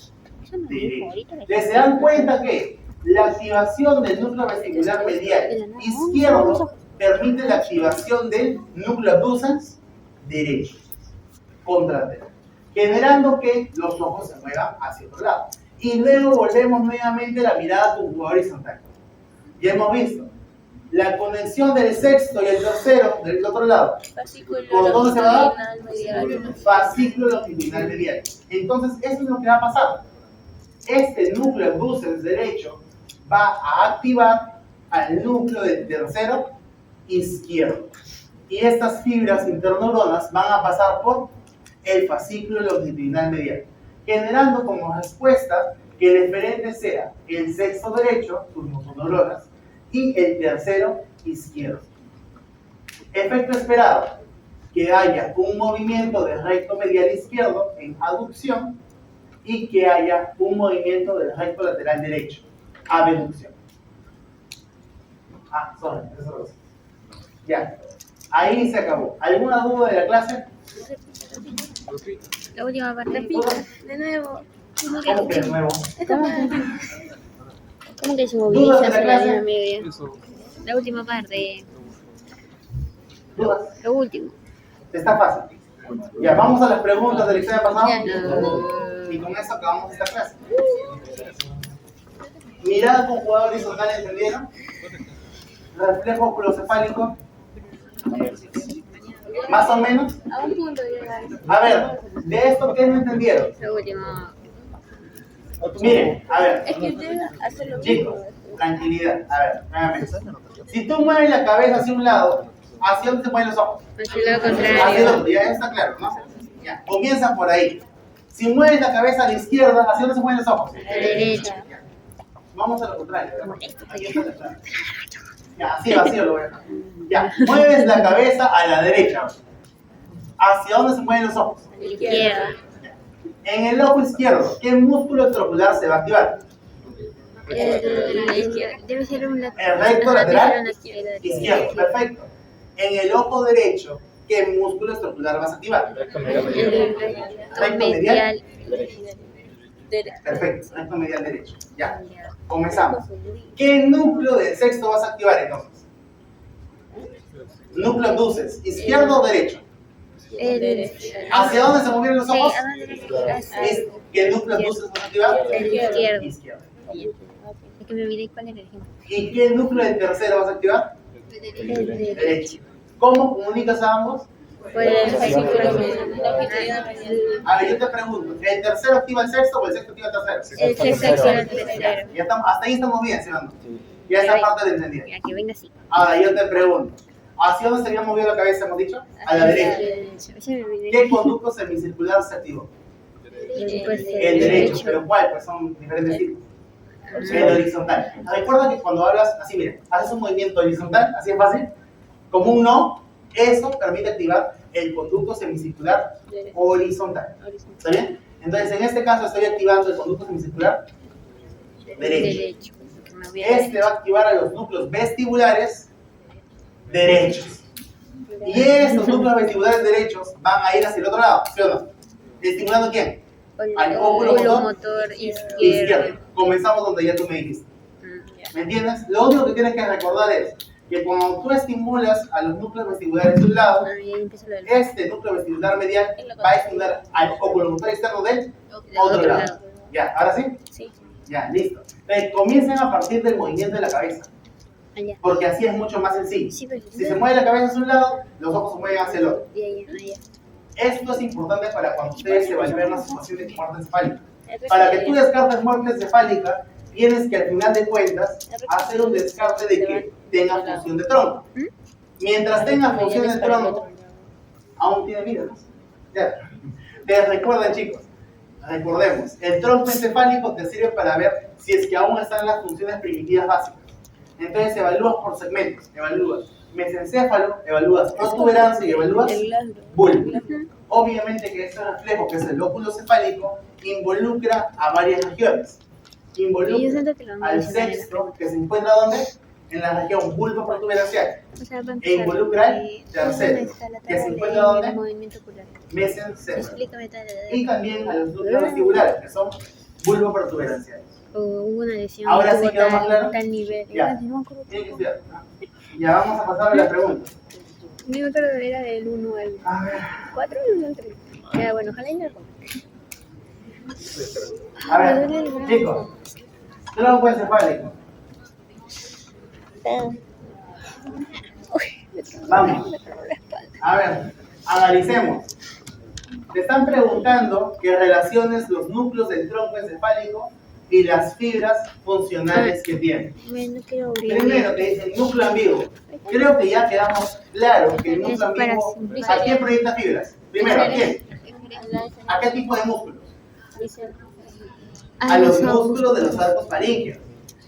Derecho. ¿Se dan cuenta que la activación del núcleo vestibular medial izquierdo permite la activación del núcleo abducens derecho? Contratero. Generando que los ojos se muevan hacia otro lado. Y luego volvemos nuevamente la mirada horizontal. Ya hemos visto la conexión del sexto y el tercero del otro lado. ¿Por dónde se va a dar? Fascículo longitudinal medial. Entonces, eso es lo que va a pasar. Este núcleo abducens derecho va a activar al núcleo del tercero izquierdo. Y estas fibras interneuronas van a pasar por el fascículo longitudinal medial, generando como respuesta que el eferente sea el sexto derecho, sus motoneuronas, y el tercero izquierdo. Efecto esperado, que haya un movimiento del recto medial izquierdo en aducción y que haya un movimiento del recto lateral derecho, abducción. Ya, ahí se acabó. ¿Alguna duda de la clase? La última parte. De nuevo. ¿Cómo que de nuevo? ¿Cómo que se ¿Dudas moviliza de la hacia la clase? misma media? La última parte. ¿Dudas? Lo último. Está fácil. Ya, vamos a las preguntas del examen pasado. Ya. Y con eso acabamos esta clase. Mirada con jugador horizontal, ¿entendieron? Reflejo oculocefálico. Más o menos. A un punto llegar. A ver, de esto, ¿qué no entendieron? Lo último. Miren, a ver, Es que usted hace lo chicos, mismo. tranquilidad. A ver, nuevamente. Si tú mueves la cabeza hacia un lado, ¿hacia dónde se mueven los ojos? Hacia lo Hacia el contrario. otro, ya está claro, ¿no? Ya, comienza por ahí. Si mueves la cabeza a la izquierda, ¿hacia dónde se mueven los ojos? A la derecha. Vamos a lo contrario. Aquí está la clave. Ya, así vacío lo voy a dejar. Ya, mueves la cabeza a la derecha. ¿Hacia dónde se mueven los ojos? A la izquierda. En el ojo izquierdo, ¿qué músculo extraocular se va a activar? Debe ser un El recto lateral izquierdo, perfecto. En el ojo derecho, ¿qué músculo estructural vas a activar? Recto medial. el Recto medial. medial. Perfecto, recto medial derecho. Ya, comenzamos. ¿Qué núcleo del sexto vas a activar entonces? Núcleo abduces, ¿izquierdo o derecho? ¿Hacia dónde se movieron los ojos? ¿Qué núcleo abduces vas a activar? El izquierdo. Izquierdo. Es que me olvidé cuál era el ejemplo. ¿Y qué núcleo del tercero vas a activar? El Derecho. ¿Cómo comunicas a ambos? por el fascículo A ver, yo te pregunto, ¿el tercero activa el sexto o el sexto activa el tercero? el sexto activa el tercero. Ya estamos, hasta ahí estamos bien, ¿sí o no? Ya esa parte la entendí. Ya que venga así. Ahora yo te pregunto, ¿hacia dónde se había movido la cabeza, hemos dicho? A la derecha. Ese me olvidé. ¿Qué conducto semicircular se activó? Pues, El derecho, pero ¿cuál? Pues son diferentes tipos. El horizontal. Recuerda que cuando hablas, así mira, haces un movimiento horizontal, así es fácil, como un no, eso permite activar el conducto semicircular horizontal. ¿Está bien? Entonces, en este caso estoy activando el conducto semicircular derecho. Que me olvidé. Este va a activar a los núcleos vestibulares derechos. Y estos núcleos vestibulares derechos van a ir hacia el otro lado, ¿sí o no? ¿Estimulando quién? Al óvulo motor izquierdo. izquierdo. Comenzamos donde ya tú me dijiste. ¿Me entiendes? Lo único que tienes que recordar es que cuando tú estimulas a los núcleos vestibulares de un lado, Y ahí empieza lo del este núcleo vestibular medial va a estimular al óvulo motor externo del otro lado. Ya, ¿ahora sí? Sí. Ya, listo. Entonces, comiencen a partir del movimiento de la cabeza, Allá. porque así es mucho más sencillo. Sí, pero Si se mueve la cabeza hacia un lado, los ojos se mueven hacia el otro. Y allá. Esto es importante para cuando ustedes evalúen la situación de muerte encefálica. Para que tú descartes muerte encefálica, tienes que al final de cuentas hacer un descarte de que tenga función de tronco. Mientras tenga función de tronco, aún tiene vida, ¿no? Ya. Les recuerden, chicos, recordemos, el tronco encefálico te sirve para ver si es que aún están las funciones primitivas básicas. Entonces evalúas por segmentos, evalúas mesencéfalo, evalúas protuberancia y evalúas bulbo. Obviamente que este reflejo, que es el lóbulo cefálico, involucra a varias regiones. Y yo Involucra siento que lo al mencioné en la sexto, pregunta. que se encuentra ¿dónde? En la región bulbo protuberancial. O sea, va a E empezar involucra al de- tercero, una escala que se tal encuentra de ¿dónde? movimiento ocular. Mesencéfalo. Explícame tal. Y también a los núcleos vestibulares, que son bulbo protuberanciales. O hubo una lesión. Ahora sí tuvo quedó más claro. tal nivel. Ya. No me acuerdo. Tienen que estudiar. Ya vamos a pasar a la pregunta. No me acuerdo, era del 1 al A ver. 4 o al 3. Ya, bueno, ojalá y no lo ponga. A ver, chicos, tronco encefálico. Vamos. A ver, analicemos. Te están preguntando que relaciones los núcleos del tronco encefálico y las fibras funcionales que tienen. Bueno, quiero abrir. Primero te dicen núcleo ambiguo. Creo que ya quedamos claros que el Es núcleo para ambiguo, simplificar. ¿a quién proyecta fibras? Primero, ¿a quién? ¿A qué tipo de músculos? A los músculos de los arcos faringeos.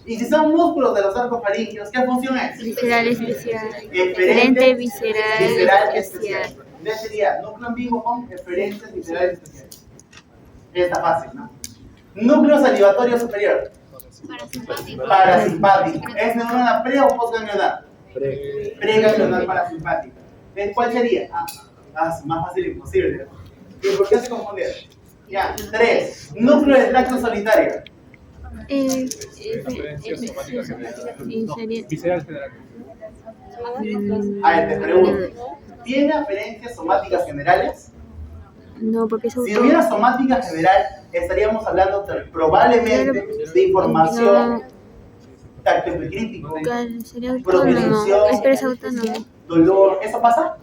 Y si son músculos de los arcos faringeos, ¿qué función es? Visceral especial. Eferente Eferente visceral visceral especial. especial. Entonces sería núcleo ambiguo con eferentes viscerales especiales. Está fácil, ¿no? Núcleo salivatorio superior. Parasimpático. Parasimpático. ¿Es neurona pre o postganglionar? Preganglionar parasimpática. ¿En cuál sería? Más fácil imposible. ¿Y por qué se confundieron? Ya, 3. Núcleo de tracto solitario. Referencias somáticas generales. Visceral general. A ver, te pregunto. ¿Tiene aferencias somáticas generales? No, porque es Si hubiera somática general, estaríamos hablando probablemente de información tactoepicrítico, sería autónomo. propiocepción, Pero es autónomo. dolor. ¿Eso pasa?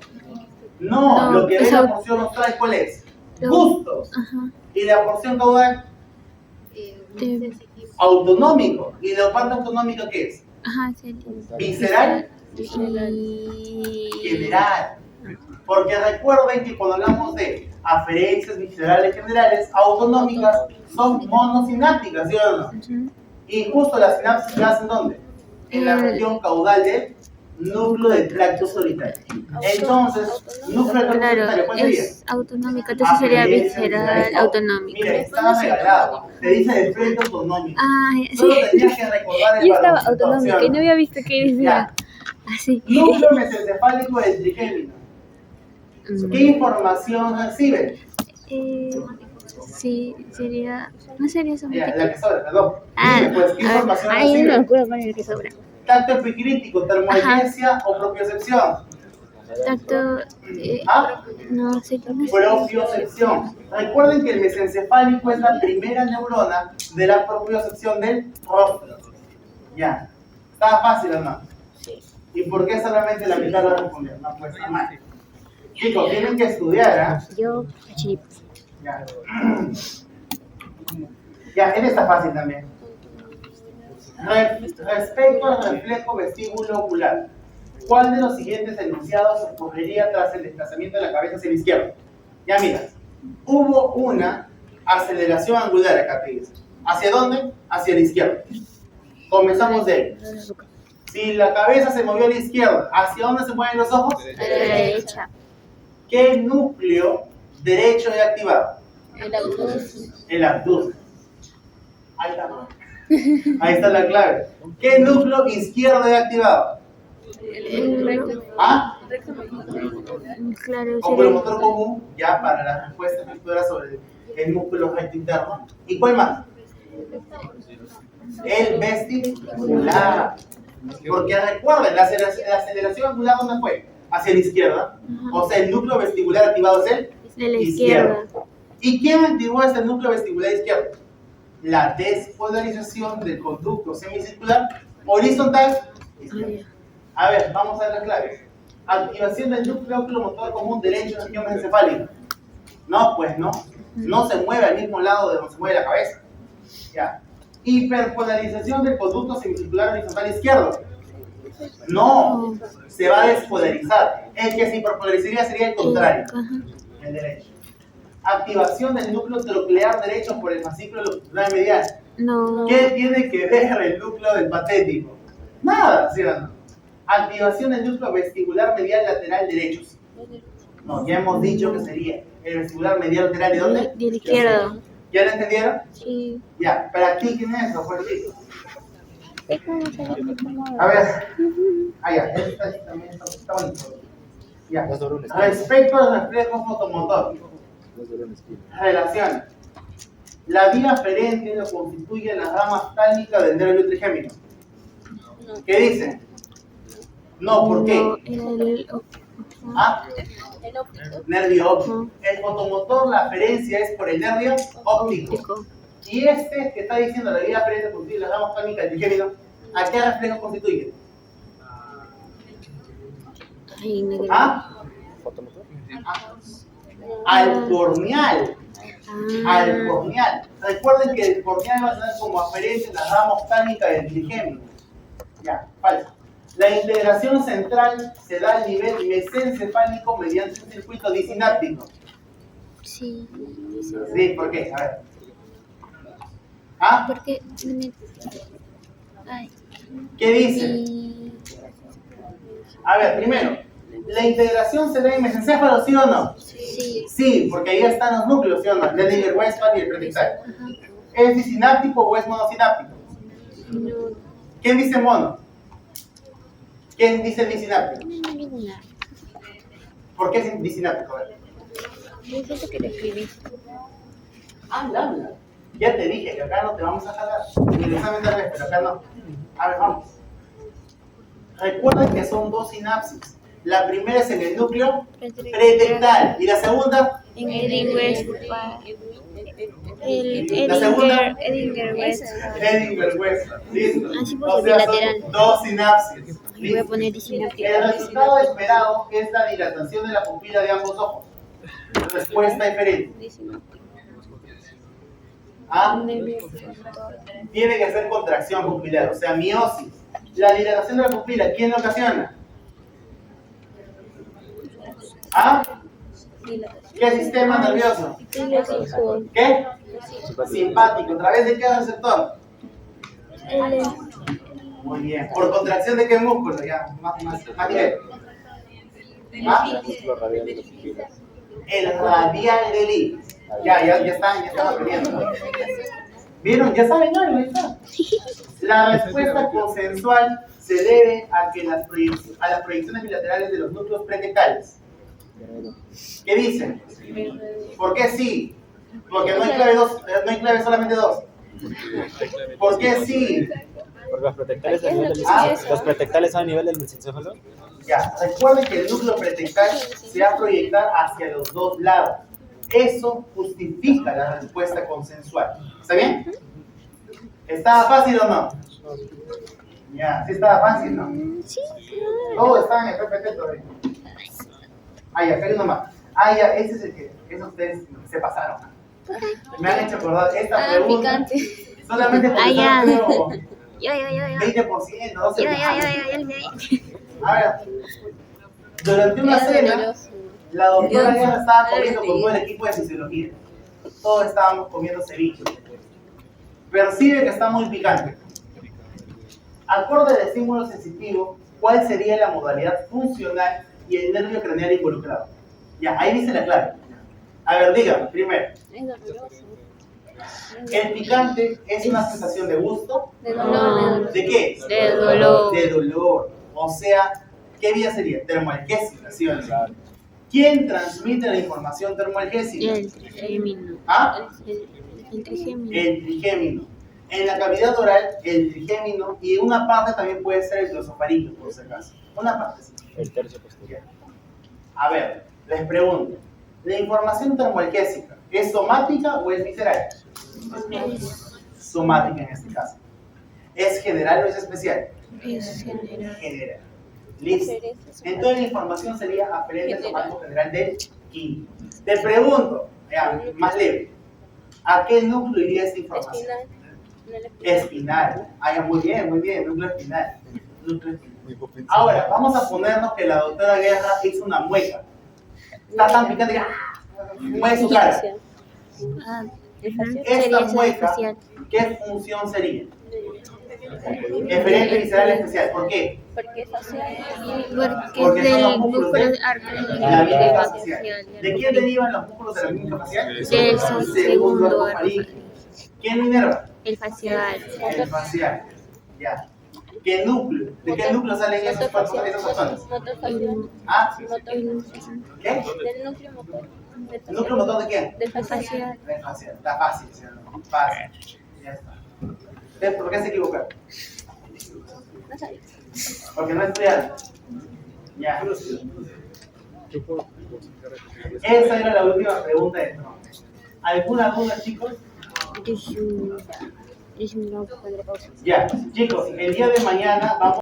No, No, lo que ve es la au- porción austral, ¿cuál es? Lo- Gustos. Ajá. Y la porción caudal, autonómico. ¿Y la parte autonómica qué es? Ajá, sería. Visceral Y. general. Porque recuerden que cuando hablamos de aferencias viscerales generales, autonómicas, son monosinápticas, ¿sí o no? Ujú. Y justo las sinapsis se hacen ¿dónde? En la región caudal del núcleo del tracto solitario. Entonces, núcleo del tracto Claro, solitario, ¿cuál sería? es autonómica, entonces sería visceral autonómica. Mira, estaba regalado. Te dice de frente autonómico. Ay, Solo sí. tenías que recordar el Yo estaba parámetro, autonómica ¿sí y o no había visto que decía Ya. así. Núcleo mesencefálico del trigémino. ¿Qué información recibe? Sí, sería. No sería Ya, somático. la que sobra, perdón. Ah, Dime, pues, ¿qué información ahí no me recibe? acuerdo cuál es el que sobra. Tacto epicrítico, termoevidencia o propiocepción. Tacto. ¿Ah? No sé qué más. Propiocepción. Recuerden que el mesencefálico es la primera neurona de la propiocepción del rostro. Ya. ¿Estaba fácil o no? Sí. ¿Y por qué solamente la mitad lo respondió? No, pues está mal. Chicos, tienen que estudiar, ¿ah? Yo, chip. Ya. Ya, él está fácil también. Respecto al reflejo vestíbulo ocular, ¿cuál de los siguientes enunciados ocurriría tras el desplazamiento de la cabeza hacia la izquierda? Ya mira, hubo una aceleración angular acá te dice. ¿Hacia dónde? Hacia la izquierda. Comenzamos de ahí. Si la cabeza se movió a la izquierda, ¿hacia dónde se mueven los ojos? A la derecha. ¿Qué núcleo derecho he activado? El abductor. El abductor. Ahí está. Ahí está la clave. ¿Qué núcleo izquierdo he activado? El recto. ¿Ah? Claro, Oculomotor común, ya para la respuesta efectuada sobre el músculo recto interno. ¿Y cuál más? El vestibular. Porque recuerden, la aceleración angular, ¿dónde fue? Hacia la izquierda. O sea, el núcleo vestibular activado es el de la izquierda. ¿Y quién activó ese núcleo vestibular izquierdo? La despolarización del conducto semicircular horizontal izquierdo. A ver, vamos a ver las claves. Activación del núcleo oculomotor común derecho en la región mesencefálica. No, pues no. No se mueve al mismo lado de donde se mueve la cabeza. Ya. Hiperpolarización del conducto semicircular horizontal izquierdo. No, se va a despolarizar. El que se hiperpolarizaría sería el contrario, el derecho. Activación del núcleo troclear derecho por el fascículo longitudinal medial. No. ¿Qué tiene que ver el núcleo del patético? Nada, ¿sí o no? Activación del núcleo vestibular medial lateral derecho. No, ya hemos dicho que sería el vestibular medial lateral de dónde? De la izquierda. ¿Ya lo entendieron? Sí. Ya, practiquen eso, pues chicos. Es como saber cómo. A ver. Ah, ya, este también está bonito. Ya. Respecto al reflejo fotomotor. Relación. La vía aferente lo constituye la rama tálmica del nervio trigémino. ¿Qué dice? No, ¿por qué? No, el ¿Ah? el óptico. Nervio óptico. El fotomotor, la aferencia es por el nervio óptico. Y este que está diciendo la vía aferente constituye la rama tálmica del trigémino, ¿a qué reflejo constituye? Ay, negro. ¿Ah? Al corneal. Al corneal. Recuerden que el corneal va a tener como aferente la rama oftálmica del trigémino. Ya, falso. La integración central se da al nivel mesencefálico mediante un circuito disináptico. Sí. Sí, ¿por qué? A ver. ¿Ah? Porque. Ay. ¿Qué dice? Y... A ver, primero, ¿la integración se da en mesencéfalo, sí o no? Sí. Sí, porque ahí están los núcleos, ¿sí o no? El Dedinger-Westphal y el predictal. ¿Es disináptico o es monosináptico? No. ¿Quién dice mono? ¿Quién dice disináptico? Ninguna. ¿Por qué es disináptico? A ver. Yo siento que lo escribí. Habla. Ya te dije que acá no te vamos a jalar. En el examen tal vez, pero acá no. A ver, vamos. Recuerden que son dos sinapsis. La primera es en el núcleo pretectal y la segunda En Edinburgh. La segunda. Edinger West. Edinburgh-Westphal. Listo. Así pues, O sea, bilateral. son dos sinapsis. Voy a Listo. poner disináptico. El resultado esperado es la dilatación de la pupila de ambos ojos. Respuesta diferente. ¿Ah? Tiene que ser contracción pupilar, o sea, miosis. La dilatación de la pupila, ¿quién lo ocasiona? ¿Ah? ¿Qué sistema nervioso? ¿Qué? Simpático. ¿A través de qué receptor? Muy bien. ¿Por contracción de qué músculo? Ya, más bien. ¿Ah? El músculo radial de los pupilas. El radial del iris. Ya están aprendiendo. ¿Vieron? Ya saben algo, ya está. La respuesta consensual se debe a que a las proyecciones bilaterales de los núcleos pretectales. ¿Qué dicen? ¿Por qué sí? Porque no hay clave solamente dos. ¿Por qué sí? Porque los pretectales a nivel del los pretectales a nivel del mesencéfalo. Ya, recuerden que el núcleo pretectal se va a proyectar hacia los dos lados. Eso justifica la respuesta consensual. ¿Está bien? ¿Estaba fácil o no? Ya, sí estaba fácil, ¿no? Sí. Todos estaban en el PPT todavía. Ah, ya, Feli nomás. Ah, ya, ese es el que ustedes se pasaron. Me han hecho acordar esta pregunta. Picante. Solamente porque Ya. son como Ya. 20%, 12%. Ya. A ver, durante una cena, la doctora Guerra estaba comiendo con todo el equipo de fisiología. Todos estábamos comiendo ceviche. Percibe que está muy picante. Acorde de estímulo sensitivo, ¿cuál sería la modalidad funcional y el nervio craneal involucrado? Ya, ahí dice la clave. A ver, dígame, primero. El picante es una sensación de gusto. De dolor. ¿De qué? De dolor. De dolor. O sea, ¿qué vía sería? Termoalgésica, ¿sí o no? ¿Quién transmite la información termoalgésica? El trigémino. ¿Ah? El trigémino. El trigémino. En la cavidad oral, el trigémino y una parte también puede ser el glosofaringo, por si acaso. Una parte. Sí. El tercio posterior. A ver, les pregunto. ¿La información termoalgésica es somática o es visceral? Somática en este caso. ¿Es general o es especial? Es general. General. Listo. Entonces la información sería aferente al somático general del químico. Te pregunto, ya, más leve. ¿A qué núcleo iría esta información? Espinal. Ah, ya, muy bien, núcleo espinal. Núcleo espinal. Ahora, vamos a ponernos que la doctora Guerra hizo una mueca. Está tan picante que mueve su cara. Esta mueca, ¿qué función sería? Eferente visceral especial. ¿Por qué? Porque es Porque son los del músculos músculo de arco la mímica facial. ¿De quién derivan los músculos de la mímica facial? Del Segundo segundo arco arco faríngeo. ¿Quién lo inerva? El facial. El facial. Ya. ¿Qué núcleo? ¿De qué núcleo salen esos botones? ¿Ah? ¿Qué? Del núcleo motor. ¿El núcleo motor de quién? Del facial. Del facial. Está fácil, ¿sí o no? Fácil. Ya está. ¿Ustedes por qué se equivocaron? Porque no estudiaron. Ya. Esa era la última pregunta de esto. ¿Alguna duda, chicos? Ya, chicos, el día de mañana vamos